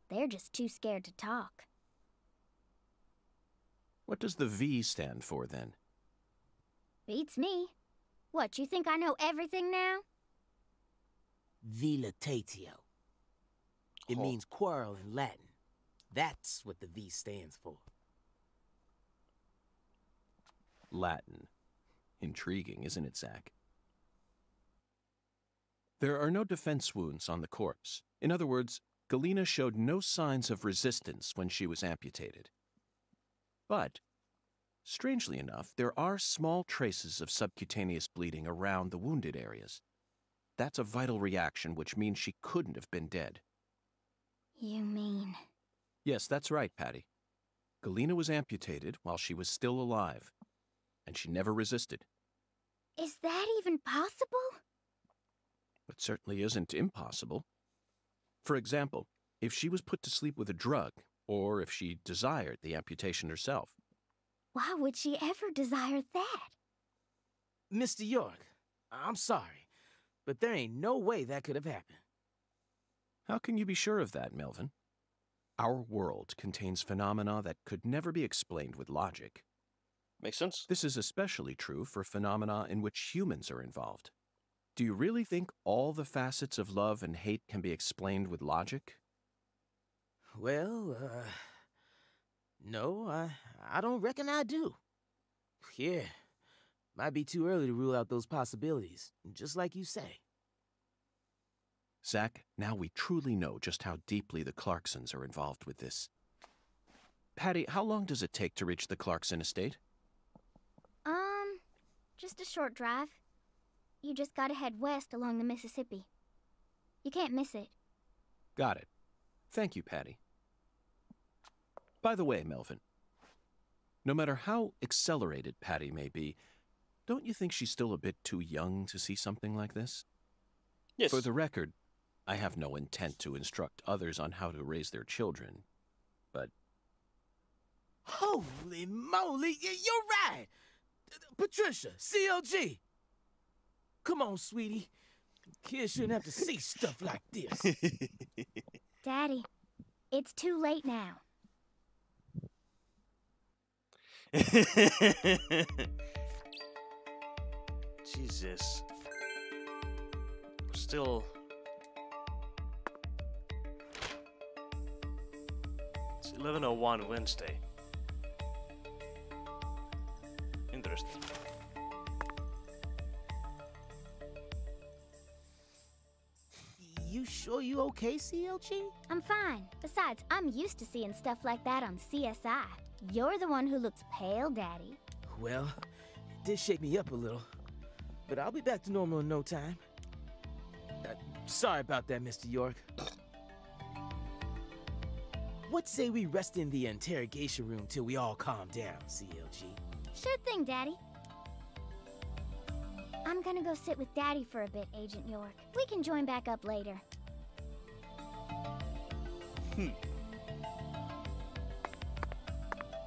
They're just too scared to talk. What does the V stand for, then? Beats me. What, you think I know everything now? Vilitatio. It means quarrel in Latin. That's what the V stands for. Latin. Intriguing, isn't it, Zach? There are no defense wounds on the corpse. In other words, Galena showed no signs of resistance when she was amputated. But, strangely enough, there are small traces of subcutaneous bleeding around the wounded areas. That's a vital reaction, which means she couldn't have been dead. You mean... Yes, that's right, Patty. Galena was amputated while she was still alive, and she never resisted. Is that even possible? It certainly isn't impossible. For example, if she was put to sleep with a drug, or if she desired the amputation herself. Why would she ever desire that? Mr. York, I'm sorry, but there ain't no way that could have happened. How can you be sure of that, Melvin? Our world contains phenomena that could never be explained with logic. Makes sense. This is especially true for phenomena in which humans are involved. Do you really think all the facets of love and hate can be explained with logic? Well, no, I don't reckon I do. Yeah, might be too early to rule out those possibilities, just like you say. Zach, now we truly know just how deeply the Clarksons are involved with this. Patty, how long does it take to reach the Clarkson estate? Just a short drive. You just gotta head west along the Mississippi. You can't miss it. Got it. Thank you, Patty. By the way, Melvin, no matter how accelerated Patty may be, don't you think she's still a bit too young to see something like this? Yes. For the record, I have no intent to instruct others on how to raise their children, but... Holy moly, you're right! Patricia, CLG! Come on, sweetie. Kids shouldn't have to see stuff like this. Daddy, it's too late now. Jesus. Still... It's 11:01 Wednesday. Interesting. You sure you okay, CLG? I'm fine. Besides, I'm used to seeing stuff like that on CSI. You're the one who looks pale, Daddy. Well, it did shake me up a little, but I'll be back to normal in no time. Sorry about that, Mr. York. What say we rest in the interrogation room till we all calm down, CLG? Sure thing, Daddy. I'm gonna go sit with Daddy for a bit, Agent York. We can join back up later.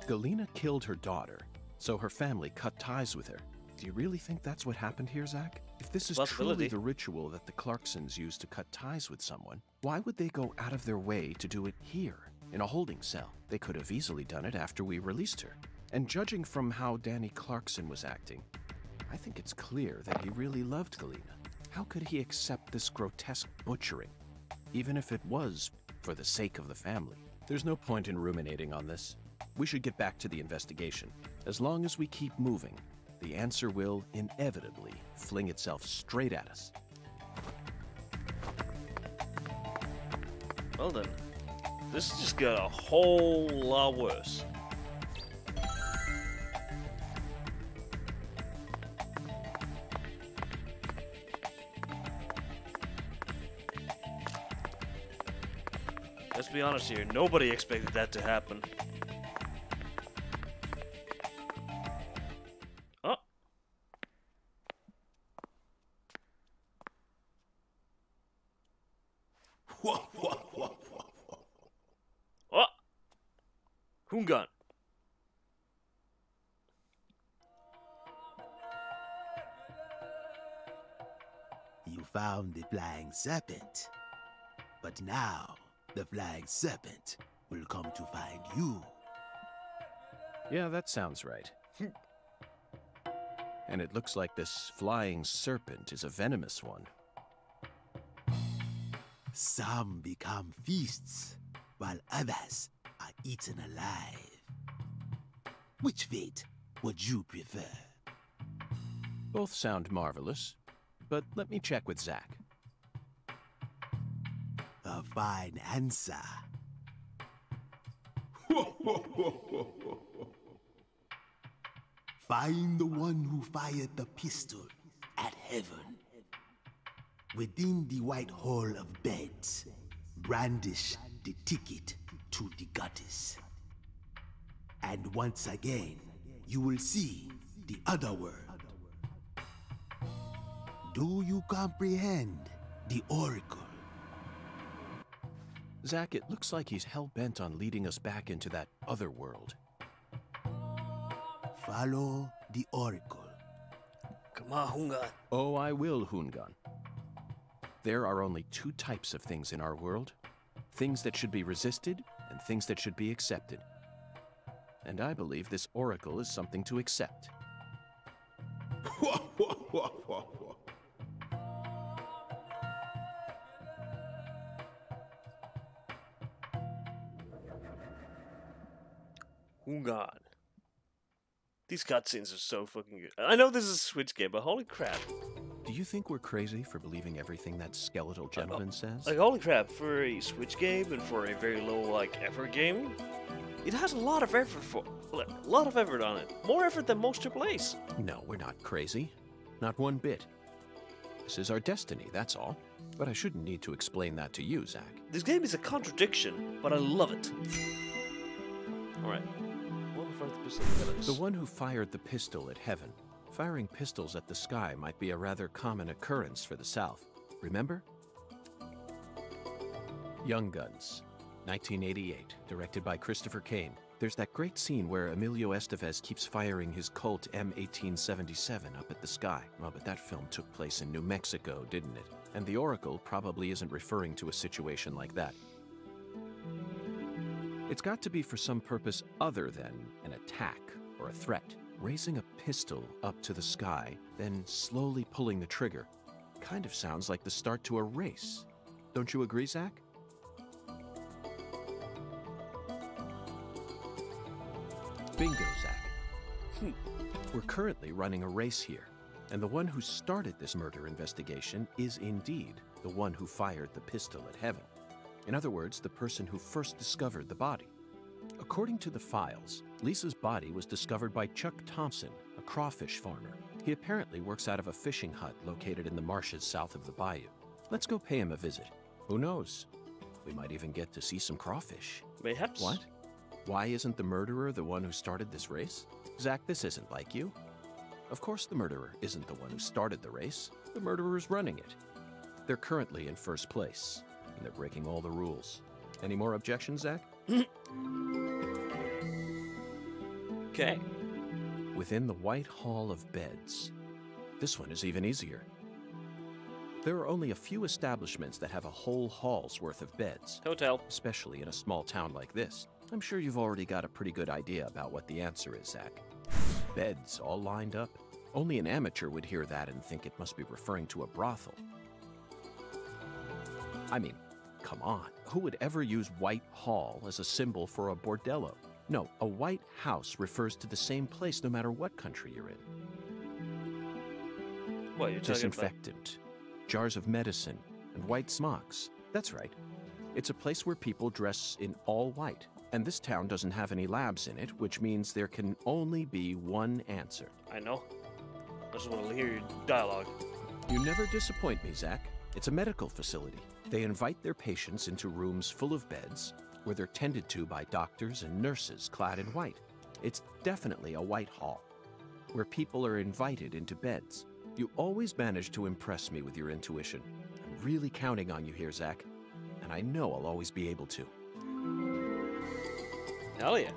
Galena killed her daughter, so her family cut ties with her. Do you really think that's what happened here, Zach? If this is truly the ritual that the Clarksons use to cut ties with someone, why would they go out of their way to do it here, in a holding cell? They could have easily done it after we released her. And judging from how Danny Clarkson was acting, I think it's clear that he really loved Galena. How could he accept this grotesque butchering, even if it was for the sake of the family? There's no point in ruminating on this. We should get back to the investigation. As long as we keep moving, the answer will inevitably fling itself straight at us. Well then, this just got a whole lot worse. Let's be honest here, nobody expected that to happen. Oh. Oh. Kungan. You found the flying serpent. But now, the flying serpent will come to find you. Yeah, that sounds right. And it looks like this flying serpent is a venomous one. Some become feasts, while others are eaten alive. Which fate would you prefer? Both sound marvelous, but let me check with Zach. A fine answer. Find the one who fired the pistol at heaven. Within the white hall of beds, brandish the ticket to the goddess. And once again, you will see the other world. Do you comprehend the oracle? Zach, it looks like he's hell-bent on leading us back into that other world. Follow the oracle. Come on, Hungan. Oh, I will, Hungan. There are only two types of things in our world. Things that should be resisted and things that should be accepted. And I believe this oracle is something to accept. Hungan. These cutscenes are so fucking good. I know this is a Switch game, but holy crap. Do you think we're crazy for believing everything that skeletal gentleman says? Like, holy crap, for a Switch game and for a very low, like, effort game, it has a lot of effort a lot of effort on it. More effort than most AAAs. No, we're not crazy. Not one bit. This is our destiny, that's all. But I shouldn't need to explain that to you, Zach. This game is a contradiction, but I love it. Alright. The one who fired the pistol at heaven. Firing pistols at the sky might be a rather common occurrence for the South. Remember? Young Guns, 1988, directed by Christopher Kane. There's that great scene where Emilio Estevez keeps firing his Colt M1877 up at the sky. Well, but that film took place in New Mexico, didn't it? And the Oracle probably isn't referring to a situation like that. It's got to be for some purpose other than an attack or a threat. Raising a pistol up to the sky, then slowly pulling the trigger, kind of sounds like the start to a race. Don't you agree, Zach? Bingo, Zach. We're currently running a race here, and the one who started this murder investigation is indeed the one who fired the pistol at heaven. In other words, the person who first discovered the body. According to the files, Lisa's body was discovered by Chuck Thompson, a crawfish farmer. He apparently works out of a fishing hut located in the marshes south of the bayou. Let's go pay him a visit. Who knows? We might even get to see some crawfish. Mayhaps. What? Why isn't the murderer the one who started this race? Zach, this isn't like you. Of course the murderer isn't the one who started the race. The murderer's running it. They're currently in first place, and they're breaking all the rules. Any more objections, Zach? Okay. Within the White Hall of Beds. This one is even easier. There are only a few establishments that have a whole hall's worth of beds. Hotel. Especially in a small town like this. I'm sure you've already got a pretty good idea about what the answer is, Zach. Beds all lined up. Only an amateur would hear that and think it must be referring to a brothel. I mean, come on. Who would ever use White Hall as a symbol for a bordello? No, a White House refers to the same place no matter what country you're in. What, you're talking Disinfectant, jars of medicine, and white smocks. That's right. It's a place where people dress in all white. And this town doesn't have any labs in it, which means there can only be one answer. I know. I just want to hear your dialogue. You never disappoint me, Zach. It's a medical facility. They invite their patients into rooms full of beds, where they're tended to by doctors and nurses clad in white. It's definitely a White Hall, where people are invited into beds. You always manage to impress me with your intuition. I'm really counting on you here, Zach, and I know I'll always be able to. Hell yeah.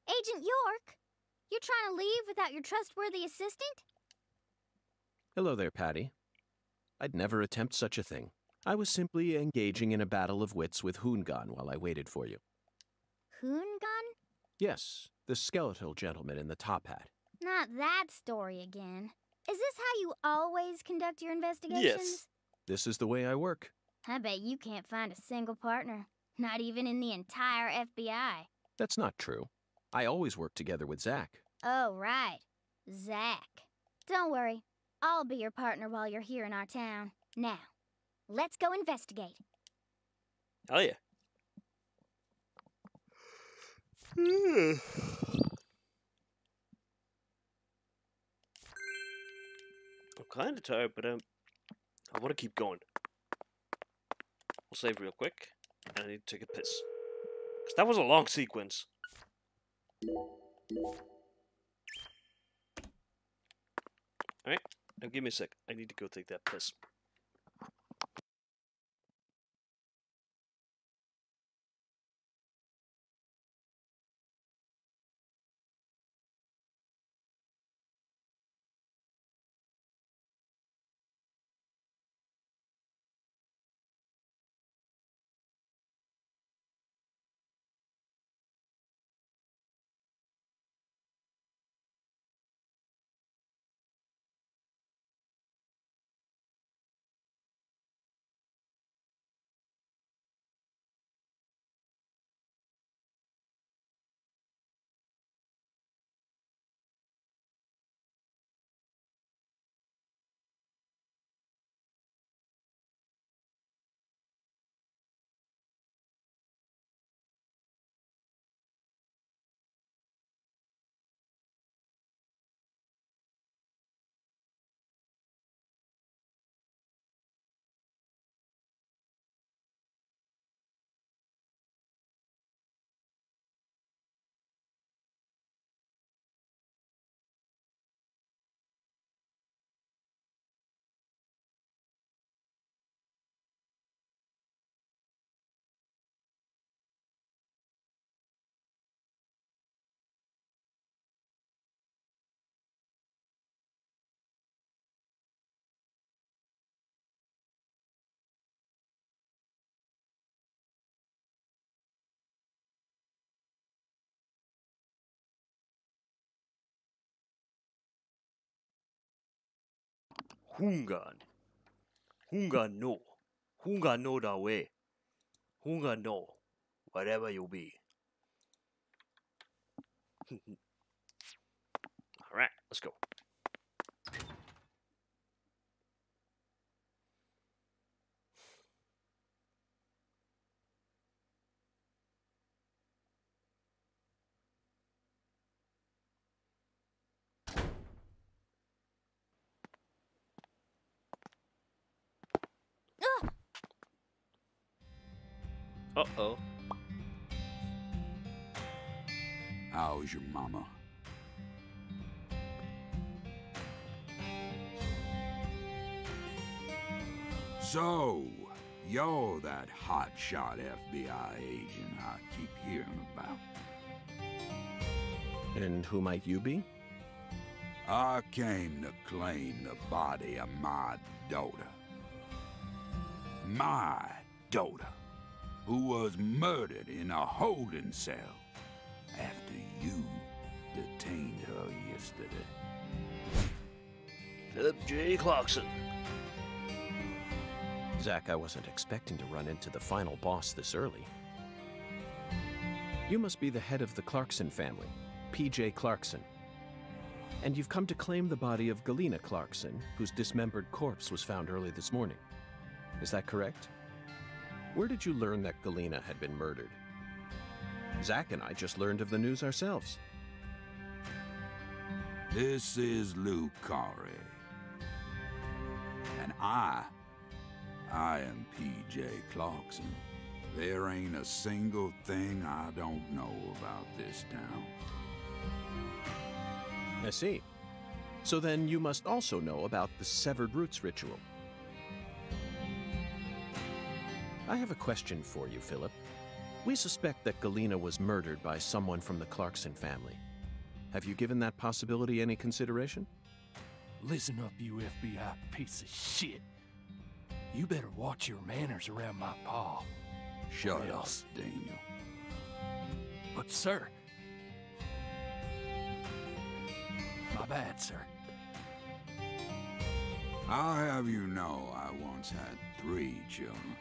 Agent York, you're trying to leave without your trustworthy assistant? Hello there, Patty. I'd never attempt such a thing. I was simply engaging in a battle of wits with Hungan while I waited for you. Hungan? Yes, the skeletal gentleman in the top hat. Not that story again. Is this how you always conduct your investigations? Yes. This is the way I work. I bet you can't find a single partner. Not even in the entire FBI. That's not true. I always work together with Zach. Oh, right. Zach. Don't worry. I'll be your partner while you're here in our town. Now, let's go investigate. Hell yeah. I'm kind of tired, but I want to keep going. We'll save real quick, and I need to take a piss. Because that was a long sequence. Alright, now give me a sec. I need to go take that piss. Hungan. Hungan no. Hungan no da way. Hungan no. Whatever you be. Alright, let's go. Uh-oh. How's your mama? So, you're that hotshot FBI agent I keep hearing about. And who might you be? I came to claim the body of my daughter. My daughter, who was murdered in a holding cell after you detained her yesterday. Philip J. Clarkson. Zach, I wasn't expecting to run into the final boss this early. You must be the head of the Clarkson family, P.J. Clarkson. And you've come to claim the body of Galena Clarkson, whose dismembered corpse was found early this morning. Is that correct? Where did you learn that Galena had been murdered? Zach and I just learned of the news ourselves. This is Lucare. And I am P.J. Clarkson. There ain't a single thing I don't know about this town. I see. So then you must also know about the Severed Roots ritual. I have a question for you, Philip. We suspect that Galena was murdered by someone from the Clarkson family. Have you given that possibility any consideration? Listen up, you FBI piece of shit. You better watch your manners around my pa. Shut up, Daniel. But, sir... My bad, sir. I'll have you know I once had 3 children.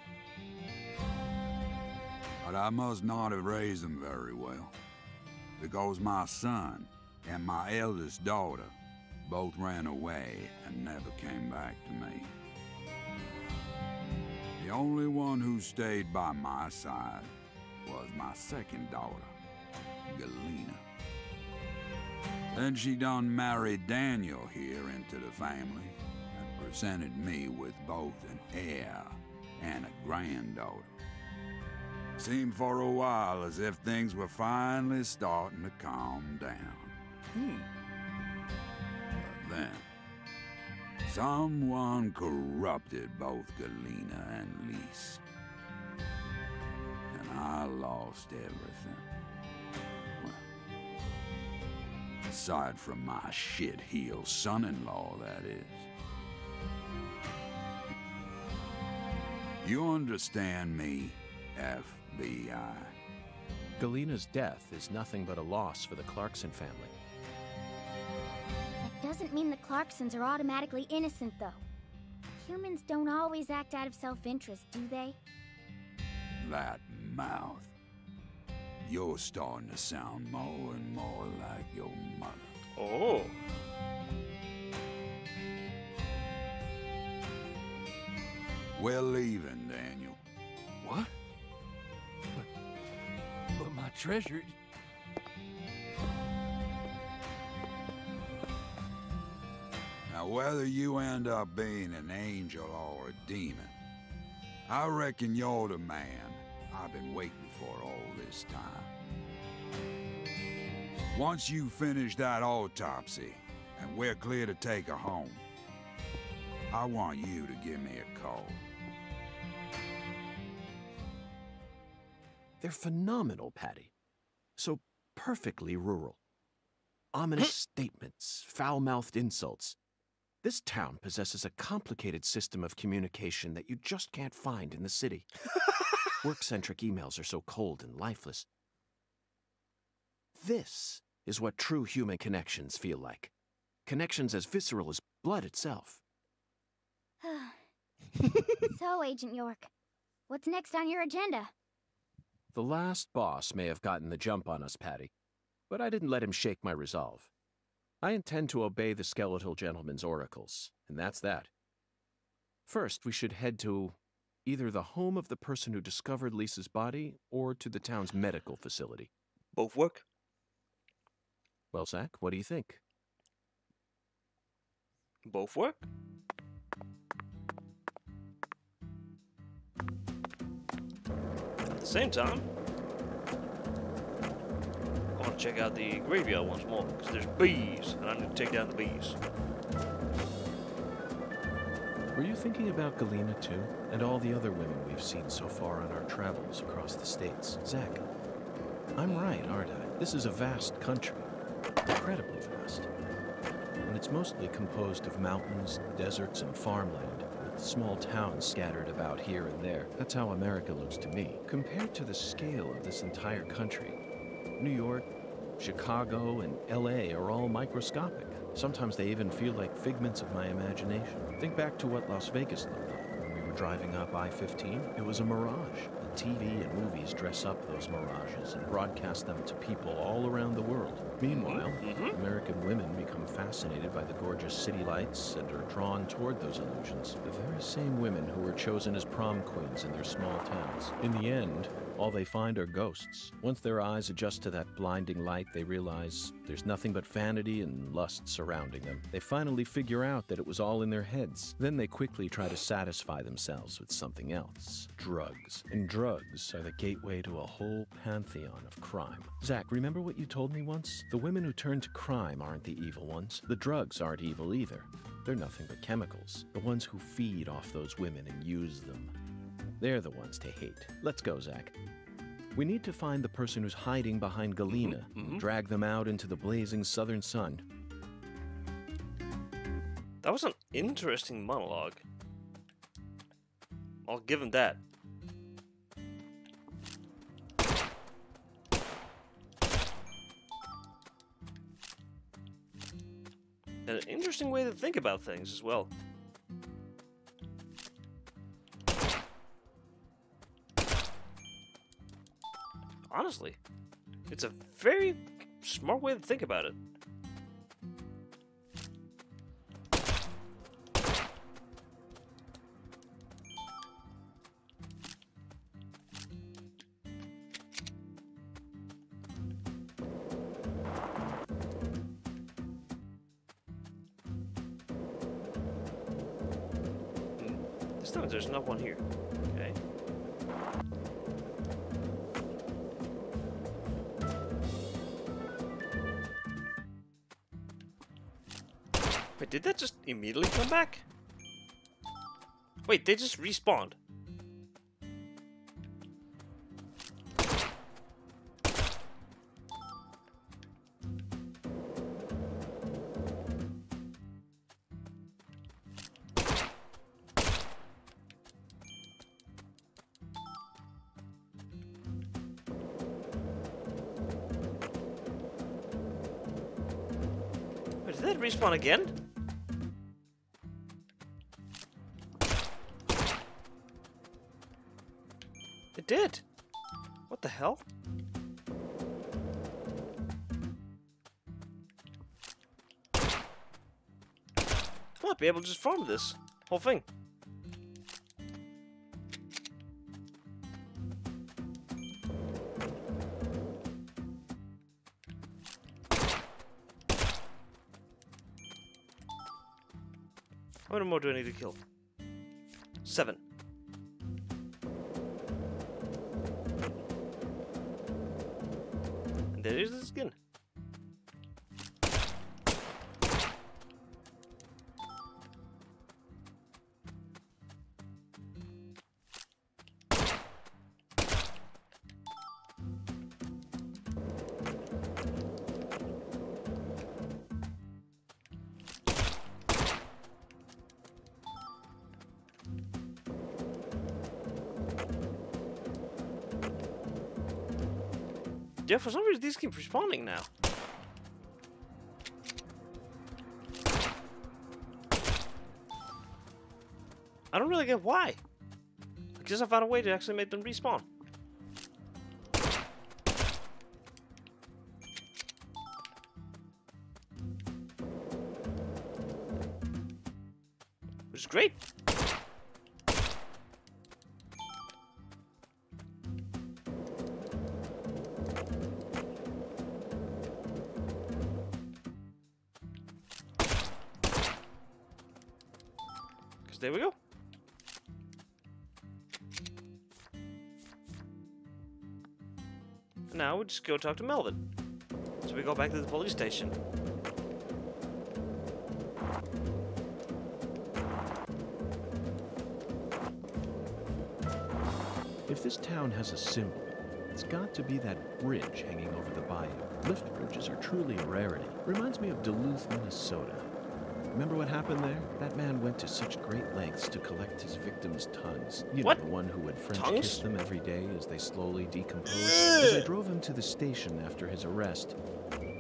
But I must not have raised them very well, because my son and my eldest daughter both ran away and never came back to me. The only one who stayed by my side was my second daughter, Galena. Then she done married Daniel here into the family and presented me with both an heir and a granddaughter. Seemed for a while as if things were finally starting to calm down. But then, someone corrupted both Galena and Lise. And I lost everything. Well, aside from my shit-heel son-in-law, that is. You understand me, FBI? Galena's death is nothing but a loss for the Clarkson family. That doesn't mean the Clarksons are automatically innocent, though. Humans don't always act out of self-interest, do they? That mouth. You're starting to sound more and more like your mother. Oh. We're leaving, Daniel. What? But my treasure... Now, whether you end up being an angel or a demon, I reckon you're the man I've been waiting for all this time. Once you finish that autopsy, and we're clear to take her home, I want you to give me a call. They're phenomenal, Patty. So perfectly rural. Ominous statements, foul-mouthed insults. This town possesses a complicated system of communication that you just can't find in the city. Work-centric emails are so cold and lifeless. This is what true human connections feel like. Connections as visceral as blood itself. So, Agent York, what's next on your agenda? The last boss may have gotten the jump on us, Patty, but I didn't let him shake my resolve. I intend to obey the skeletal gentleman's oracles, and that's that. First, we should head to either the home of the person who discovered Lisa's body or to the town's medical facility. Both work. Well, Zach, what do you think? Both work. At the same time, I want to check out the graveyard once more, because there's bees, and I need to take down the bees. Were you thinking about Galena, too? And all the other women we've seen so far on our travels across the states? Zach, I'm right, aren't I? This is a vast country. Incredibly vast. And it's mostly composed of mountains, deserts, and farmland, with small towns scattered about here and there. That's how America looks to me. Compared to the scale of this entire country, New York, Chicago, and LA are all microscopic. Sometimes they even feel like figments of my imagination. Think back to what Las Vegas looked like when we were driving up I-15. It was a mirage. The TV and movies dress up those mirages and broadcast them to people all around the world. Meanwhile, American women become fascinated by the gorgeous city lights and are drawn toward those illusions. The very same women who were chosen as prom queens in their small towns. In the end, all they find are ghosts. Once their eyes adjust to that blinding light, they realize there's nothing but vanity and lust surrounding them. They finally figure out that it was all in their heads. Then they quickly try to satisfy themselves with something else. Drugs. And drugs are the gateway to a whole pantheon of crime. Zach, remember what you told me once? The women who turn to crime aren't the evil ones. The drugs aren't evil either. They're nothing but chemicals. The ones who feed off those women and use them. They're the ones to hate. Let's go, Zach. We need to find the person who's hiding behind Galena and drag them out into the blazing southern sun. That was an interesting monologue. I'll give him that. An interesting way to think about things as well. Honestly, it's a very smart way to think about it. This time there's not one here. Okay. Wait, did that just immediately come back? Wait, they just respawned. Wait, did that respawn again? It did. What the hell? I might be able to just farm this whole thing. How many more do I need to kill? 7. And there is the skin. Yeah, for some reason these keep respawning now. I don't really get why. I guess I found a way to actually make them respawn. Which is great. There we go. And now we just go talk to Melvin. So we go back to the police station. If this town has a symbol, it's got to be that bridge hanging over the bayou. Lift bridges are truly a rarity. Reminds me of Duluth, Minnesota. Remember what happened there? That man went to such great lengths to collect his victims' tongues. You know, the one who would French kiss them every day as they slowly decomposed. As I drove him to the station after his arrest,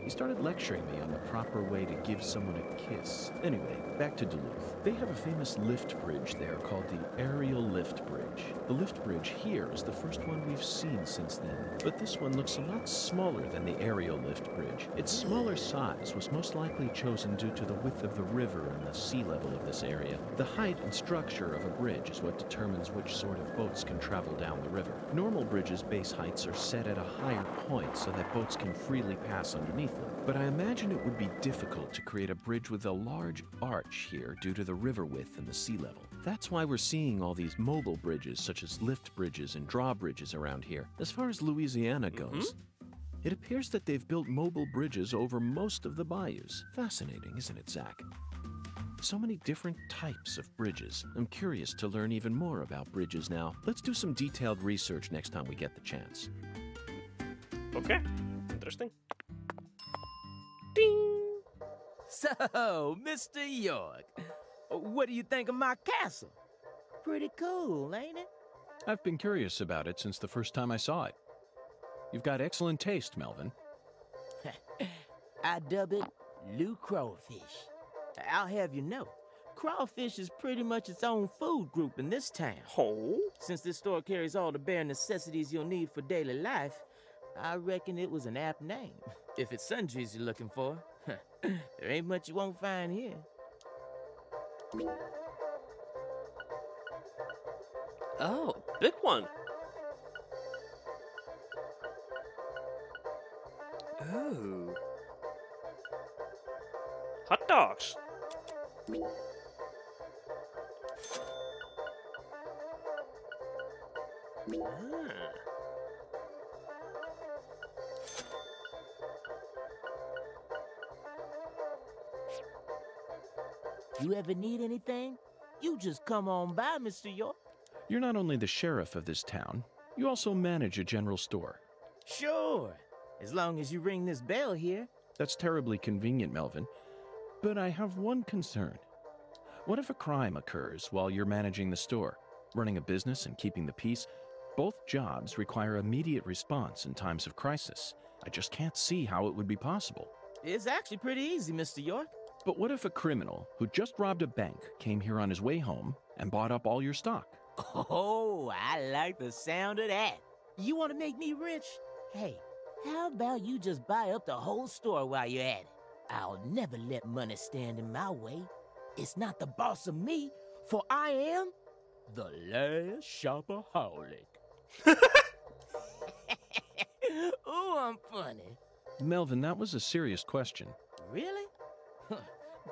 he started lecturing me on the proper way to give someone a kiss. Anyway, back to Duluth. They have a famous lift bridge there called the Aerial Lift Bridge. The lift bridge here is the first one we've seen since then, but this one looks a lot smaller than the Aerial Lift Bridge. Its smaller size was most likely chosen due to the width of the river and the sea level of this area. The height and structure of a bridge is what determines which sort of boats can travel down the river. Normal bridges' base heights are set at a higher point so that boats can freely pass underneath them. But I imagine it would be difficult to create a bridge with a large arch here due to the river width and the sea level. That's why we're seeing all these mobile bridges such as lift bridges and drawbridges around here. As far as Louisiana goes, it appears that they've built mobile bridges over most of the bayous. Fascinating, isn't it, Zach? So many different types of bridges. I'm curious to learn even more about bridges now. Let's do some detailed research next time we get the chance. Okay, interesting. Ding! So, Mr. York, what do you think of my castle? Pretty cool, ain't it? I've been curious about it since the first time I saw it. You've got excellent taste, Melvin. I dub it Lou Crawfish. I'll have you know, crawfish is pretty much its own food group in this town. Oh? Since this store carries all the bare necessities you'll need for daily life, I reckon it was an apt name. If it's sundries you're looking for, there ain't much you won't find here. Oh, big one. Oh. Hot dogs. Ah. You ever need anything, you just come on by, Mr. York. You're not only the sheriff of this town, you also manage a general store. Sure, as long as you ring this bell here. That's terribly convenient, Melvin. But I have one concern. What if a crime occurs while you're managing the store? Running a business and keeping the peace, both jobs require immediate response in times of crisis. I just can't see how it would be possible. It's actually pretty easy, Mr. York. But what if a criminal who just robbed a bank came here on his way home and bought up all your stock? Oh, I like the sound of that. You want to make me rich? Hey, how about you just buy up the whole store while you're at it? I'll never let money stand in my way. It's not the boss of me, for I am the last shopaholic. Ooh, I'm funny. Melvin, that was a serious question. Really?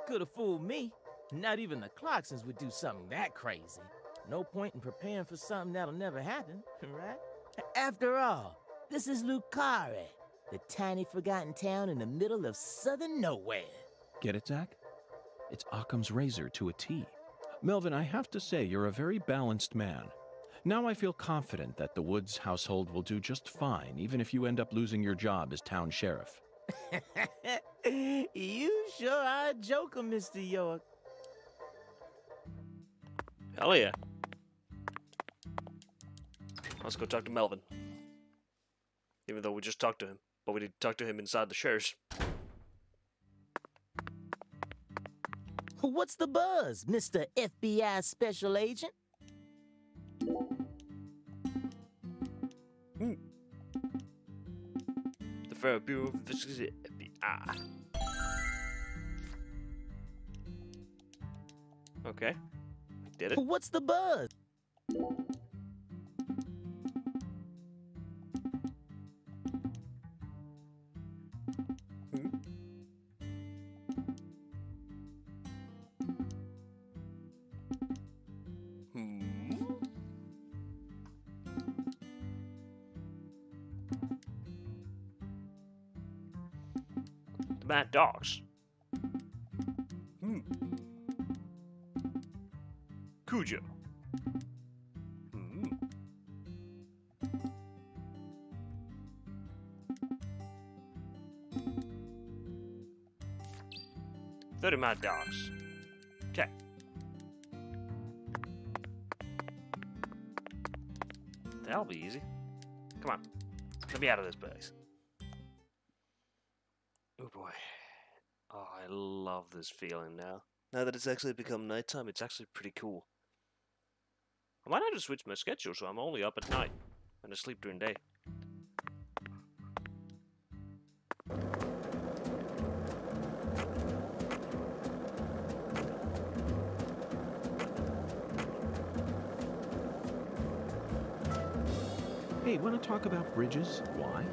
Could have fooled me. Not even the Clarksons would do something that crazy. No point in preparing for something that'll never happen, right? After all, this is Lucare, the tiny forgotten town in the middle of southern nowhere. Get it, Zach? It's Occam's razor to a T. Melvin, I have to say you're a very balanced man. Now I feel confident that the Woods household will do just fine, even if you end up losing your job as town sheriff. You sure are a joker, Mr. York. Hell yeah. Let's go talk to Melvin. Even though we just talked to him. But we did talk to him inside the sheriff's. What's the buzz, Mr. FBI Special Agent? The Federal Bureau of Investigation, FBI. Okay. Did it. What's the buzz? The Mad Dogs. Cujo. "30 Mad Dogs." Okay. That'll be easy. Come on. Let me out of this place. Oh boy. Oh, I love this feeling now. Now that it's actually become nighttime, it's actually pretty cool. I might have to switch my schedule so I'm only up at night and asleep during day. Hey, want to talk about bridges? Why?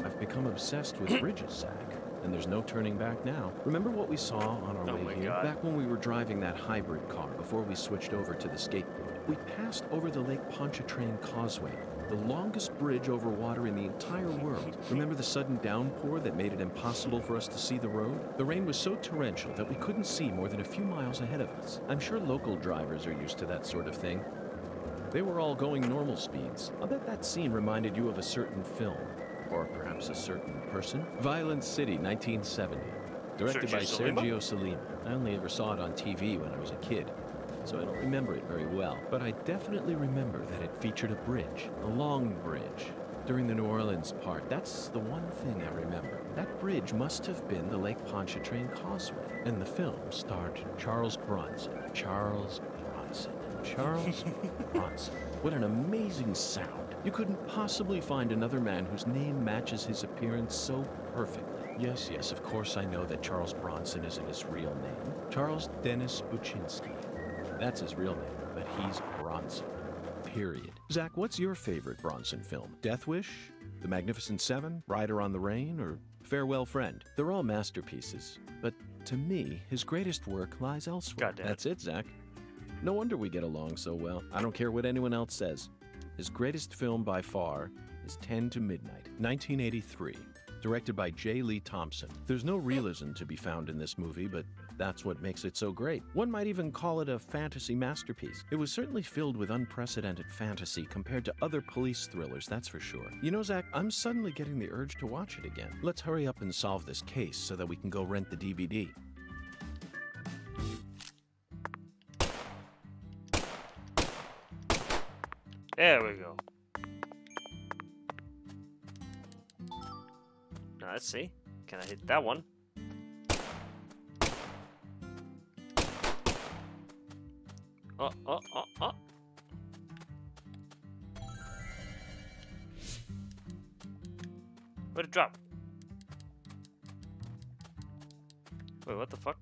I've become obsessed with bridges, Zach. And there's no turning back now. Remember what we saw on our way here? Back when we were driving that hybrid car before we switched over to the skateboard. We passed over the Lake Pontchartrain Causeway, the longest bridge over water in the entire world. Remember the sudden downpour that made it impossible for us to see the road? The rain was so torrential that we couldn't see more than a few miles ahead of us. I'm sure local drivers are used to that sort of thing. They were all going normal speeds. I'll bet that scene reminded you of a certain film. Or perhaps a certain person. Violent City, 1970. Directed by Sergio Solima. I only ever saw it on TV when I was a kid, so I don't remember it very well. But I definitely remember that it featured a bridge, a long bridge. During the New Orleans part, that's the one thing I remember. That bridge must have been the Lake Pontchartrain Causeway. And the film starred Charles Bronson. Charles Bronson. Charles Bronson. What an amazing sound. You couldn't possibly find another man whose name matches his appearance so perfectly. Yes, yes, of course I know that Charles Bronson isn't his real name. Charles Dennis Buczynski. That's his real name, but he's Bronson. Period. Zach, what's your favorite Bronson film? Death Wish? The Magnificent Seven? Rider on the Rain? Or Farewell Friend? They're all masterpieces. But to me, his greatest work lies elsewhere. That's it, Zach. No wonder we get along so well. I don't care what anyone else says. His greatest film by far is 10 to Midnight, 1983, directed by J. Lee Thompson. There's no realism to be found in this movie, but that's what makes it so great. One might even call it a fantasy masterpiece. It was certainly filled with unprecedented fantasy compared to other police thrillers, that's for sure. You know, Zach, I'm suddenly getting the urge to watch it again. Let's hurry up and solve this case so that we can go rent the DVD. There we go. Now let's see. Can I hit that one? Oh. Where'd it drop? Wait, what the fuck?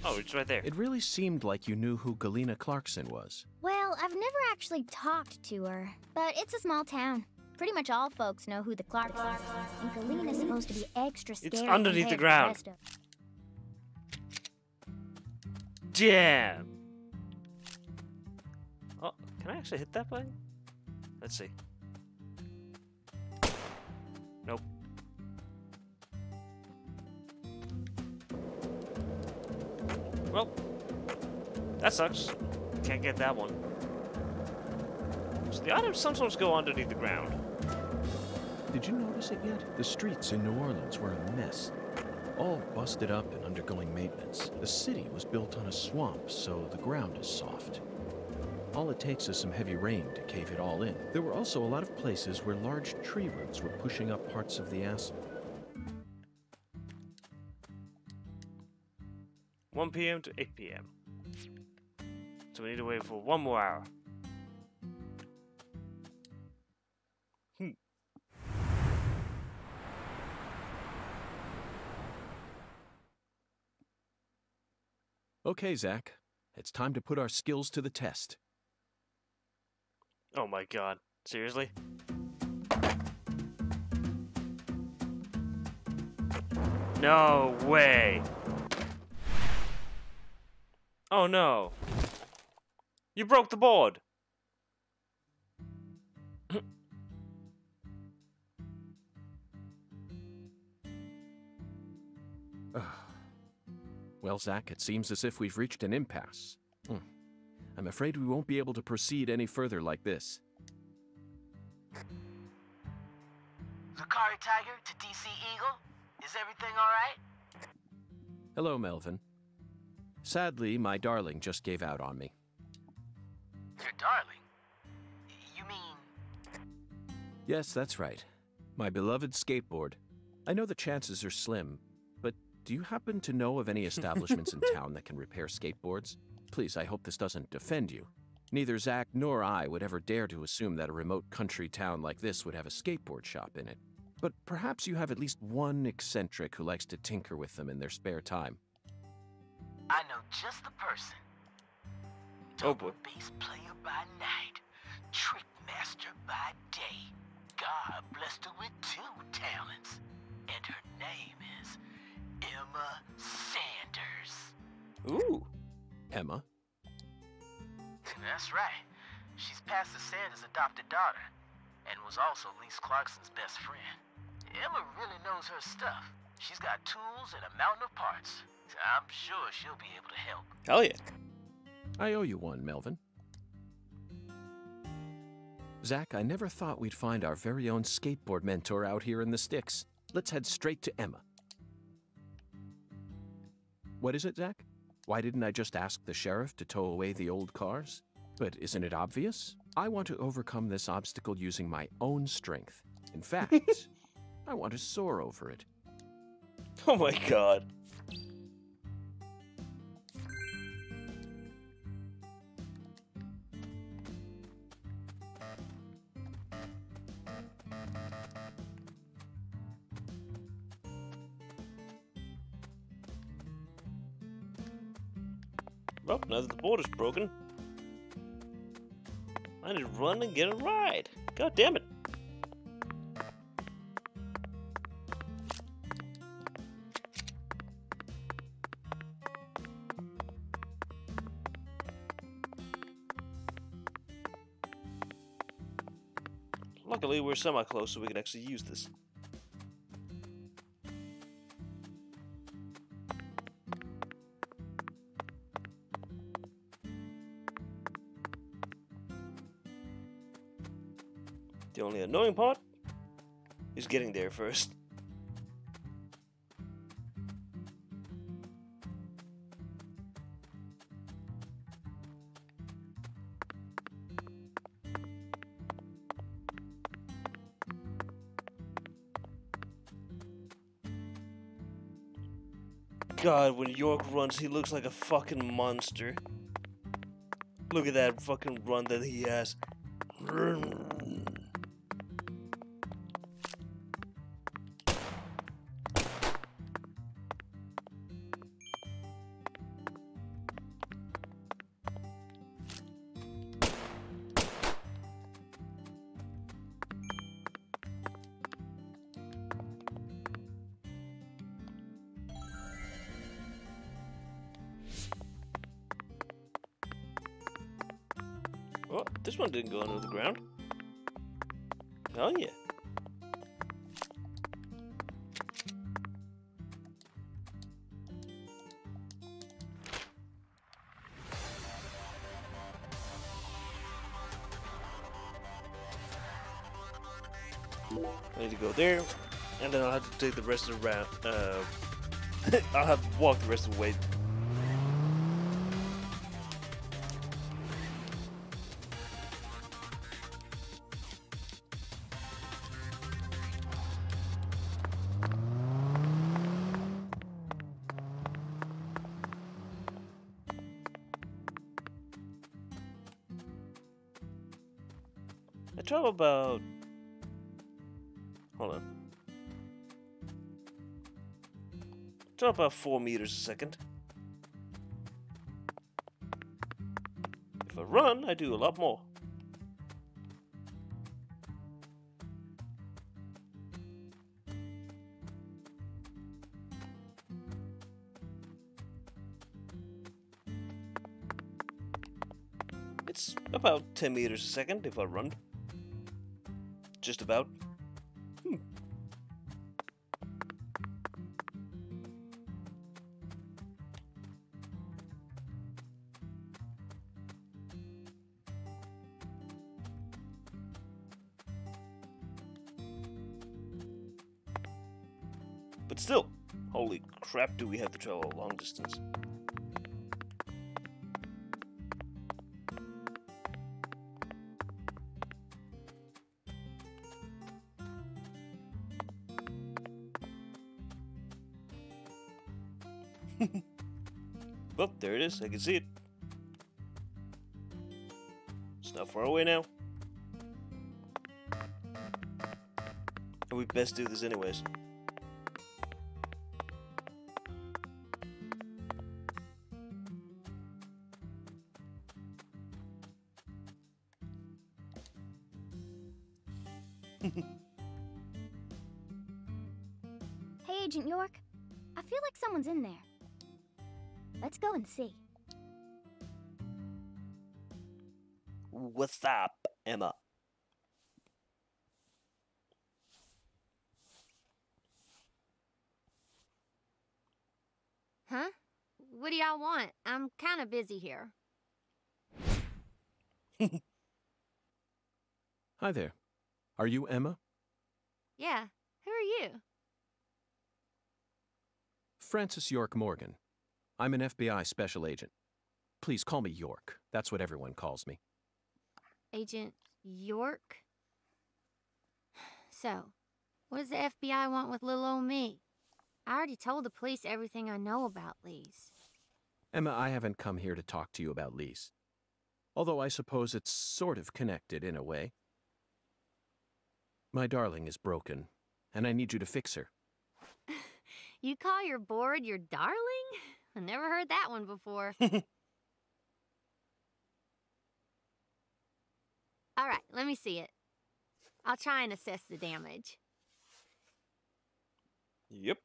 Oh, it's right there. It really seemed like you knew who Galena Clarkson was. Well, I've never actually talked to her, but it's a small town. Pretty much all folks know who the Clarksons are, and Galena's supposed to be extra scary. It's underneath the ground. Damn! Oh, can I actually hit that button? Let's see. Nope. Well, that sucks. Can't get that one. So the items sometimes go underneath the ground. Did you notice it yet? The streets in New Orleans were a mess. All busted up and undergoing maintenance. The city was built on a swamp, so the ground is soft. All it takes is some heavy rain to cave it all in. There were also a lot of places where large tree roots were pushing up parts of the asphalt. 1 p.m. to 8 p.m. So we need to wait for 1 more hour. Okay, Zach. It's time to put our skills to the test. Oh my god. Seriously? No way. Oh no. You broke the board. Well, Zach, it seems as if we've reached an impasse. I'm afraid we won't be able to proceed any further like this. Lucari Tiger to DC Eagle? Is everything alright? Hello, Melvin. Sadly, my darling just gave out on me. Your darling? You mean... Yes, that's right. My beloved skateboard. I know the chances are slim, but do you happen to know of any establishments in town that can repair skateboards? Please, I hope this doesn't offend you. Neither Zach nor I would ever dare to assume that a remote country town like this would have a skateboard shop in it. But perhaps you have at least one eccentric who likes to tinker with them in their spare time. I know just the person. Oh boy. Bass player by night, trick master by day. God blessed her with 2 talents. And her name is Emma Sanders. Ooh. Emma? That's right. She's Pastor Sanders' adopted daughter, and was also Lise Clarkson's best friend. Emma really knows her stuff. She's got tools and a mountain of parts. I'm sure she'll be able to help. Hell yeah. I owe you one, Melvin. Zach, I never thought we'd find our very own skateboard mentor out here in the sticks. Let's head straight to Emma. What is it, Zach? Why didn't I just ask the sheriff to tow away the old cars? But isn't it obvious? I want to overcome this obstacle using my own strength. In fact, I want to soar over it. Oh my god. Well, now that the board is broken, I need to run and get a ride. God damn it. Luckily, we're semi-close, so we can actually use this. The only annoying part is getting there first. God, when York runs, he looks like a fucking monster. Look at that fucking run that he has. Oh, this one didn't go under the ground. Oh yeah. I need to go there, and then I'll have to take the rest of the round. I'll have to walk the rest of the way. I travel about... Hold on. Travel about 4 meters a second. If I run, I do a lot more. It's about 10 meters a second if I run. Just about. But still, holy crap, do we have to travel a long distance. Well, there it is. I can see it. It's not far away now. And we best do this anyways. Hey, Agent York. I feel like someone's in there. Let's go and see. What's up, Emma? Huh? What do y'all want? I'm kind of busy here. Hi there. Are you Emma? Yeah, who are you? Francis York Morgan. I'm an FBI special agent. Please call me York. That's what everyone calls me. Agent York? So, what does the FBI want with little old me? I already told the police everything I know about Lise. Emma, I haven't come here to talk to you about Lise. Although I suppose it's sort of connected in a way. My darling is broken, and I need you to fix her. You call your board your darling? I never heard that one before. All right, let me see it. I'll try and assess the damage. Yep.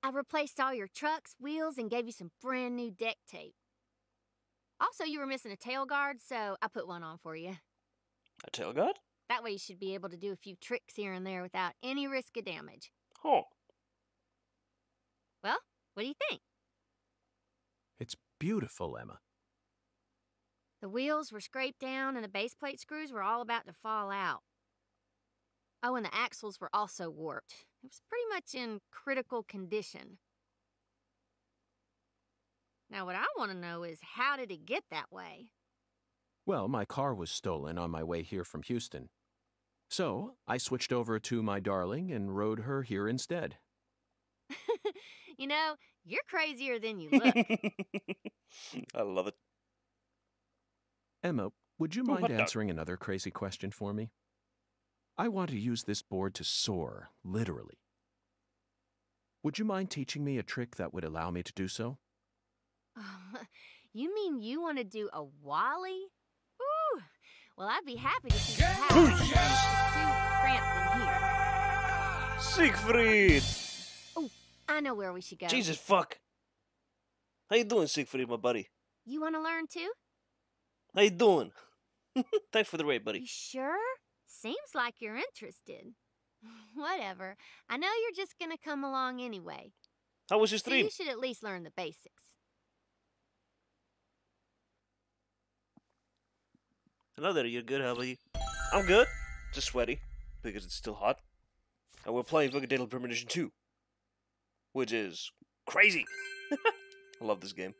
I replaced all your trucks, wheels, and gave you some brand new deck tape. Also, you were missing a tail guard, so I put one on for you. A tail guard? That way you should be able to do a few tricks here and there without any risk of damage. Oh. Well, what do you think? It's beautiful, Emma. The wheels were scraped down and the base plate screws were all about to fall out. Oh, and the axles were also warped. It was pretty much in critical condition. Now, what I want to know is, how did it get that way? Well, my car was stolen on my way here from Houston. So, I switched over to my darling and rode her here instead. You know, you're crazier than you look. I love it. Emma, would you mind answering another crazy question for me? I want to use this board to soar, literally. Would you mind teaching me a trick that would allow me to do so? You mean you want to do a Wally? Ooh, well, I'd be happy to teach you how. It's too cramped in here. Siegfried! Oh, I know where we should go. Jesus fuck. How you doing, Siegfried, my buddy? You want to learn too? How you doing? Thanks for the raid, buddy. You sure? Seems like you're interested. Whatever. I know you're just gonna come along anyway. How was your So stream? you should at least learn the basics. Hello there, you're good, how about you? I'm good. Just sweaty, because it's still hot. And we're playing fucking Premonition 2. Which is crazy. I love this game.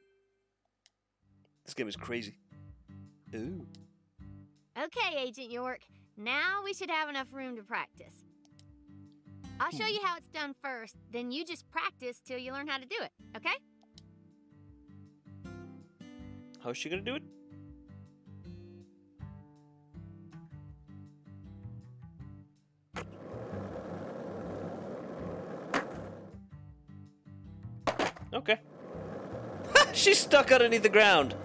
This game is crazy. Ooh. Okay, Agent York. Now we should have enough room to practice. I'll show you how it's done first, then you just practice till you learn how to do it, okay? How's she gonna do it? Okay. She's stuck underneath the ground.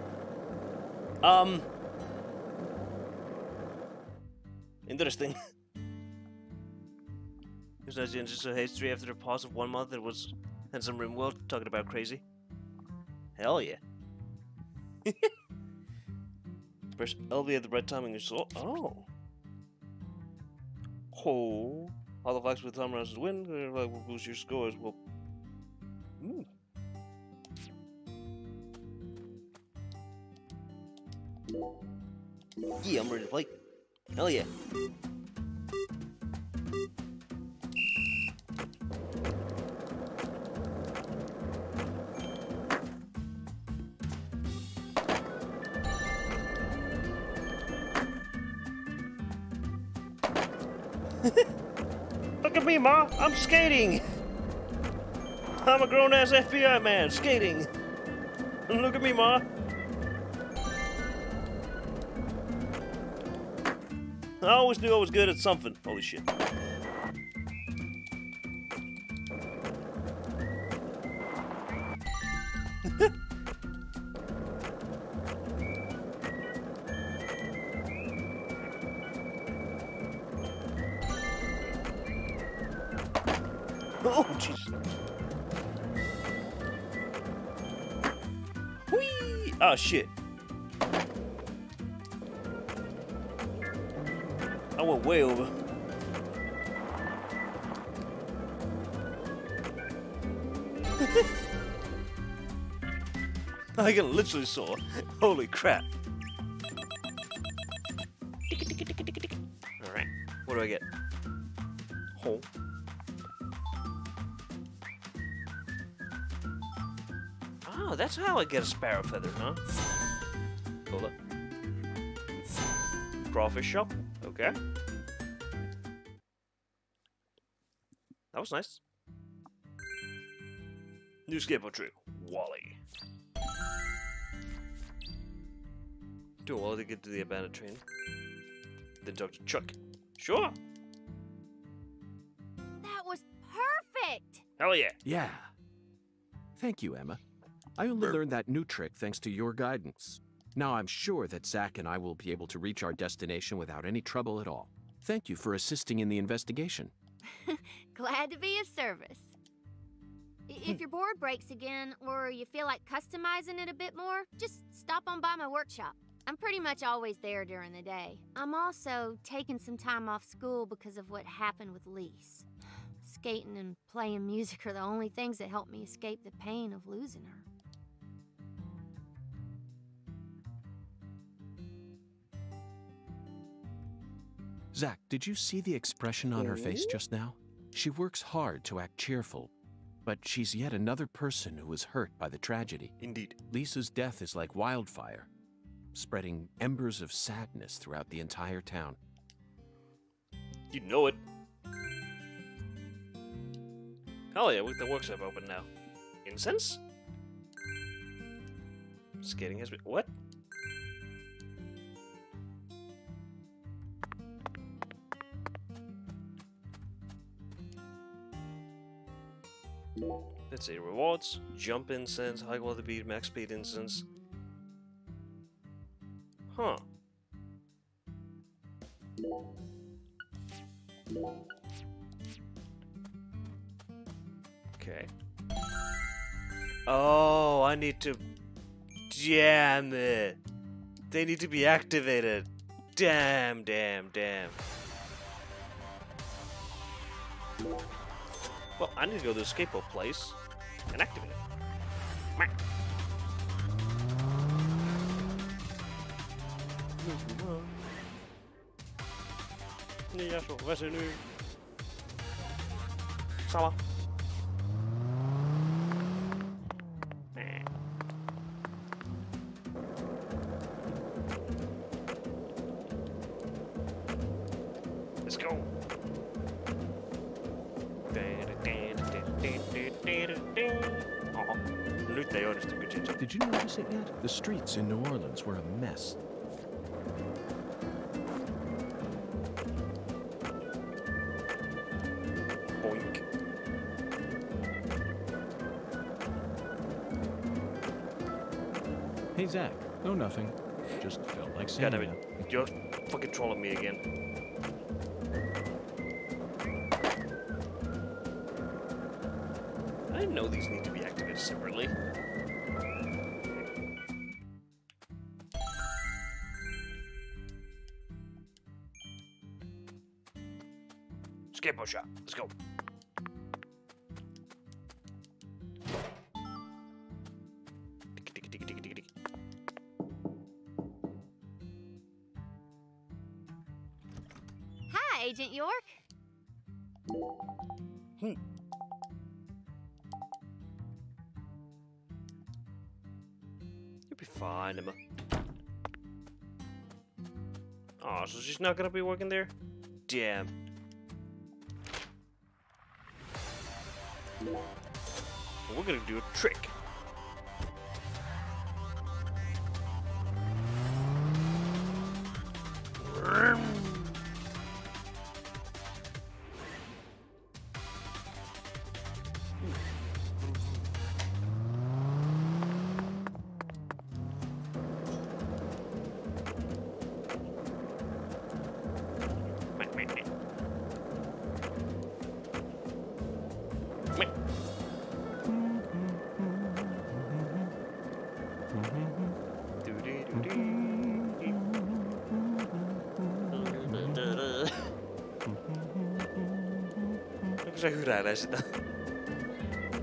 Interesting. There's just a history after a pause of 1 month. There was Handsome Rimworld talking about crazy. Hell yeah. Press LB at the right timing. Oh. Oh. All the flags with time rounds to win. Will boost your scores. Well. Ooh. Yeah, I'm ready to play. Hell yeah. Look at me, Ma. I'm skating. I'm a grown-ass FBI man skating. Look at me, Ma. I always knew I was good at something. Holy shit. Oh, jeez. Whee! Oh, shit. I went way over. I can literally saw. Holy crap. Alright, what do I get? Hole. Oh, that's how I get a sparrow feather, huh? Hold up. Crawfish shop. Okay. That was nice. New skateboard trick. Wally. Do a Wally to get to the abandoned train. Then talk to Chuck. Sure. That was perfect! Hell yeah. Yeah. Thank you, Emma. I only learned that new trick thanks to your guidance. Now I'm sure that Zack and I will be able to reach our destination without any trouble at all. Thank you for assisting in the investigation. Glad to be of service. If your board breaks again, or you feel like customizing it a bit more, just stop on by my workshop. I'm pretty much always there during the day. I'm also taking some time off school because of what happened with Lise. Skating and playing music are the only things that help me escape the pain of losing her. Zack, did you see the expression on her face just now? She works hard to act cheerful, but she's yet another person who was hurt by the tragedy. Indeed. Lisa's death is like wildfire, spreading embers of sadness throughout the entire town. You know it. Hell yeah, the workshop open now. Incense? Skating has been... What? Let's see, rewards, jump incense, high quality beat, max speed incense. Huh. Okay. Oh, I need to... Damn it. They need to be activated. Damn. Well, I need to go to the skateboard place and activate it. Sama. Let's go. Nyt ei onnistu kyllä. Did you notice it yet? The streets in New Orleans were a mess. Boink. Hey, Zach. No, nothing. Just felt like saying God damn that. it. You're fucking trolling me again. I didn't know these need to be activated separately. Skateboard shop. Let's go. Hi, Agent York. You'll be fine, Emma. Oh, so she's not gonna be working there? Damn. We're gonna do a trick. Se hyräilee sitä.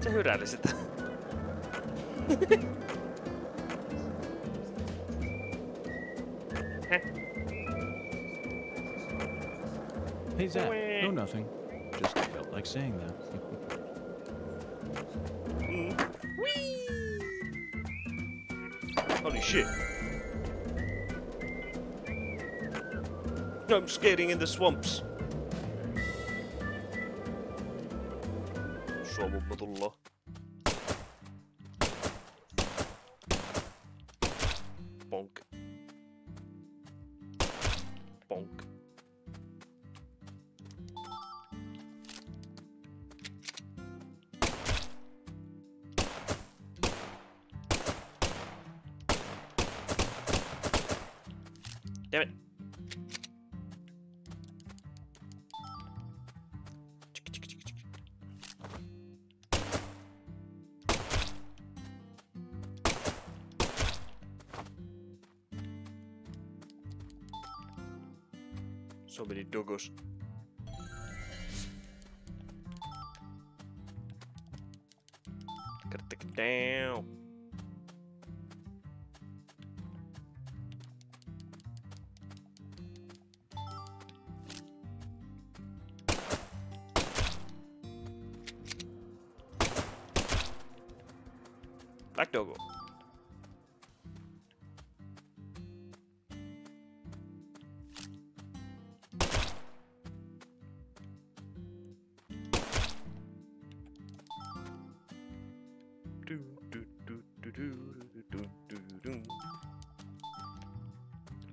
Se hyräilee sitä. Hey, Zach. No, nothing. Just felt like saying that. Holy shit. I'm skating in the swamps. Suomuppa tulloo. Bonk. Bonk. Damn it. So many doggos. Gotta take it down. Black doggo.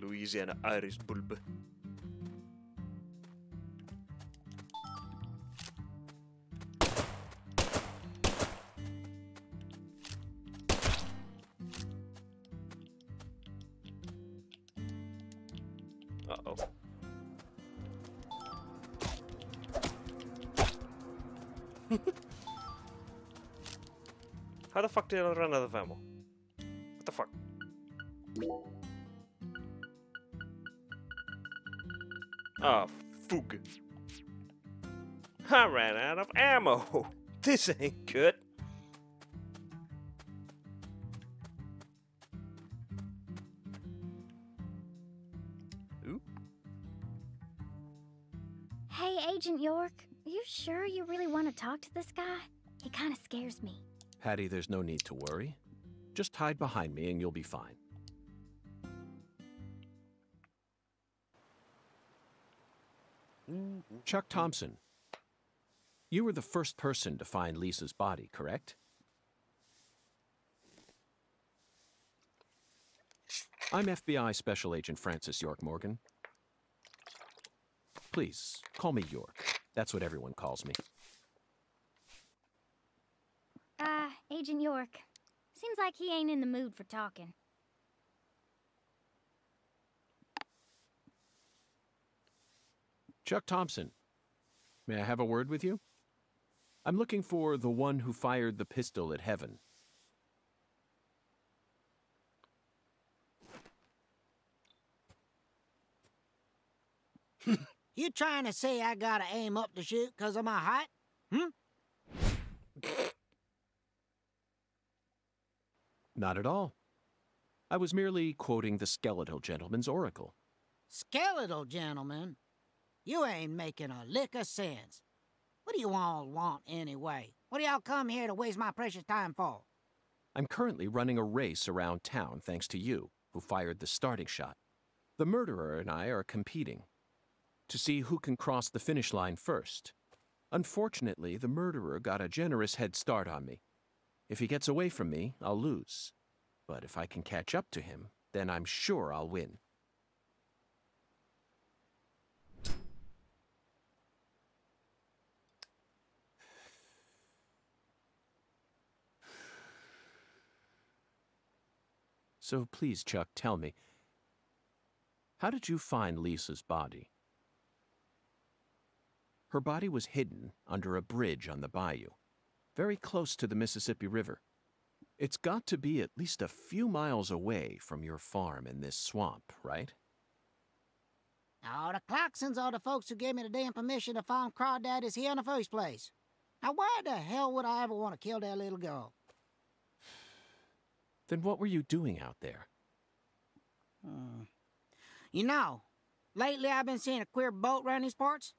Louisiana Irish bulb. Uh-oh. How the fuck did I run out of ammo? What the fuck? Ah, fug. I ran out of ammo. This ain't good. Oop. Hey, Agent York, you sure you really want to talk to this guy? He kind of scares me. Hattie, there's no need to worry. Just hide behind me and you'll be fine. Chuck Thompson, you were the first person to find Lisa's body, correct? I'm FBI Special Agent Francis York Morgan. Please, call me York. That's what everyone calls me. Agent York. Seems like he ain't in the mood for talking. Chuck Thompson, may I have a word with you? I'm looking for the one who fired the pistol at Heaven. You trying to say I gotta aim up to shoot 'cause of my height? Not at all. I was merely quoting the skeletal gentleman's oracle. Skeletal gentleman? You ain't making a lick of sense. What do you all want anyway? What do y'all come here to waste my precious time for? I'm currently running a race around town thanks to you, who fired the starting shot. The murderer and I are competing to see who can cross the finish line first. Unfortunately, the murderer got a generous head start on me. If he gets away from me, I'll lose. But if I can catch up to him, then I'm sure I'll win. So please, Chuck, tell me, how did you find Lisa's body? Her body was hidden under a bridge on the bayou, very close to the Mississippi River. It's got to be at least a few miles away from your farm in this swamp, right? Oh, the Clarksons are the folks who gave me the damn permission to farm crawdaddies here in the first place. Now, why the hell would I ever want to kill that little girl? Then what were you doing out there? You know, lately I've been seeing a queer boat around these parts.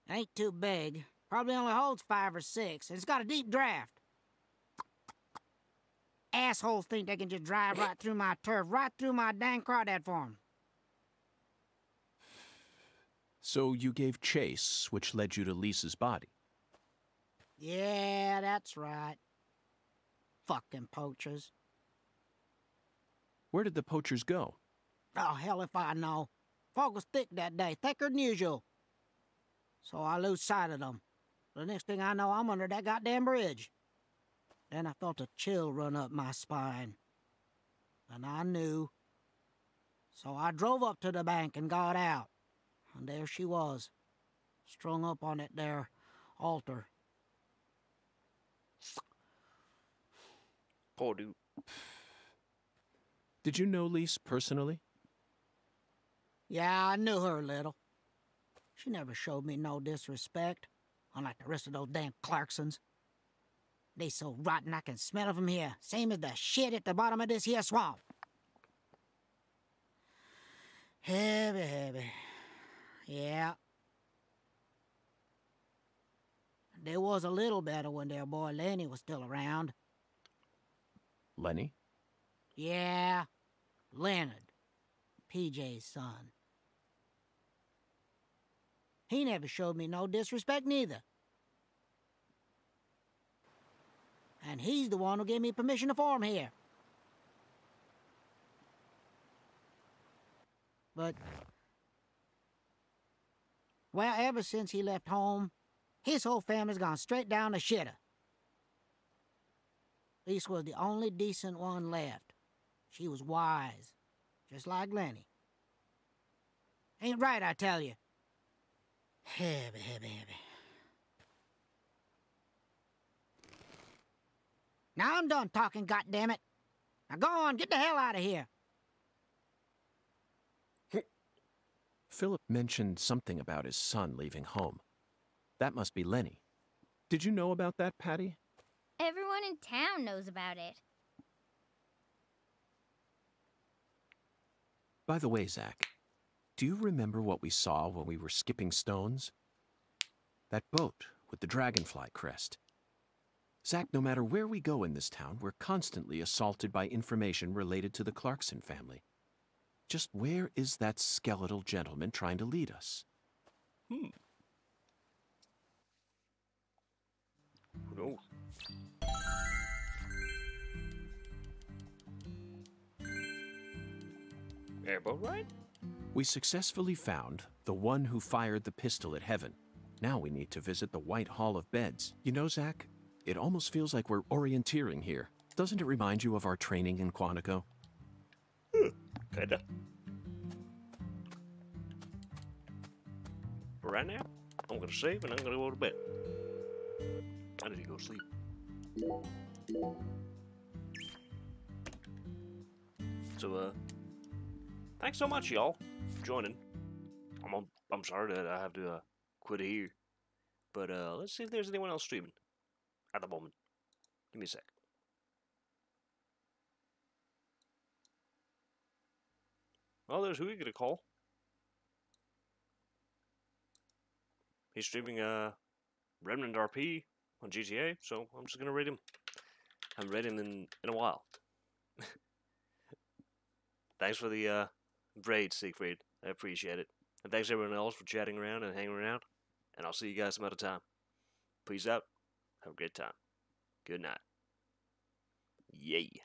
It ain't too big. Probably only holds 5 or 6, and it's got a deep draft. Assholes think they can just drive right through my turf, right through my dang crawdad farm. So you gave chase, which led you to Lisa's body? Yeah, that's right. Fucking poachers. Where did the poachers go? Oh, hell if I know. Fog was thick that day, thicker than usual. So I lose sight of them. The next thing I know, I'm under that goddamn bridge. Then I felt a chill run up my spine. And I knew. So I drove up to the bank and got out. And there she was, strung up on that there altar. Poor dude. Did you know Lise personally? Yeah, I knew her a little. She never showed me no disrespect, unlike the rest of those damn Clarksons. They so rotten I can smell it from here, same as the shit at the bottom of this here swamp. Heavy, heavy. Yeah. They was a little better when their boy Lenny was still around. Lenny? Yeah, Leonard, PJ's son. He never showed me no disrespect neither. And he's the one who gave me permission to farm here. But, well, ever since he left home, his whole family's gone straight down the shitter. Lisa was the only decent one left. She was wise, just like Lenny. Ain't right, I tell you. Heavy, heavy, heavy. Now I'm done talking, goddammit. Now go on, get the hell out of here. Philip mentioned something about his son leaving home. That must be Lenny. Did you know about that, Patty? Everyone in town knows about it. By the way, Zach, do you remember what we saw when we were skipping stones? That boat with the dragonfly crest. Zach, no matter where we go in this town, we're constantly assaulted by information related to the Clarkson family. Just where is that skeletal gentleman trying to lead us? Who knows? Airboat ride? We successfully found the one who fired the pistol at Heaven. Now we need to visit the White Hall of Beds. You know, Zach, it almost feels like we're orienteering here. Doesn't it remind you of our training in Quantico? Kinda. But right now, I'm gonna save and I'm gonna go to bed. I need to go to sleep. So, thanks so much, y'all, for joining. I'm sorry that I have to quit here, but let's see if there's anyone else streaming at the moment. Give me a sec. Well, there's who you gonna call. He's streaming Remnant RP on GTA, so I'm just gonna rate him. I haven't read him in a while. Thanks for the raid, Siegfried. I appreciate it. And thanks everyone else for chatting around and hanging around. And I'll see you guys some other time. Peace out. Have a great time. Good night. Yay.